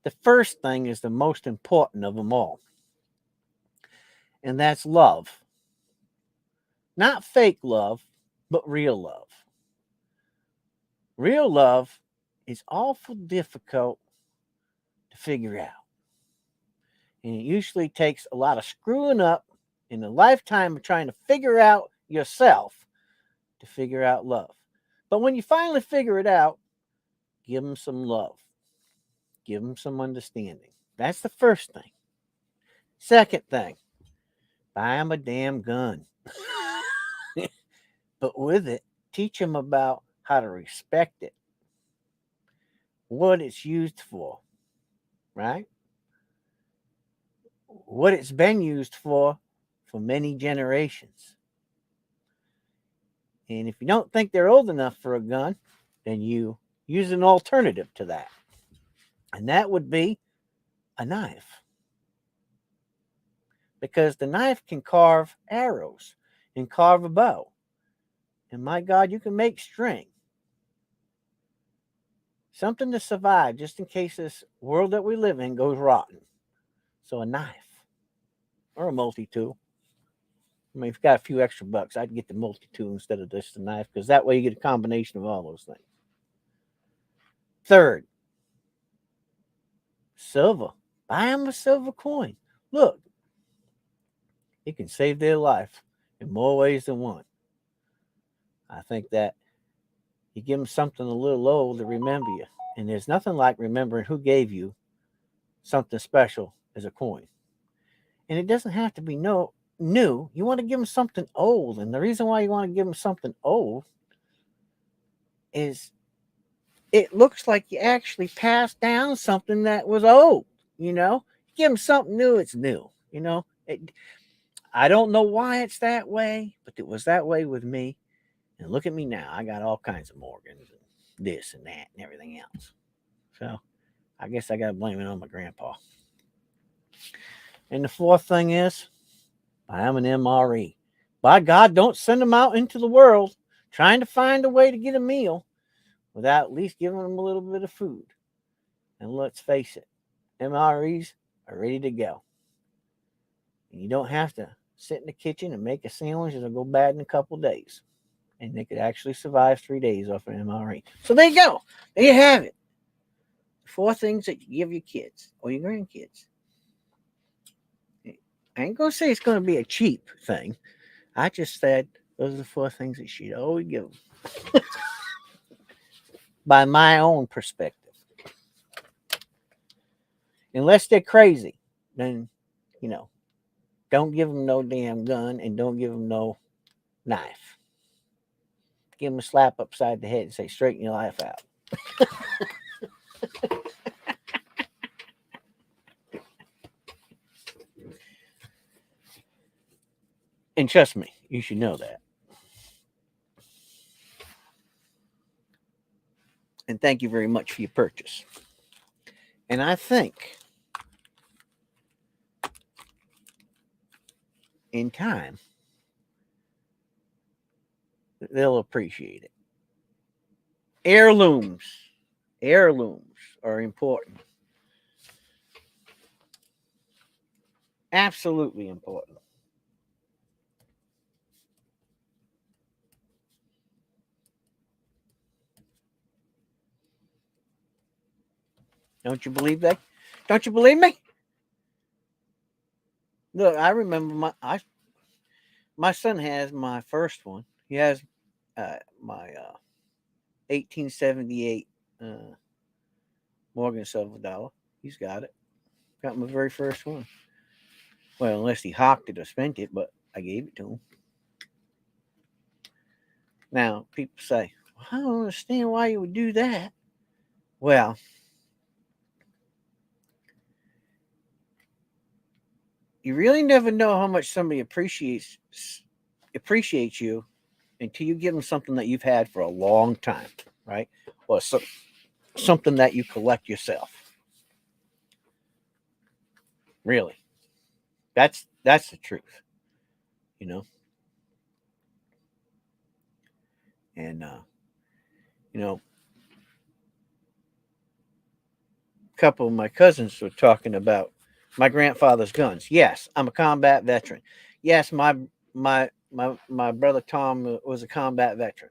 The first thing is the most important of them all. And that's love. Not fake love, but real love. Real love is awful difficult to figure out. And it usually takes a lot of screwing up in a lifetime of trying to figure out yourself to figure out love. But when you finally figure it out, give them some love. Give them some understanding. That's the first thing. Second thing, buy them a damn gun. But with it, teach them about how to respect it, what it's used for, right? What it's been used for many generations. And if you don't think they're old enough for a gun, then you use an alternative to that. And that would be a knife. Because the knife can carve arrows and carve a bow. And my God, you can make string. Something to survive just in case this world that we live in goes rotten. So a knife or a multi-tool. I mean, if you've got a few extra bucks, I'd get the multi-tool instead of just the knife because that way you get a combination of all those things. Third, silver. Buy them a silver coin. Look, it can save their life in more ways than one. I think that you give them something a little old to remember you. And there's nothing like remembering who gave you something special as a coin. And it doesn't have to be new. You want to give them something old. And the reason why you want to give them something old is it looks like you actually passed down something that was old. You know, give them something new, it's new. You know, I don't know why it's that way, but it was that way with me. And look at me now. I got all kinds of Morgans and this and that and everything else. So I guess I got to blame it on my grandpa. And the fourth thing is, I'm an MRE. By God, don't send them out into the world trying to find a way to get a meal without at least giving them a little bit of food. And let's face it, MREs are ready to go. And you don't have to sit in the kitchen and make a sandwich that'll go bad in a couple days. And they could actually survive 3 days off an MRE. So there you go. There you have it. 4 things that you give your kids or your grandkids. I ain't going to say it's going to be a cheap thing. I just said those are the 4 things that she'd always give them. By my own perspective. Unless they're crazy, then, you know, don't give them no damn gun and don't give them no knife. Give them a slap upside the head and say, straighten your life out. And trust me, you should know that. And thank you very much for your purchase. And I think in time, they'll appreciate it. Heirlooms are important. Absolutely important. Don't you believe that? Don't you believe me? Look, I remember my son has my first one. He has my 1878 Morgan silver dollar. He's got it. Got my very first one. Well, unless he hawked it or spent it, but I gave it to him. Now, people say, well, I don't understand why you would do that. Well, you really never know how much somebody appreciates you until you give them something that you've had for a long time, right? Or something that you collect yourself. Really, that's the truth, you know. And you know, a couple of my cousins were talking about my grandfather's guns. Yes, I'm a combat veteran. Yes, my brother Tom was a combat veteran.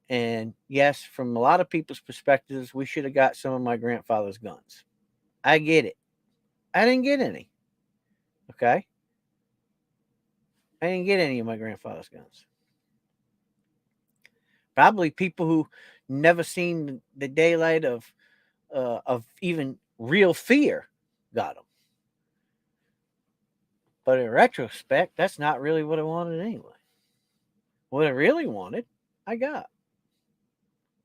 And yes, from a lot of people's perspectives, we should have got some of my grandfather's guns. I get it. I didn't get any. Okay? I didn't get any of my grandfather's guns. Probably people who never seen the daylight of even real fear got them. But in retrospect, that's not really what I wanted anyway. What I really wanted, I got.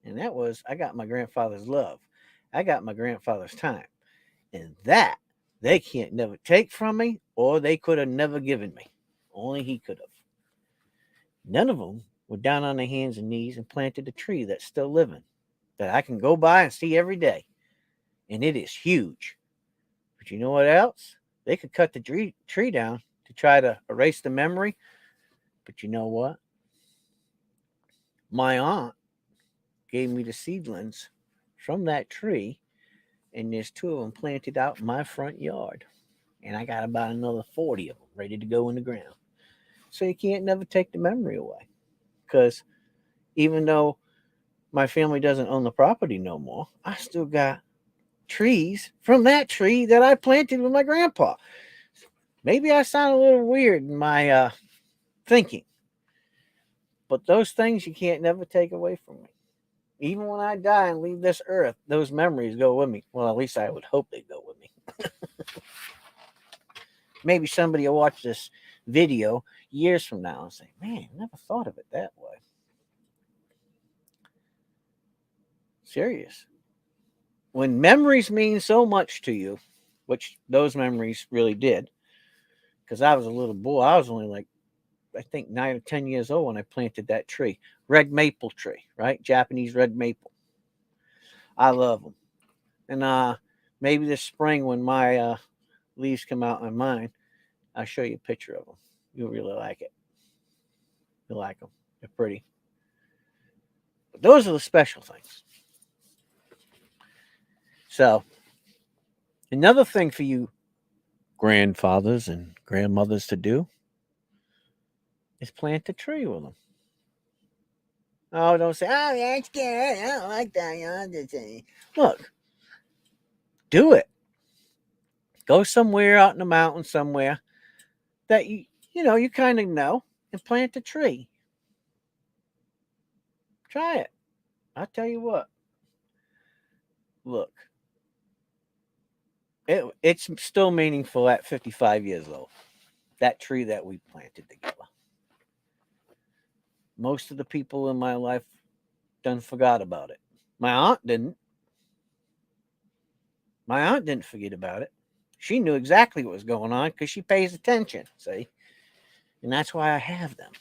And that was, I got my grandfather's love. I got my grandfather's time. And that they can't never take from me, or they could have never given me. Only he could have. None of them were down on their hands and knees and planted a tree that's still living, that I can go by and see every day. And it is huge. But you know what else? They could cut the tree down to try to erase the memory. But you know what? My aunt gave me the seedlings from that tree, and there's 2 of them planted out in my front yard. And I got about another 40 of them ready to go in the ground. So you can't never take the memory away. Because even though my family doesn't own the property no more, I still got trees from that tree that I planted with my grandpa. Maybe I sound a little weird in my thinking, but those things you can't never take away from me. Even when I die and leave this earth, those memories go with me. Well, at least I would hope they go with me. Maybe somebody will watch this video years from now and say, man, I never thought of it that way. Serious. When memories mean so much to you, which those memories really did, because I was a little boy, I was only like, I think 9 or 10 years old when I planted that tree. Red maple tree, right? Japanese red maple. I love them. And maybe this spring when my leaves come out on mine, I'll show you a picture of them. You'll really like it. You'll like them. They're pretty. But those are the special things. So, another thing for you grandfathers and grandmothers to do is plant a tree with them. Oh, don't say, oh, yeah, I'm scared. I don't like that. You know, look, do it. Go somewhere out in the mountains somewhere that you kind of know and plant a tree. Try it. I'll tell you what. Look, it's still meaningful at 55 years old. That tree that we planted together. Most of the people in my life done forgot about it. My aunt didn't. My aunt didn't forget about it. She knew exactly what was going on because she pays attention, see? And that's why I have them.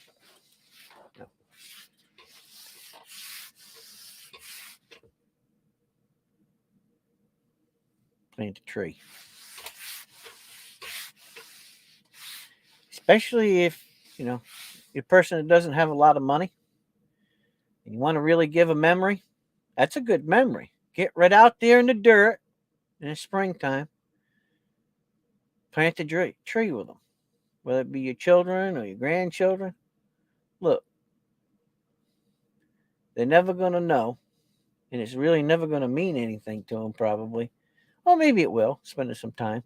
Plant a tree. Especially if, you're a person that doesn't have a lot of money and you want to really give a memory, that's a good memory. Get right out there in the dirt in the springtime. Plant a tree with them, whether it be your children or your grandchildren. Look, they're never going to know, and it's really never going to mean anything to them, probably. Well, maybe it will, spending some time,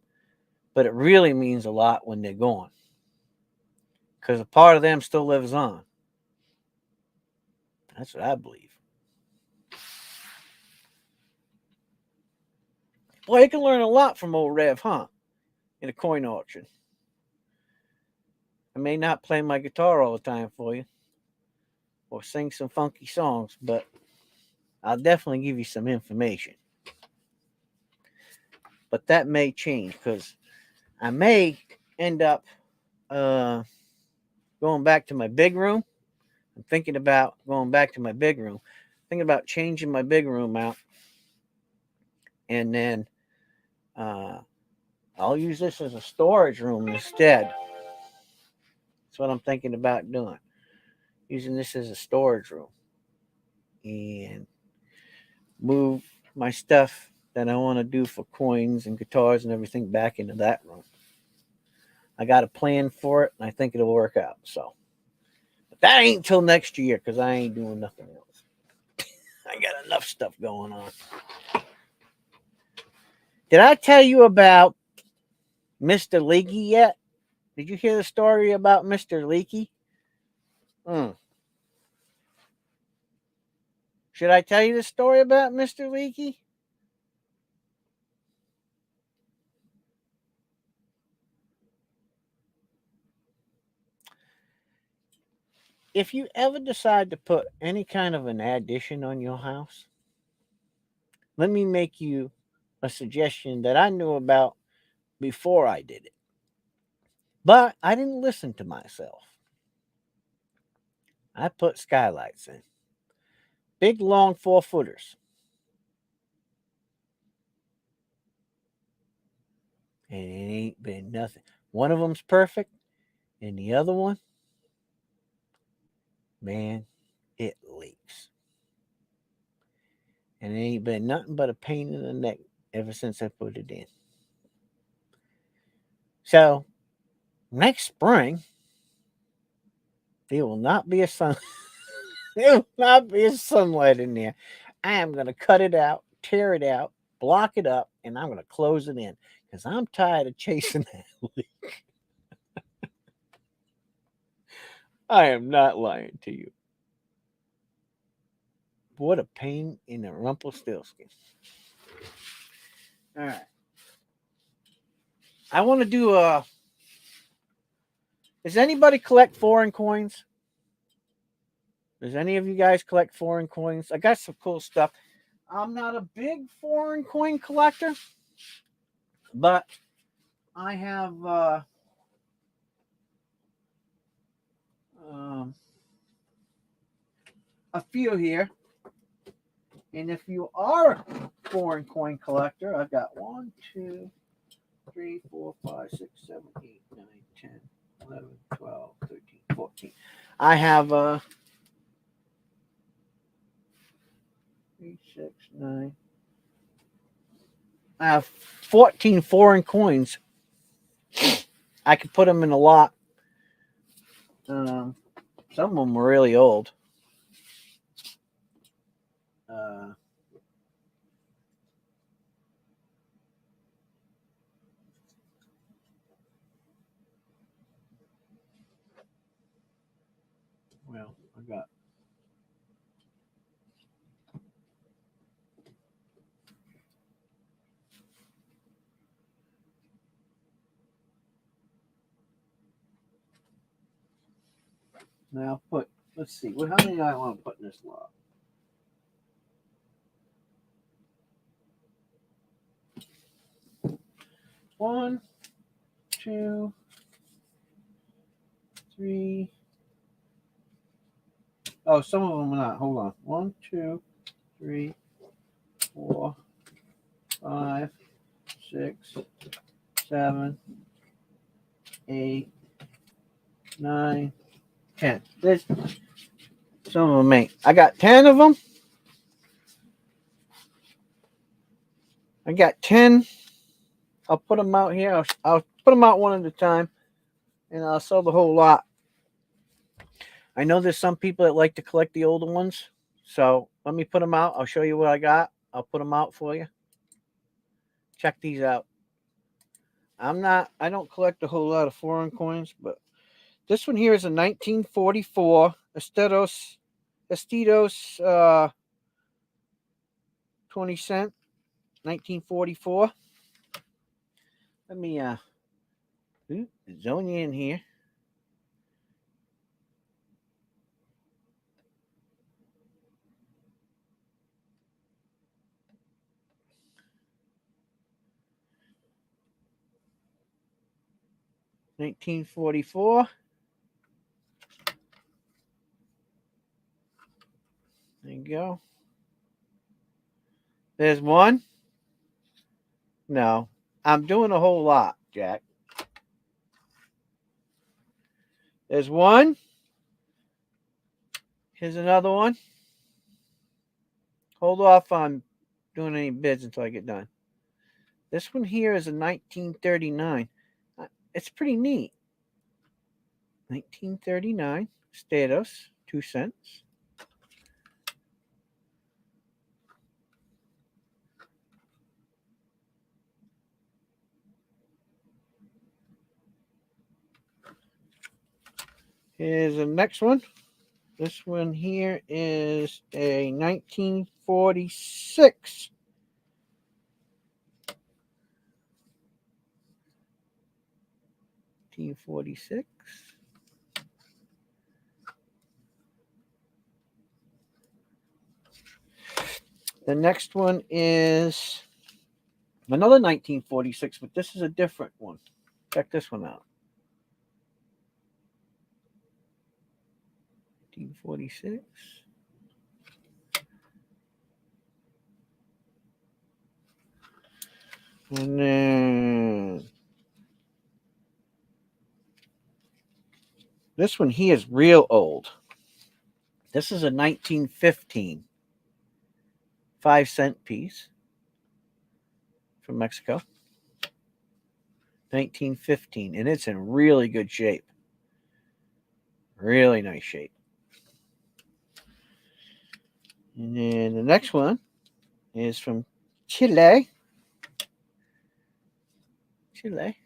but it really means a lot when they're gone because a part of them still lives on. That's what I believe. Boy, you can learn a lot from old Rev, huh? In a coin auction. I may not play my guitar all the time for you or sing some funky songs, but I'll definitely give you some information. But that may change because I may end up going back to my big room. I'm thinking about going back to my big room. Thinking about changing my big room out. And then I'll use this as a storage room instead. That's what I'm thinking about doing. Using this as a storage room. And move my stuff that I want to do for coins and guitars and everything back into that room. I got a plan for it, and I think it'll work out. So, but that ain't till next year because I ain't doing nothing else. I got enough stuff going on. Did I tell you about Mr. Leakey yet? Did you hear the story about Mr. Leakey? Should I tell you the story about Mr. Leakey? If you ever decide to put any kind of an addition on your house, let me make you a suggestion that I knew about before I did it. But I didn't listen to myself. I put skylights in. Big, long 4-footers. And it ain't been nothing. One of them's perfect, and the other one, man, it leaks. And it ain't been nothing but a pain in the neck ever since I put it in. So, next spring, there will not be a sun. There will not be sunlight in there. I am going to cut it out, tear it out, block it up, and I'm going to close it in because I'm tired of chasing that leak. I am not lying to you. What a pain in the Rumpelstiltskin. All right. I want to do a. Does anybody collect foreign coins? Does any of you guys collect foreign coins? I got some cool stuff. I'm not a big foreign coin collector, but I have a few here. And if you are a foreign coin collector, I've got 1, 2, 3, 4, 5, 6, 7, 8, 9, 10, 11, 12, 13, 14. I have 3, 6, 9. I have 14 foreign coins. I could put them in a lot. Some of them are really old. Well, I got. Now put. Let's see. How many do I want to put in this lot? One, 2, 3. Oh, some of them are not. Hold on. 1, 2, 3, 4, 5, 6, 7, 8, 9, 10. There's some of them ain't. I got 10 of them. I got 10. I'll put them out here. I'll put them out one at a time, and I'll sell the whole lot. I know there's some people that like to collect the older ones, so let me put them out. I'll show you what I got. I'll put them out for you. Check these out. I don't collect a whole lot of foreign coins, but this one here is a 1944 Estidos 20 cent, 1944. Let me zone you in here. $19.44. There you go. There's one. No, I'm doing a whole lot, Jack. There's one. Here's another one. Hold off on doing any bids until I get done. This one here is a 1939. It's pretty neat. 1939 Status, 2 cents. Here's the next one. This one here is a 1946. The next one is another 1946, but this is a different one. Check this one out. 1946. And then this one here is real old. This is a 1915 5-cent piece from Mexico. 1915, and it's in really good shape. Really nice shape. And then the next one is from Chile. Chile.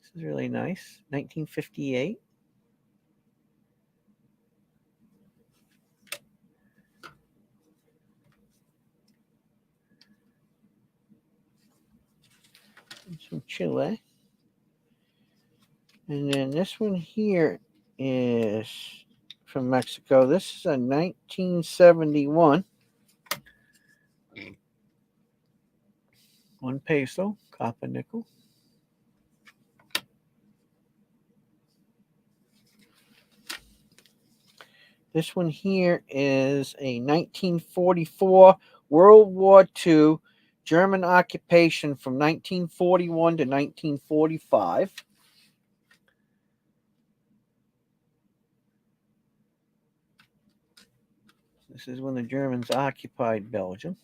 This is really nice. 1958. It's from Chile. And then this one here is from Mexico. This is a 1971. 1 peso, copper nickel. This one here is a 1944 World War II German occupation from 1941 to 1945. This is when the Germans occupied Belgium.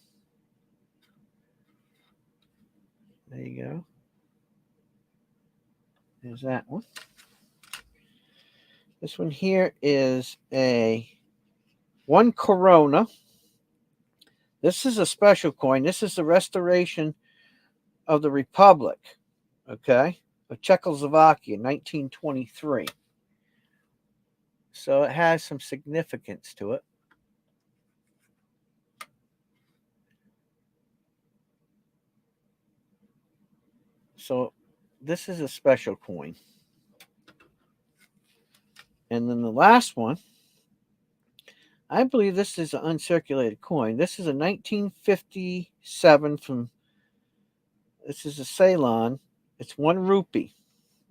There you go. There's that one. This one here is a 1 Corona. This is a special coin. This is the restoration of the Republic, okay, of Czechoslovakia, 1923. So it has some significance to it. So this is a special coin. And then the last one, I believe this is an uncirculated coin. This is a 1957 from, this is a Ceylon. It's 1 rupee,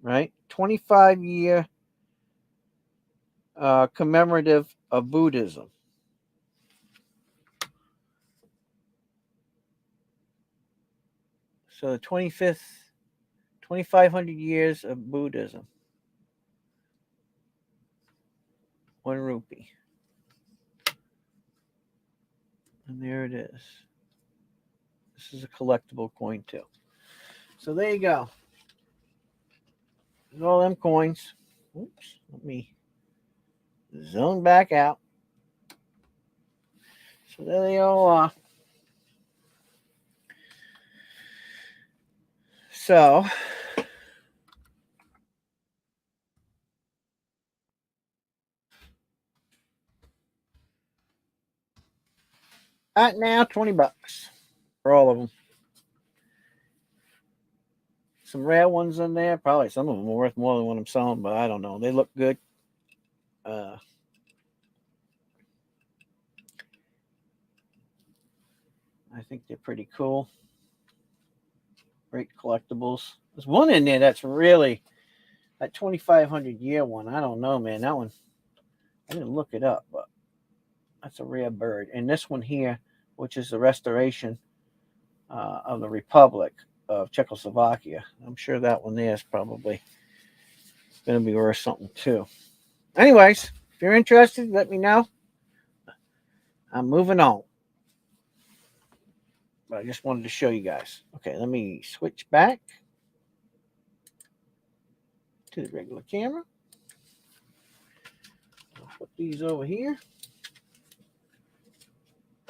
right? 25-year commemorative of Buddhism. So the 2,500 years of Buddhism. 1 rupee. And there it is. This is a collectible coin too. So there you go. There's all them coins. Oops. Let me zone back out. So there they all are. So right now, $20 for all of them. Some rare ones in there. Probably some of them are worth more than what I'm selling, but I don't know. They look good. I think they're pretty cool. Great collectibles. There's one in there that's really, that 2,500 year one. I don't know, man. That one, I didn't look it up, but that's a rare bird. And this one here, which is the restoration of the Republic of Czechoslovakia. I'm sure that one there is probably going to be worth something too. Anyways, if you're interested, let me know. I'm moving on. But I just wanted to show you guys. Okay, let me switch back to the regular camera. I'll put these over here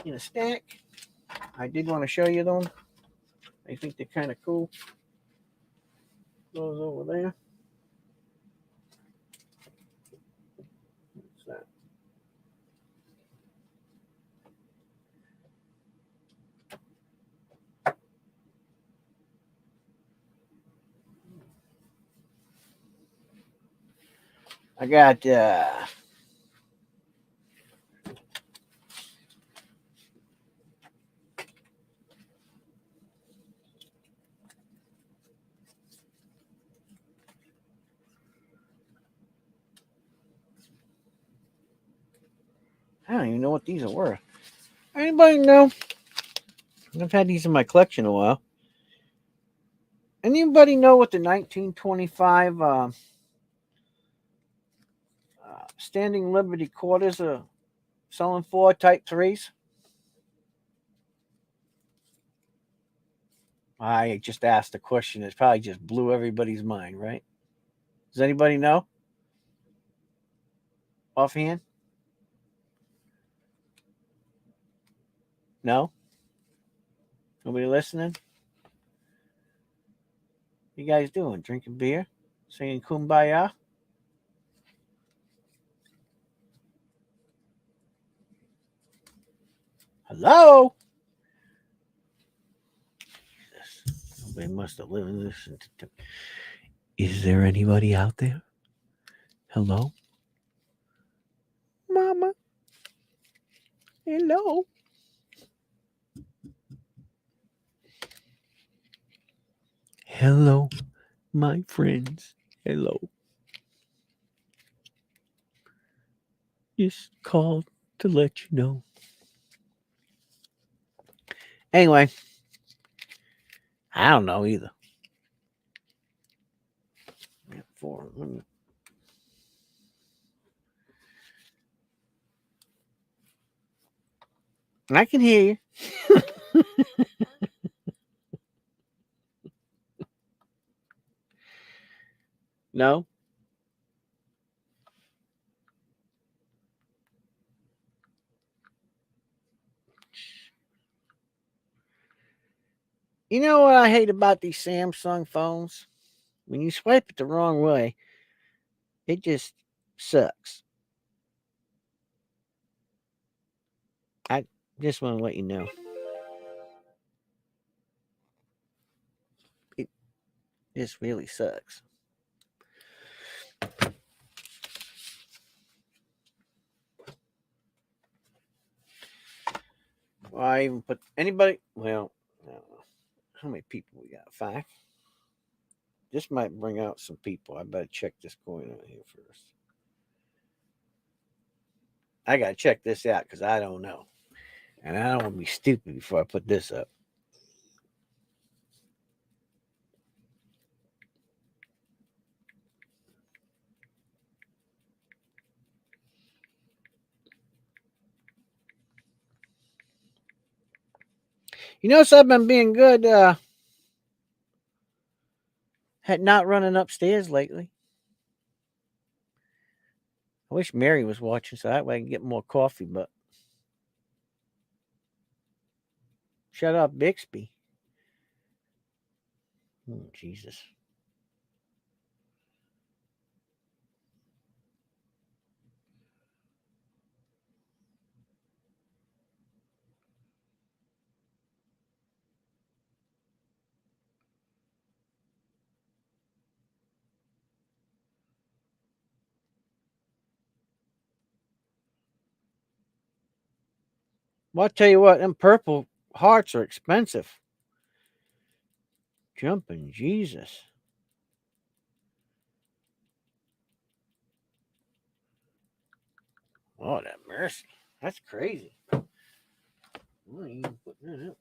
in a stack. I did want to show you them. I think they're kind of cool. Those over there. What's that? I got I don't even know what these are worth. Anybody know? I've had these in my collection a while. Anybody know what the 1925 Standing Liberty quarters are selling for, Type 3s? I just asked a question that probably just blew everybody's mind, right? Does anybody know? Offhand? No? Nobody listening? What you guys doing? Drinking beer? Singing Kumbaya? Hello? Nobody must have listened to. Is there anybody out there? Hello? Mama? Hello? Hello, my friends. Hello. Just called to let you know. Anyway, I don't know either. I can hear you. No? You know what I hate about these Samsung phones? When you swipe it the wrong way, it just sucks. I just want to let you know. It just really sucks. Well, I even put anybody. Well, I don't know. How many people we got? 5. This might bring out some people. I better check this going on here first. I gotta check this out because I don't know, and I don't want to be stupid before I put this up. You notice I've been being good. Had not running upstairs lately. I wish Mary was watching so that way I can get more coffee. But shut up, Bixby. Oh, Jesus. Well, I'll tell you what, them purple hearts are expensive. Jumping Jesus. Oh, that mercy. That's crazy. I ain't even putting that up.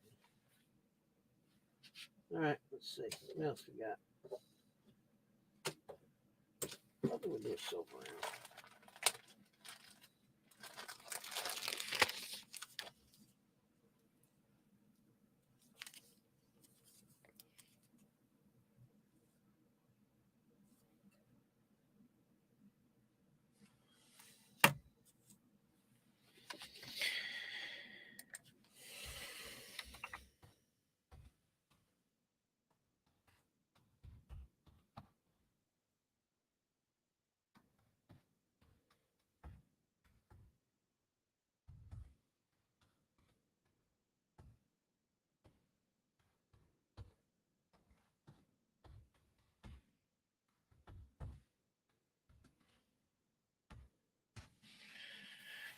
All right, let's see. What else we got? What do we do so far?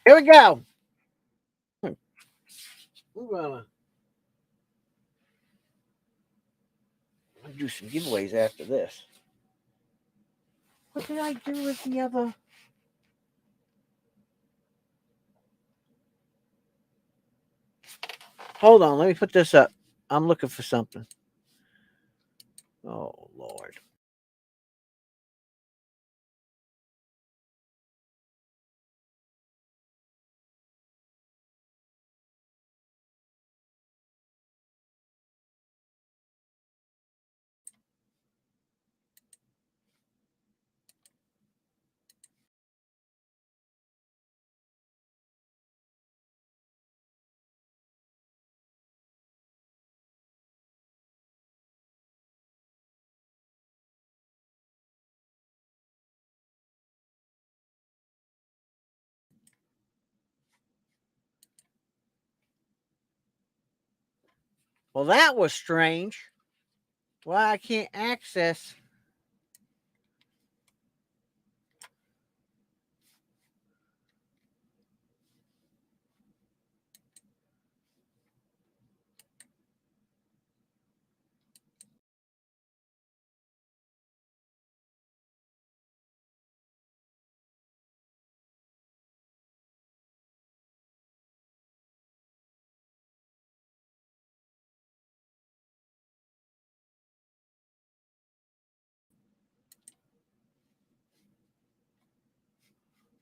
Here we go. We're gonna do some giveaways after this. What did I do with the other? Hold on, let me put this up. I'm looking for something. Oh Lord. Well, that was strange. Why I can't access.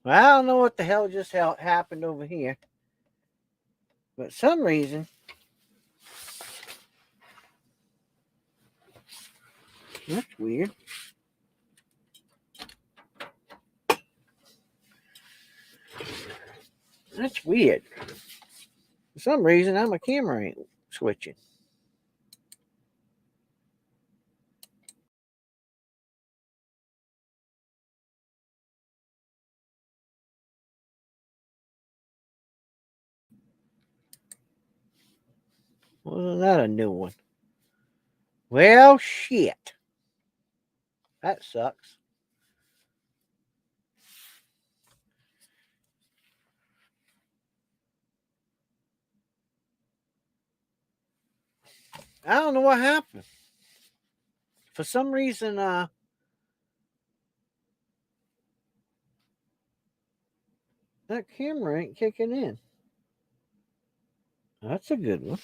Well, I don't know what the hell just happened over here. But some reason, that's weird. That's weird. For some reason, my camera ain't switching. Wasn't that a new one? Well, shit. That sucks. I don't know what happened. For some reason, that camera ain't kicking in. That's a good one.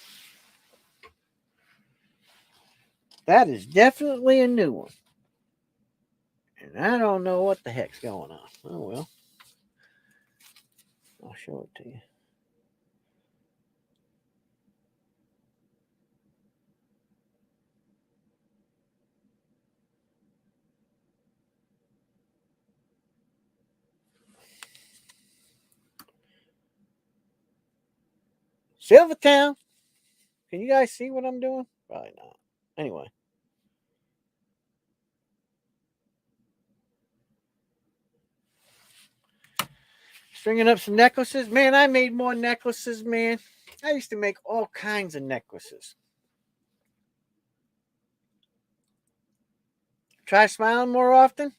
That is definitely a new one. And I don't know what the heck's going on. Oh, well. I'll show it to you. Silvertown. Can you guys see what I'm doing? Probably not. Anyway. Stringing up some necklaces. Man, I made more necklaces, man. I used to make all kinds of necklaces. Try smiling more often.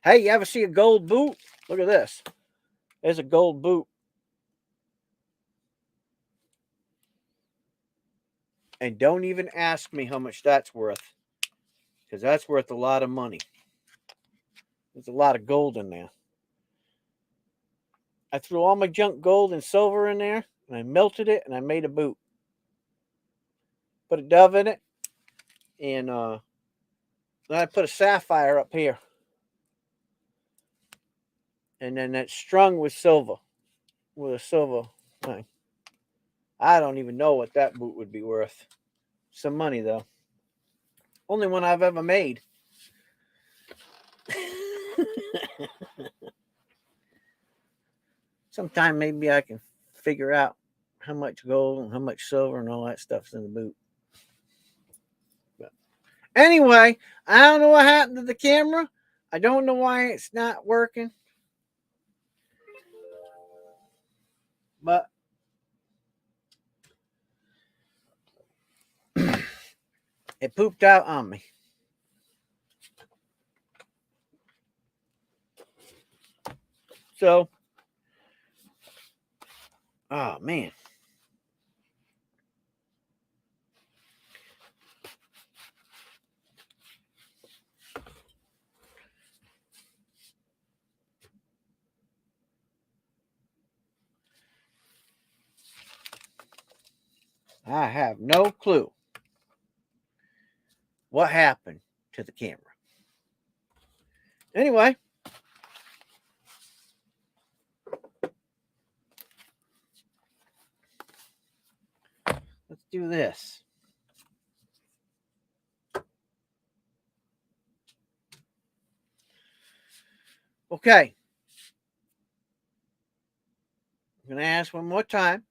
Hey, you ever see a gold boot? Look at this. There's a gold boot. And don't even ask me how much that's worth. Because that's worth a lot of money. There's a lot of gold in there. I threw all my junk gold and silver in there, and I melted it, and I made a boot. Put a dove in it, and then I put a sapphire up here. And then that's strung with silver, with a silver thing. I don't even know what that boot would be worth. Some money, though. Only one I've ever made. Sometime maybe I can figure out how much gold and how much silver and all that stuff's in the boot. But anyway, I don't know what happened to the camera. I don't know why it's not working. But it pooped out on me. So, oh man. I have no clue what happened to the camera. Anyway, let's do this. Okay. I'm going to ask one more time,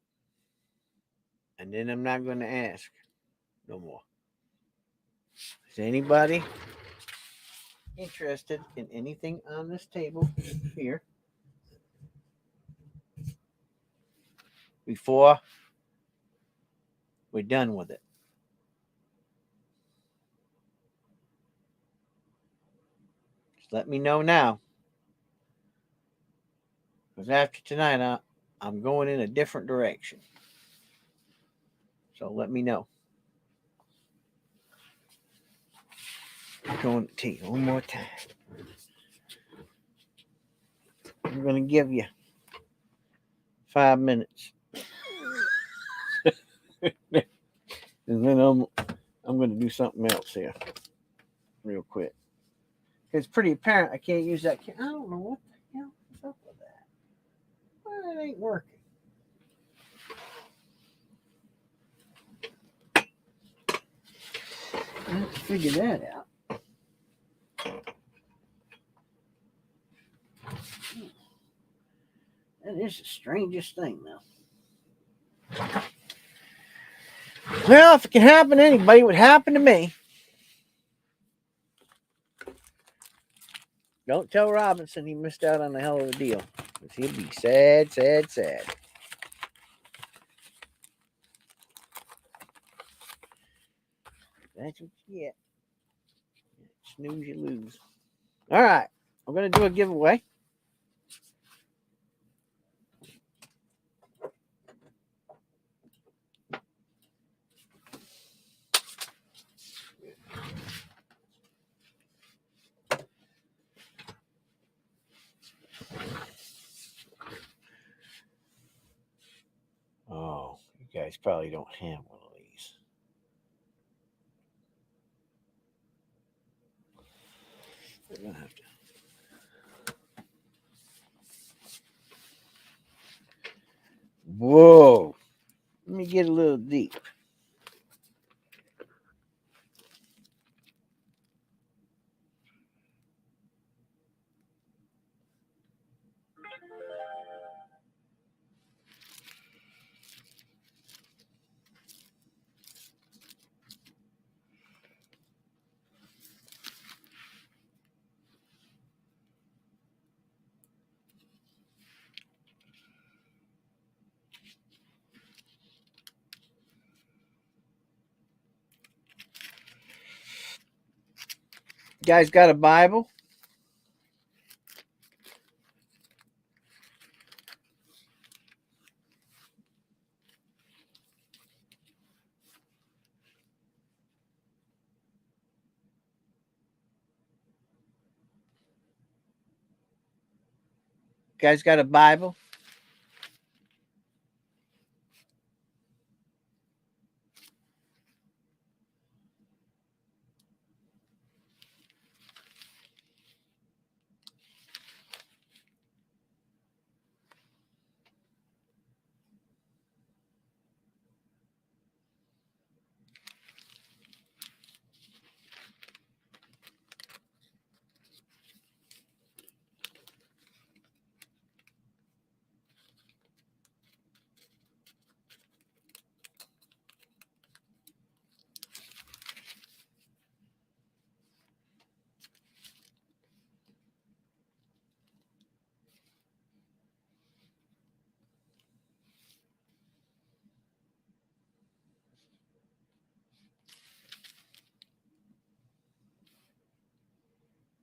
and then I'm not going to ask no more. Is anybody interested in anything on this table here before we're done with it? Just let me know now. Because after tonight, I'm going in a different direction. So let me know. I'm going to tea one more time. I'm going to give you 5 minutes. And then I'm going to do something else here real quick. It's pretty apparent I can't use that. I don't know what the hell is up with that. Well, it ain't working. I have to figure that out. That is the strangest thing, though. Well, if it can happen to anybody, it would happen to me. Don't tell Robinson he missed out on a hell of a deal. Because he'll be sad, sad, sad. That's what you get. Snooze, you lose. All right. I'm going to do a giveaway. Oh, you guys probably don't have one of these. We're going to have to. Whoa. Let me get a little deep. You guys got a Bible? You guys got a Bible?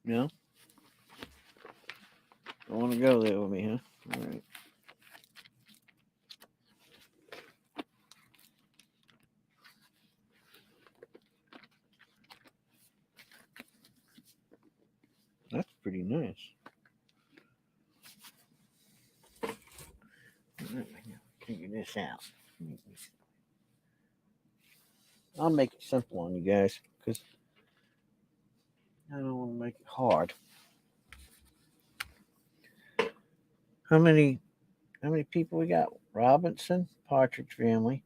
No? Don't want to go there with me, huh? All right. That's pretty nice. Figure this out. I'll make it simple on you guys because I don't want to make it hard. How many people we got? Robinson, Partridge Family,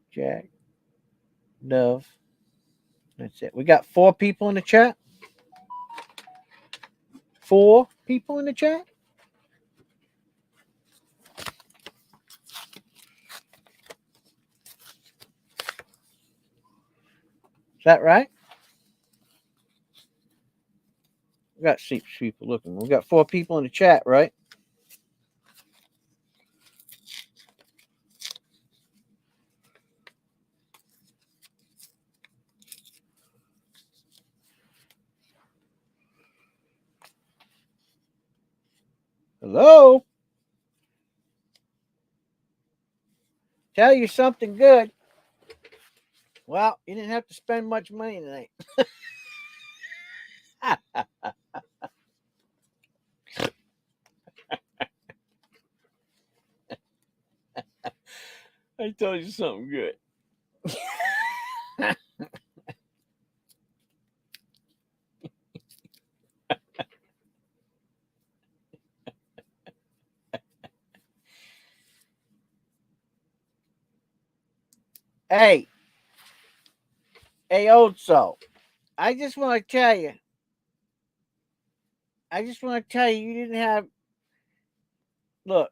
Jack, Dove. That's it. We got 4 people in the chat. 4 people in the chat. Is that right? We got 6 people looking. We got 4 people in the chat, right? Hello? Tell you something good. Well, you didn't have to spend much money tonight. I told you something good. Hey, old soul. I just want to tell you. You didn't have. Look.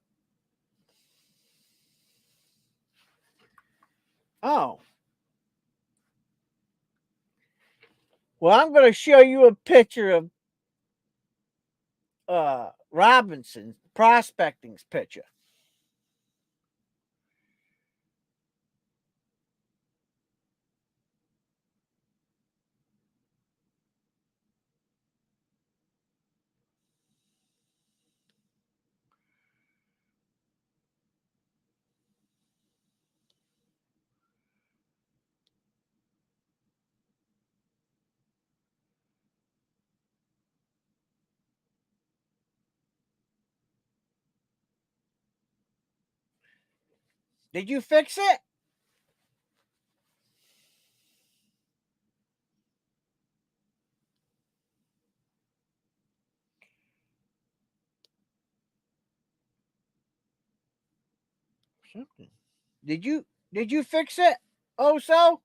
Oh. Well, I'm going to show you a picture of Robinson prospecting's picture. Did you fix it? Something. Did you fix it? Oh, so?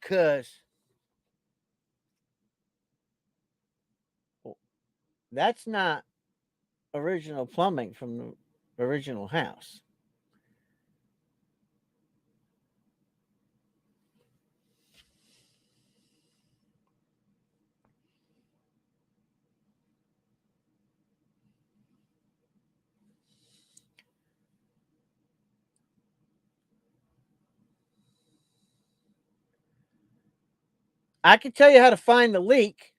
Cause that's not original plumbing from the original house. I can tell you how to find the leak.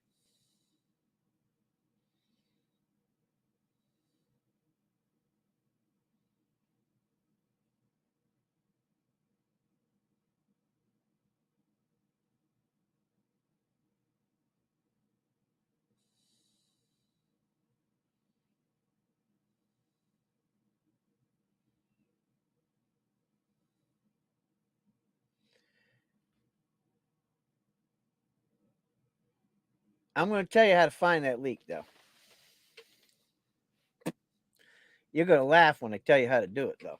I'm going to tell you how to find that leak, though. You're going to laugh when I tell you how to do it, though.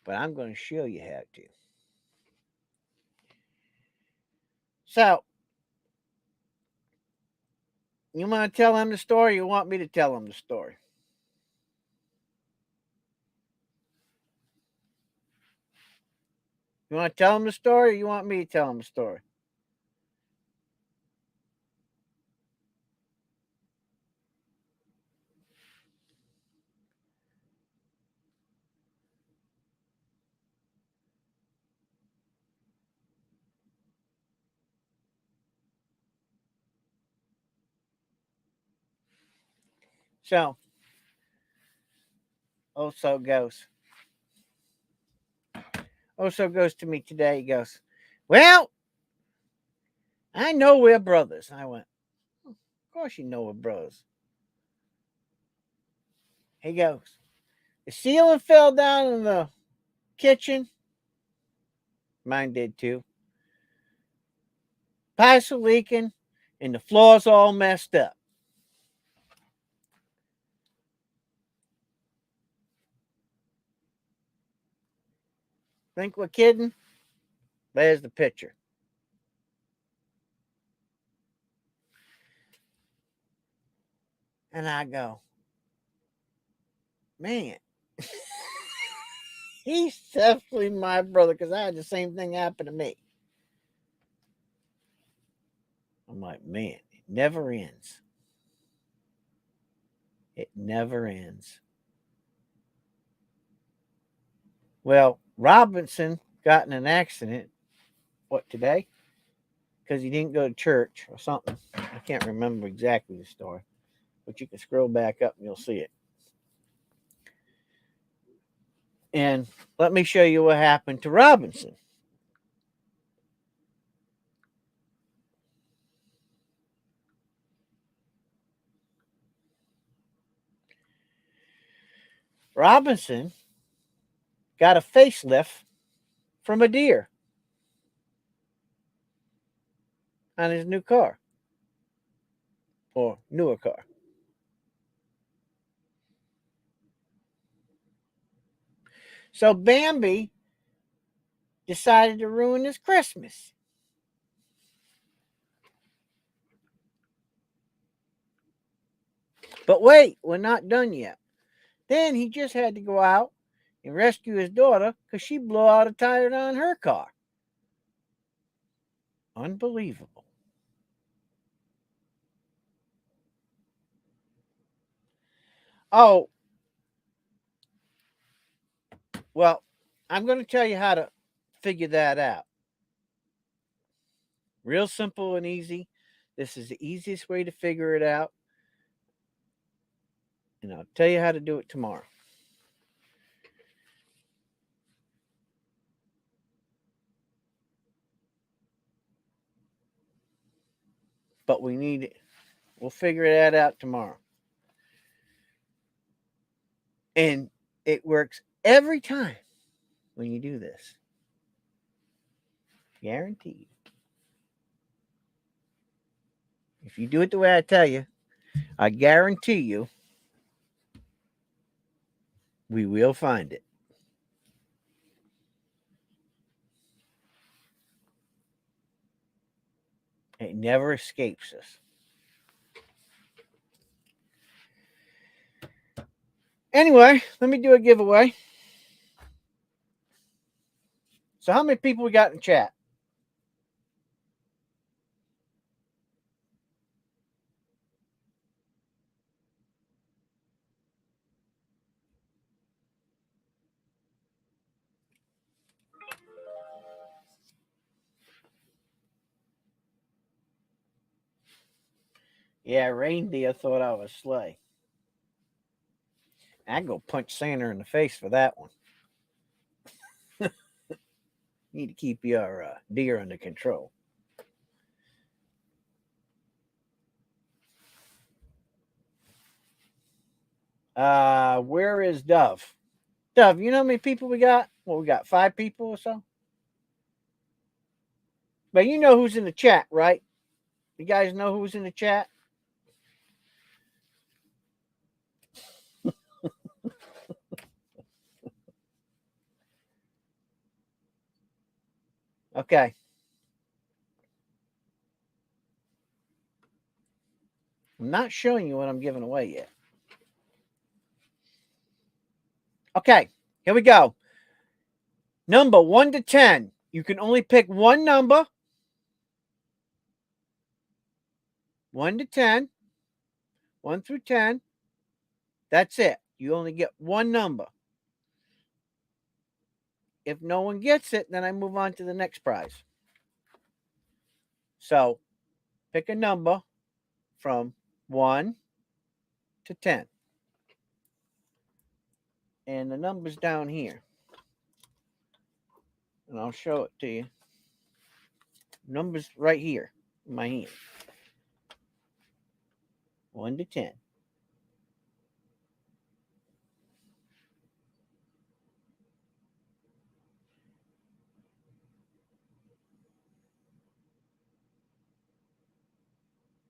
But I'm going to show you how to. So, you want to tell him the story, or you want me to tell him the story? You want to tell him the story, or you want me to tell him the story? So, so goes. So goes to me today. He goes, well, I know we're brothers. I went, of course you know we're brothers. He goes, the ceiling fell down in the kitchen. Mine did too. Pipes are leaking, and the floor's all messed up. Think we're kidding? There's the picture. And I go, man, he's definitely my brother because I had the same thing happen to me. I'm like, man, it never ends. It never ends. Well, Robinson got in an accident, what, today? Because he didn't go to church or something. I can't remember exactly the story, but you can scroll back up and you'll see it. And let me show you what happened to Robinson. Robinson got a facelift from a deer on his new car or newer car. So Bambi decided to ruin his Christmas. But wait, we're not done yet. Then he just had to go out and rescue his daughter because she blew out a tire on her car. Unbelievable. Oh, well, I'm going to tell you how to figure that out. Real simple and easy. This is the easiest way to figure it out. And I'll tell you how to do it tomorrow. But we need it. We'll figure that out tomorrow. And it works every time when you do this. Guaranteed. If you do it the way I tell you, I guarantee you we will find it. It never escapes us. Anyway, let me do a giveaway. So how many people we got in chat? Yeah, reindeer thought I was Slay. I'd go punch Santa in the face for that one. Need to keep your deer under control. Where is Dove? Dove, you know how many people we got? Well, we got 5 people or so. But you know who's in the chat, right? You guys know who's in the chat? Okay. I'm not showing you what I'm giving away yet. Okay, here we go. Number 1 to 10. You can only pick one number. 1 to 10. 1 through 10. That's it. You only get one number. If no one gets it, then I move on to the next prize. So pick a number from 1 to 10. And the number's down here. And I'll show it to you. Number's right here in my hand. 1 to 10.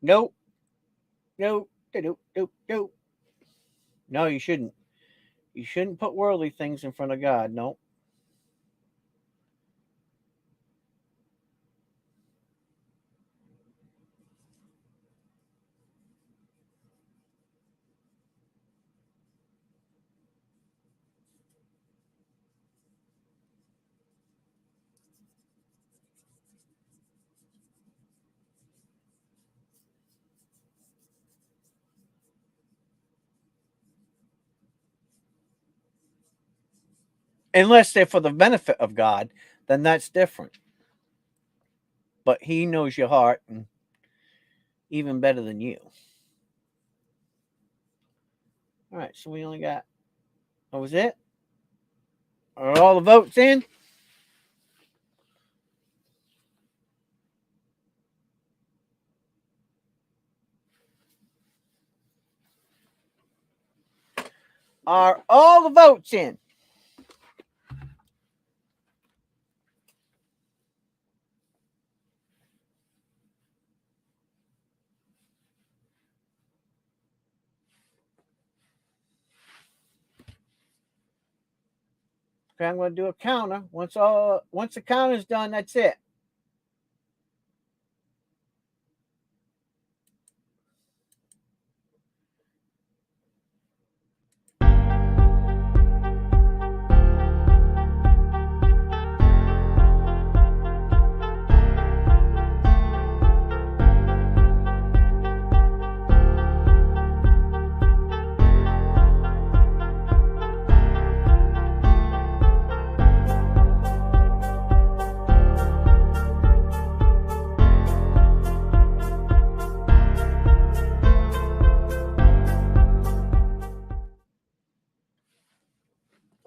Nope. Nope. Nope. Nope. Nope. No, you shouldn't. You shouldn't put worldly things in front of God. Nope. Unless they're for the benefit of God, then that's different. But he knows your heart and even better than you. All right, so we only got, that was it? Are all the votes in? Are all the votes in? Okay, I'm going to do a counter. Once the counter's done, that's it.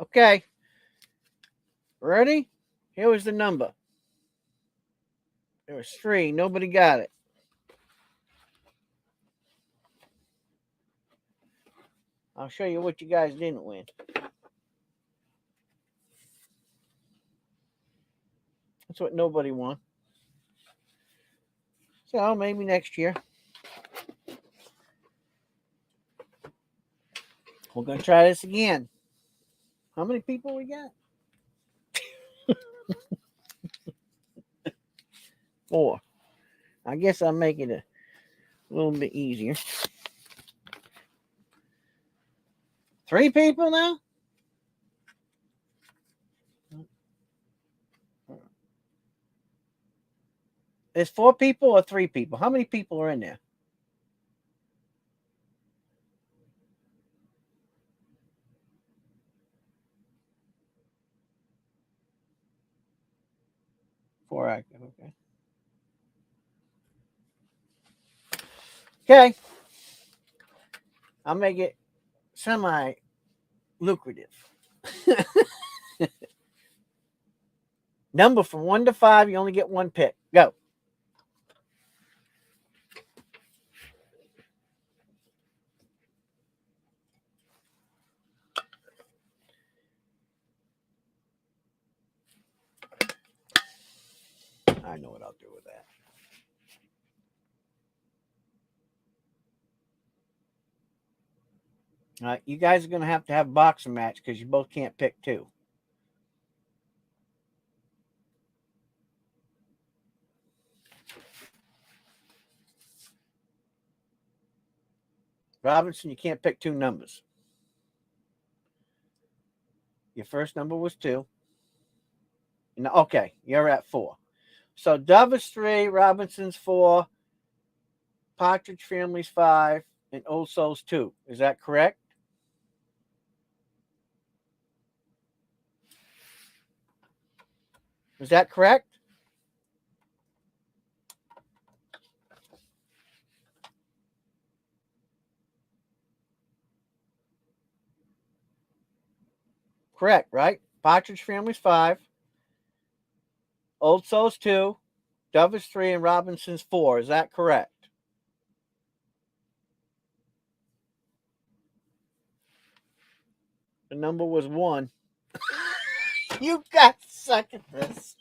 Okay. Ready? Here was the number. There was 3. Nobody got it. I'll show you what you guys didn't win. That's what nobody won. So maybe next year. We're going to try this again. How many people we got? 4. I guess I'll make it a little bit easier. 3 people now? There's 4 people or 3 people? How many people are in there? Four active, okay. Okay. I'll make it semi-lucrative. Number from 1 to 5, you only get 1 pick. Go. I know what I'll do with that. All right, you guys are going to have a boxing match because you both can't pick 2. Robinson, you can't pick 2 numbers. Your first number was 2. Okay, you're at 4. So Dove is 3, Robinson's 4, Partridge Family's 5, and Old Soul's 2. Is that correct? Is that correct? Correct, right? Partridge Family's 5, Old Soul's 2, Dove is 3, and Robinson's 4. Is that correct? The number was 1. You guys suck at this.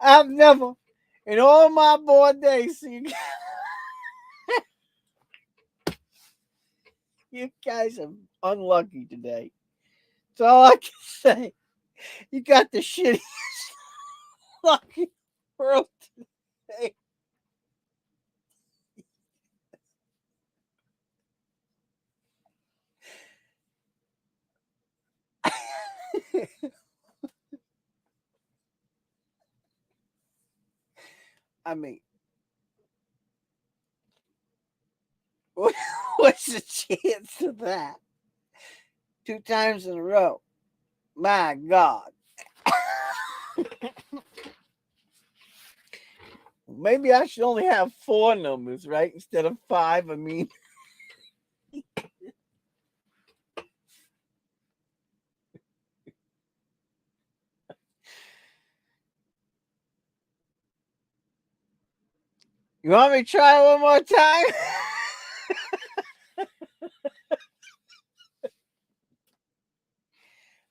I've never, in all my board days, seen you guys are unlucky today. That's all I can say. You got the shittiest lucky world today. I mean, what What's the chance of that? 2 times in a row. My God. Maybe I should only have 4 numbers, right? Instead of 5. I mean, you want me to try one more time?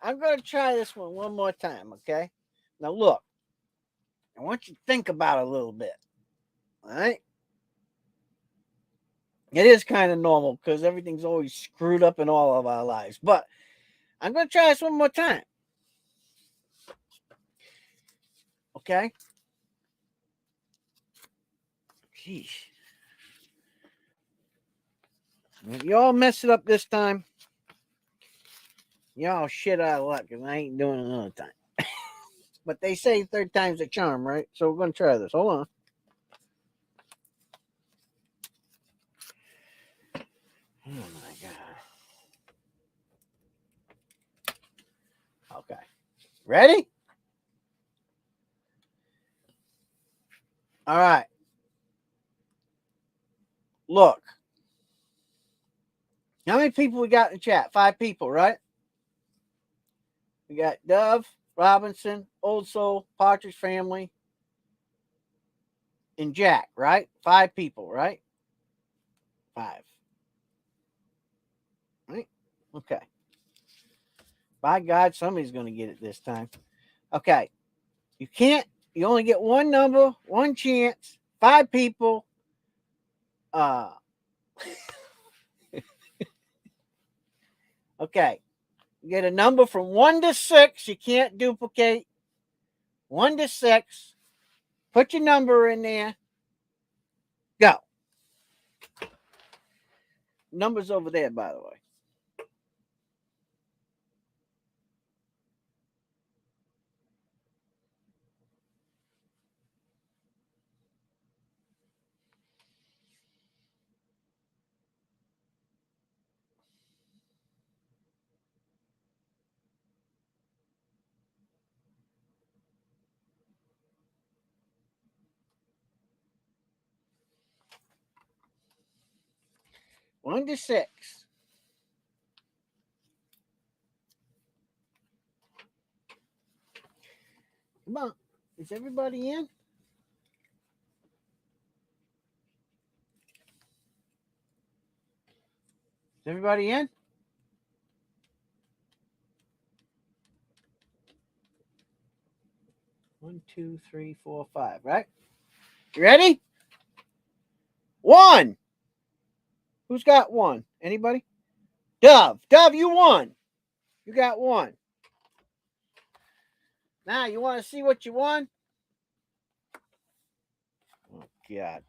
I'm going to try this one more time, okay? Now, look, I want you to think about it a little bit, all right? It is kind of normal because everything's always screwed up in all of our lives, but I'm going to try this one more time, okay? Jeez. If y'all mess it up this time, y'all shit out of luck because I ain't doing it another time. But they say 3rd time's a charm, right? So we're going to try this. Hold on. Oh, my God. Okay. Ready? All right. Look. How many people we got in the chat? 5 people, right? We got Dove, Robinson, Old Soul, Partridge Family, and Jack, right? 5 people, right? 5. Right? Okay. By God, somebody's going to get it this time. Okay. You only get 1 number, 1 chance, 5 people. Okay. You get a number from 1 to 6. You can't duplicate. 1 to 6. Put your number in there. Go. Number's over there, by the way. One to 6. Come on. Is everybody in? Is everybody in? 1, 2, 3, 4, 5. Right? You ready? 1. Who's got 1? Anybody? Dove. Dove, you won. You got 1. Now, you want to see what you won? Oh, God.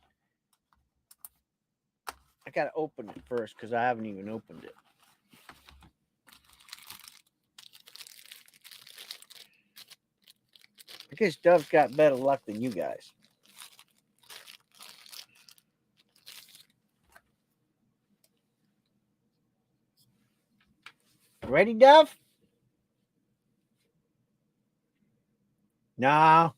I got to open it first because I haven't even opened it. I guess Dove's got better luck than you guys. Ready, Dove? No.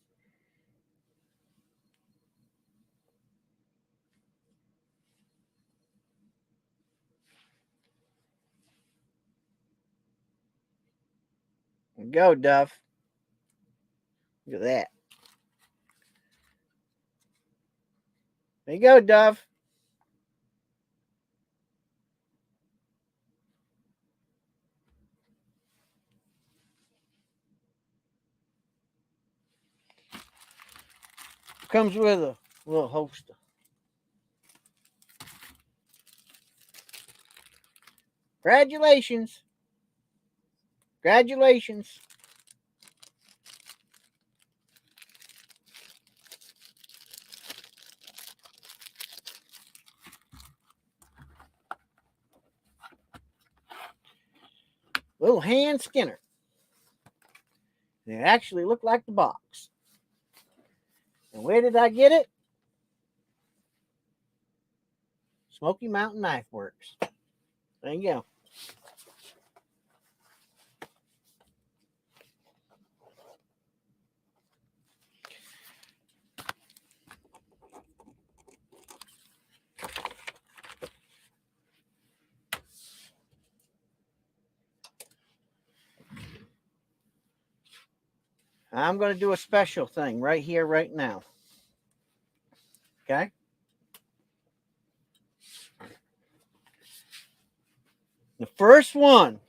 Go, Dove. Look at that. There you go, Dove. Comes with a little holster. Congratulations. Congratulations. Little hand Skinner. And it actually looked like the box. And where did I get it? Smoky Mountain Knife Works. There you go. I'm going to do a special thing right here, right now. Okay? The first one.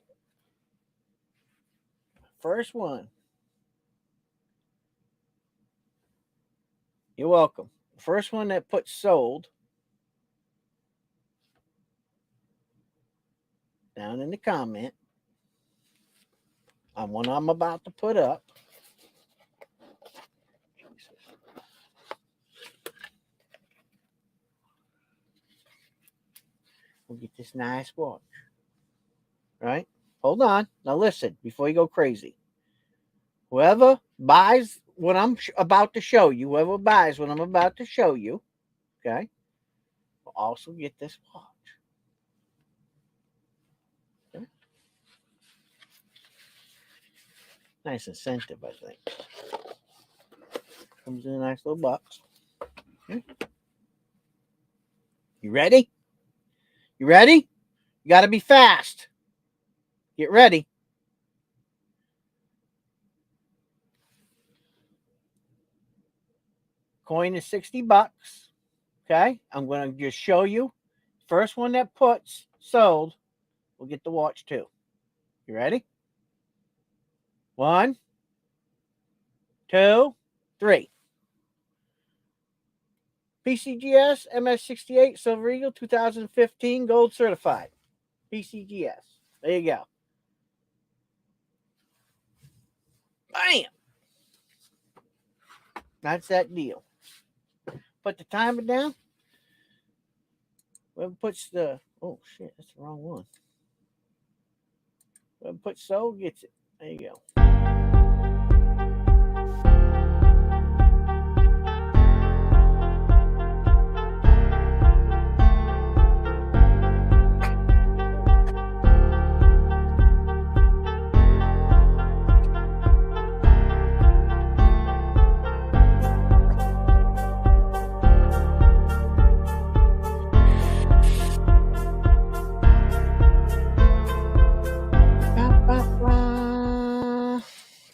You're welcome. The first one that puts sold down in the comment on one I'm about to put up. We'll get this nice watch. Right? Hold on. Now listen before you go crazy. Whoever buys what I'm about to show you, okay, will also get this watch. Okay? Nice incentive, I think. Comes in a nice little box. Okay. You ready? You ready? You got to be fast. Get ready. Coin is $60. Okay. I'm going to just show you. First one that puts sold will get the watch too. You ready? 1, 2, 3. PCGS MS68 Silver Eagle 2015 Gold Certified. PCGS. There you go. Bam. That's that deal. Put the timer down. Whoever puts the... Oh, shit. That's the wrong one. Whoever puts sold gets it. There you go.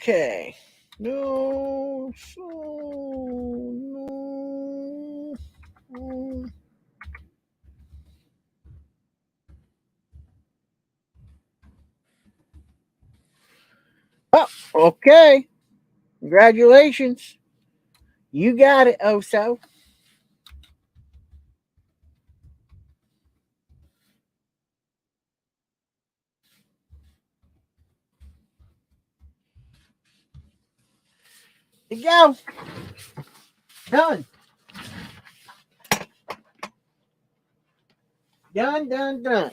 Okay. No. So, no. Oh, okay. Congratulations. You got it, Oso. There you go. Done. Done.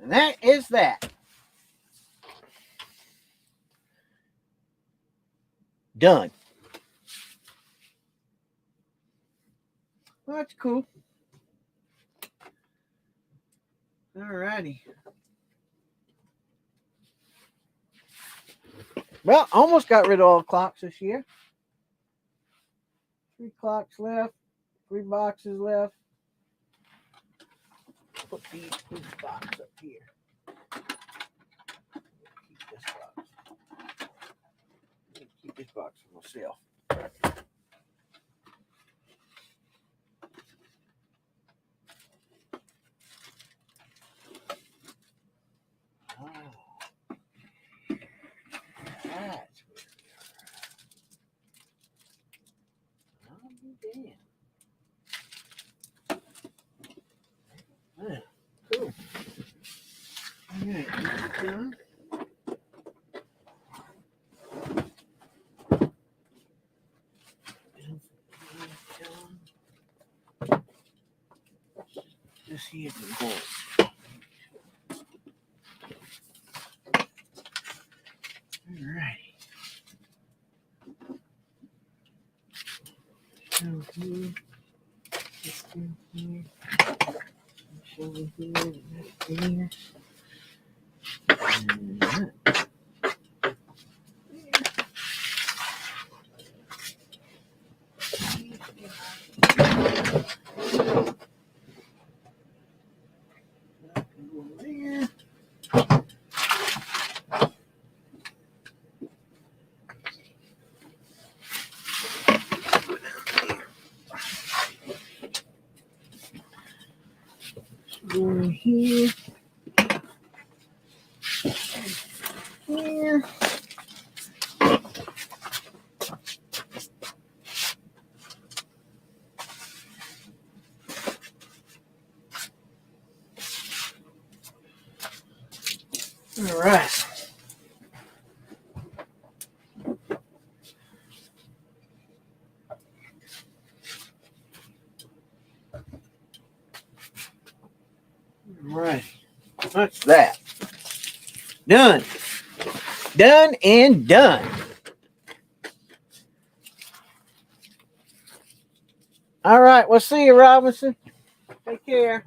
And that is that. Done. Well, that's cool. Alrighty. Well, almost got rid of all the clocks this year. 3 clocks left. 3 boxes left. Put these box up here. Keep this box. Keep this box for myself. That's where we are. I'll be damned. Yeah, cool. All right, that's done. this here can hold. All right. Down here. This down here. This over here. And that there. And that. That can go there. Go in here. Here. All right. All right. That's that. Done. Done and done. All right. We'll see you, Robinson. Take care.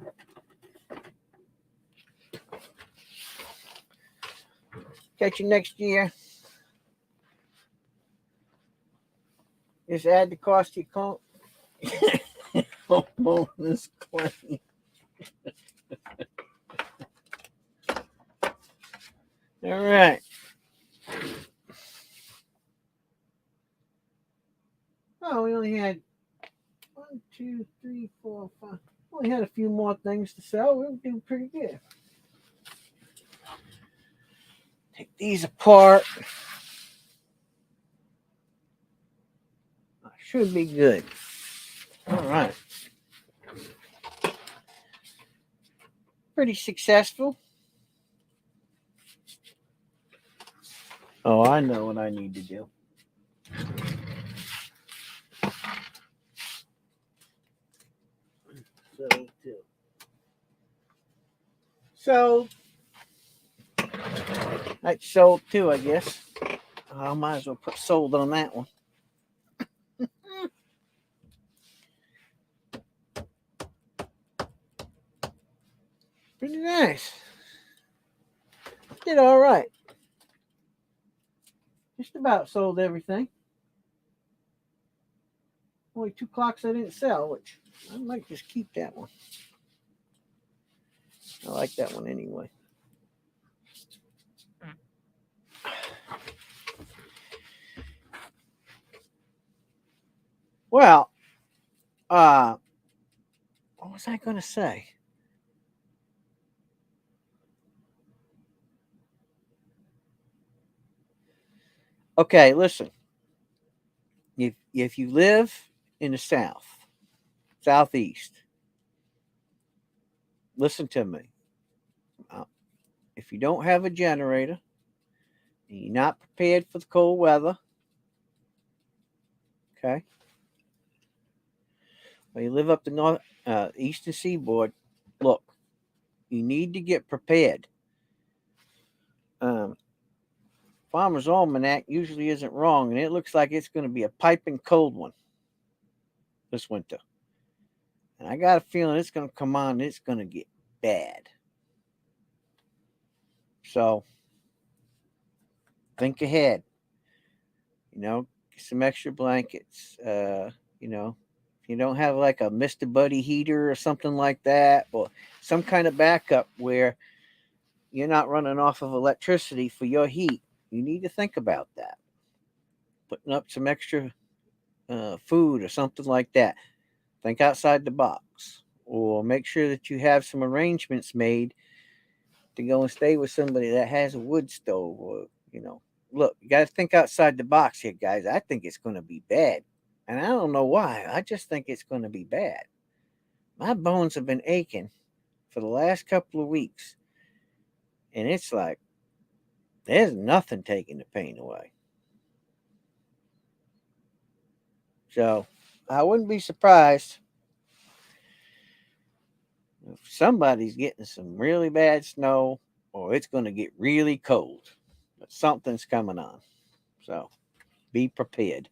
Catch you next year. Just add the cost to your homeowner's claim. All right. Oh, we only had 1, 2, 3, 4, 5. Only had a few more things to sell. We're doing pretty good. Take these apart. Should be good. All right. Pretty successful. Oh, I know what I need to do. So that's sold too, I guess. I might as well put sold on that one. Pretty nice. Did all right. Just about sold everything. Only 2 clocks I didn't sell, which I might just keep that one. I like that one anyway. Well, what was I going to say? Okay, listen. If you live in the southeast, listen to me. If you don't have a generator and you're not prepared for the cold weather, okay, or you live up the eastern seaboard, look, you need to get prepared. Farmer's Almanac usually isn't wrong, and it looks like it's going to be a piping cold one this winter. And I got a feeling it's going to come on and it's going to get bad. So think ahead. Get some extra blankets. If you don't have like a Mr. Buddy heater or something like that, or some kind of backup where you're not running off of electricity for your heat, you need to think about that. Putting up some extra food or something like that. Think outside the box, or make sure that you have some arrangements made to go and stay with somebody that has a wood stove. Or look, you got to think outside the box here, guys. I think it's going to be bad, and I don't know why. I just think it's going to be bad. My bones have been aching for the last couple of weeks, and it's like there's nothing taking the pain away. So I wouldn't be surprised If somebody's getting some really bad snow, or it's going to get really cold, but something's coming on. So be prepared.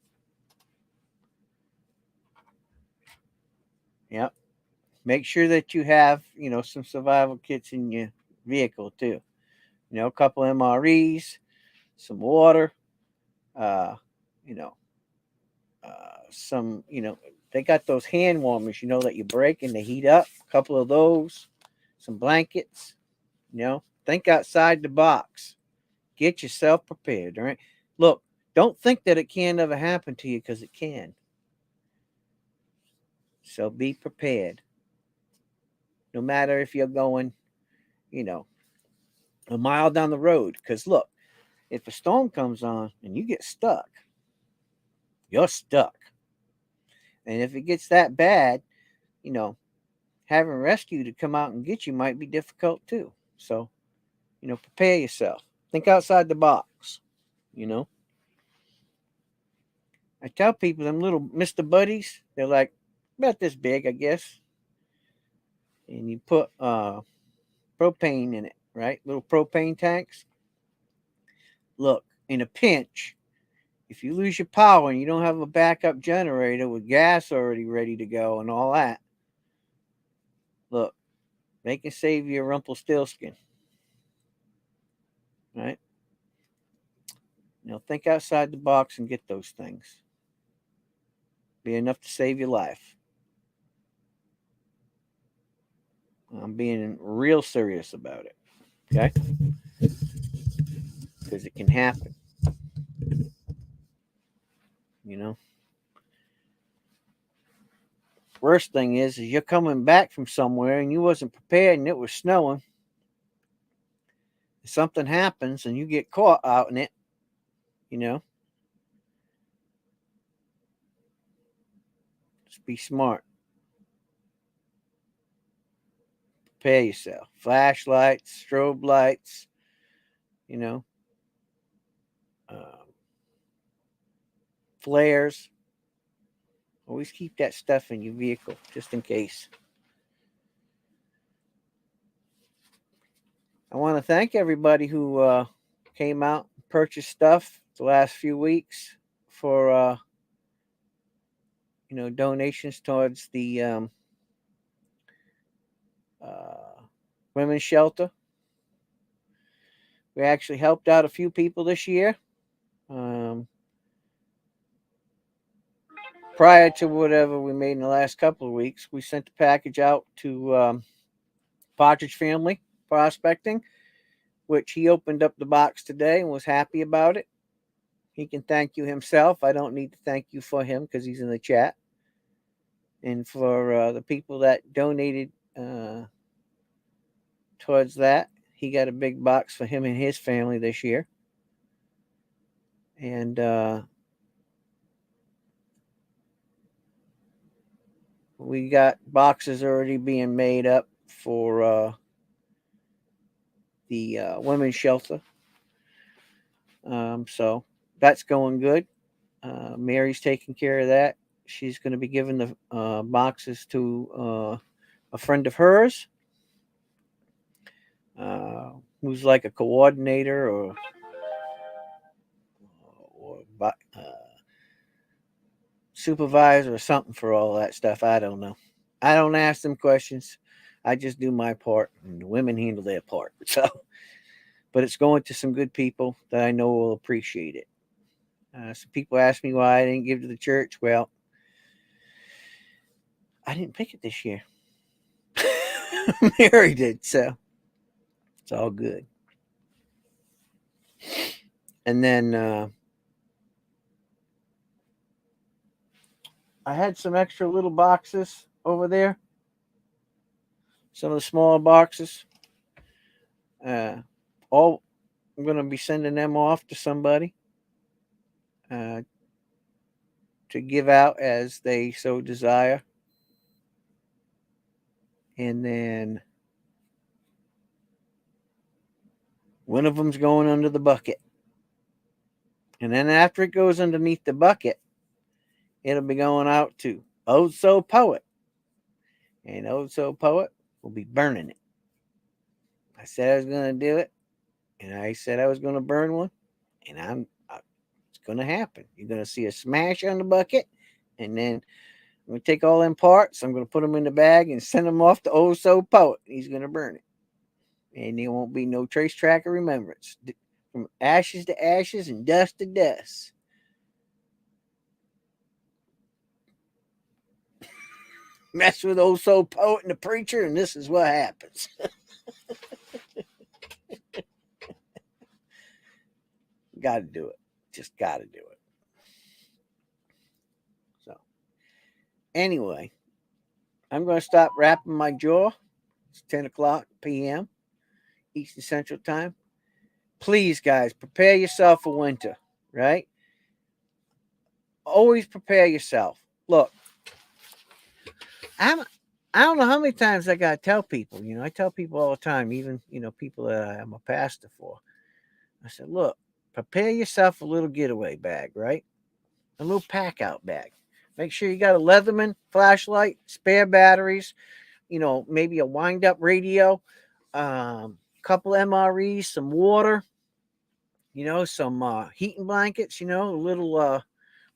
Yep. Make sure that you have, some survival kits in your vehicle too. A couple MREs, some water, uh, you know, some, they got those hand warmers, that you break and they heat up. A couple of those, some blankets, think outside the box. Get yourself prepared. All right. Look, don't think that it can never happen to you, because it can. So be prepared. No matter if you're going, you know, a mile down the road. Because look, if a storm comes on and you get stuck, you're stuck. And if it gets that bad, you know, having rescue to come out and get you might be difficult too. So, prepare yourself. Think outside the box, you know. I tell people them little Mr. Buddies, they're like about this big, I guess. And you put propane in it, right? Little propane tanks. Look, in a pinch, if you lose your power and you don't have a backup generator with gas already ready to go and all that, look, they can save you a Rumpelstiltskin, right? Think outside the box and get those things. Be enough to save your life. I'm being real serious about it, okay? Because it can happen, you know. Worst thing is you're coming back from somewhere and you wasn't prepared and it was snowing. If something happens and you get caught out in it, just be smart. Prepare yourself. Flashlights, strobe lights, you know, flares. Always keep that stuff in your vehicle just in case. I want to thank everybody who came out and purchased stuff the last few weeks for donations towards the women's shelter. We actually helped out a few people this year. Prior to whatever we made in the last couple of weeks, we sent the package out to Partridge Family Prospecting, which he opened up the box today and was happy about it. He can thank you himself. I don't need to thank you for him because he's in the chat. And for the people that donated towards that, he got a big box for him and his family this year. And we got boxes already being made up for the women's shelter. So that's going good. Mary's taking care of that. She's going to be giving the boxes to a friend of hers who's like a coordinator or supervisor or something for all that stuff. I don't know. I don't ask them questions. I just do my part, and the women handle their part. So, but it's going to some good people that I know will appreciate it. Some people ask me why I didn't give to the church. Well, I didn't pick it this year. Mary did, so it's all good. And then I had some extra little boxes over there. Some of the smaller boxes. All I'm going to be sending them off to somebody to give out as they so desire. And then one of them's going under the bucket. And then after it goes underneath the bucket, it'll be going out to Ode So Poet. And Ode So Poet will be burning it. I said I was going to do it, and I said I was going to burn one, and it's going to happen. You're going to see a smash on the bucket, and then I'm going to take all them parts. I'm going to put them in the bag and send them off to Oh So Poet. He's going to burn it, and there won't be no trace track of remembrance. From ashes to ashes and dust to dust. Mess with Oh So Poet and the preacher, and this is what happens. Got to do it. Just got to do it. So, anyway, I'm going to stop wrapping my jaw. It's 10 o'clock p.m. Eastern Central Time. Please, guys, prepare yourself for winter, right? Always prepare yourself. Look, I don't know how many times I got to tell people, I tell people all the time, even, people that I'm a pastor for. I said, look, prepare yourself a little getaway bag, right? A little pack out bag. Make sure you got a Leatherman flashlight, spare batteries, maybe a wind up radio, couple MREs, some water, some heating blankets, little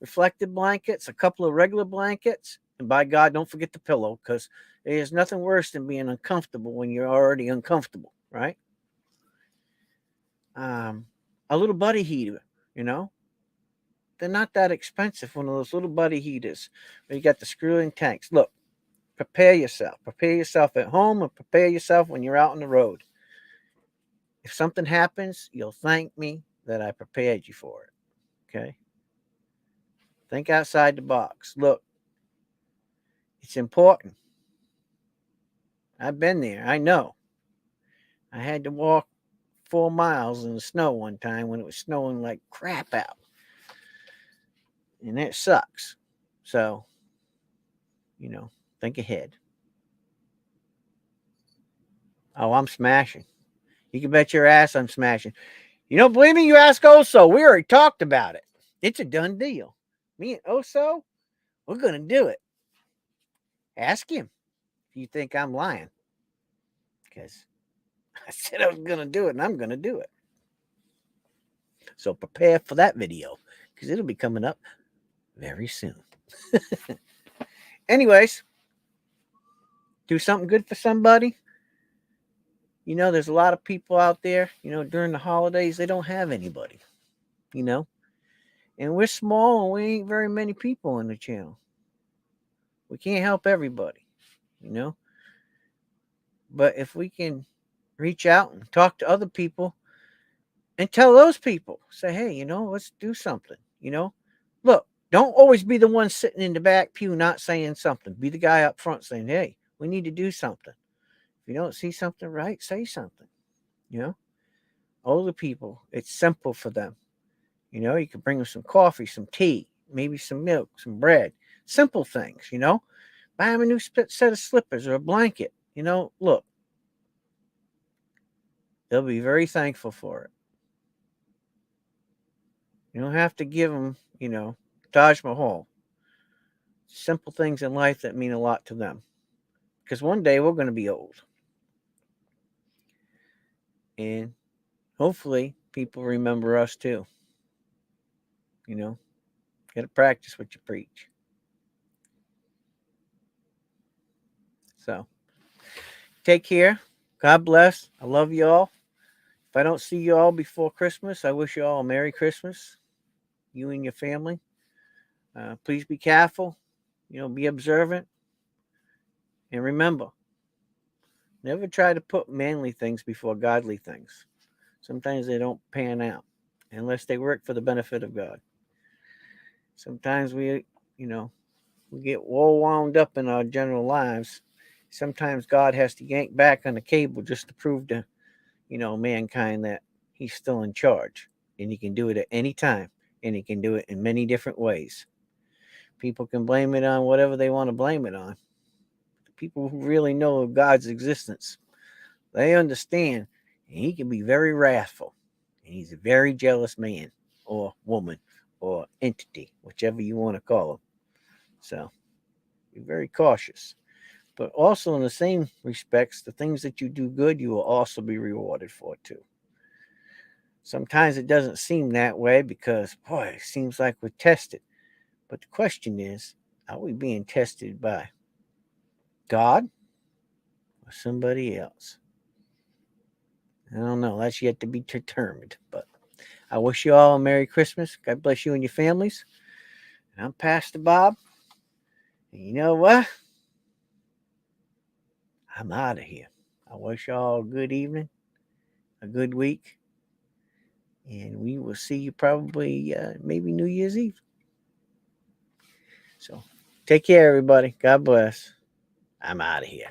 reflective blankets, a couple of regular blankets. And by God, don't forget the pillow, because there's nothing worse than being uncomfortable when you're already uncomfortable, right? A little buddy heater, They're not that expensive. One of those little buddy heaters where you got the screw-in tanks. Look, prepare yourself. Prepare yourself at home and prepare yourself when you're out on the road. If something happens, you'll thank me that I prepared you for it. Okay? Think outside the box. Look, it's important. I've been there. I know. I had to walk 4 miles in the snow one time when it was snowing like crap out. And it sucks. So, think ahead. Oh, I'm smashing. You can bet your ass I'm smashing. You don't believe me? You ask Oso. We already talked about it. It's a done deal. Me and Oso, we're going to do it. Ask him if you think I'm lying. Because I said I was going to do it, and I'm going to do it. So prepare for that video, because it'll be coming up very soon. Anyways, do something good for somebody. There's a lot of people out there, during the holidays, they don't have anybody, and we're small and we ain't very many people on the channel. We can't help everybody, but if we can reach out and talk to other people and tell those people, say, hey, let's do something, look, don't always be the one sitting in the back pew not saying something. Be the guy up front saying, hey, we need to do something. If you don't see something right, say something. Older people, it's simple for them. You can bring them some coffee, some tea, maybe some milk, some bread, simple things. Buy them a new set of slippers or a blanket. Look, they'll be very thankful for it. You don't have to give them, Taj Mahal. Simple things in life that mean a lot to them, because one day we're going to be old. And hopefully people remember us too. Got to practice what you preach. So, take care. God bless. I love you all. If I don't see you all before Christmas, I wish you all a Merry Christmas. You and your family. Please be careful. Be observant. And remember, never try to put manly things before godly things. Sometimes they don't pan out unless they work for the benefit of God. Sometimes we get all wound up in our general lives. Sometimes God has to yank back on the cable just to prove to, mankind that he's still in charge. And he can do it at any time. And he can do it in many different ways. People can blame it on whatever they want to blame it on. The people who really know of God's existence, they understand. And he can be very wrathful. And he's a very jealous man or woman or entity, whichever you want to call him. So be very cautious. But also, in the same respects, the things that you do good, you will also be rewarded for too. Sometimes it doesn't seem that way because, boy, it seems like we're tested. But the question is, are we being tested by God or somebody else? I don't know. That's yet to be determined. But I wish you all a Merry Christmas. God bless you and your families. And I'm Pastor Bob. And you know what? I'm out of here. I wish you all a good evening, a good week. And we will see you probably maybe New Year's Eve. So take care, everybody. God bless. I'm out of here.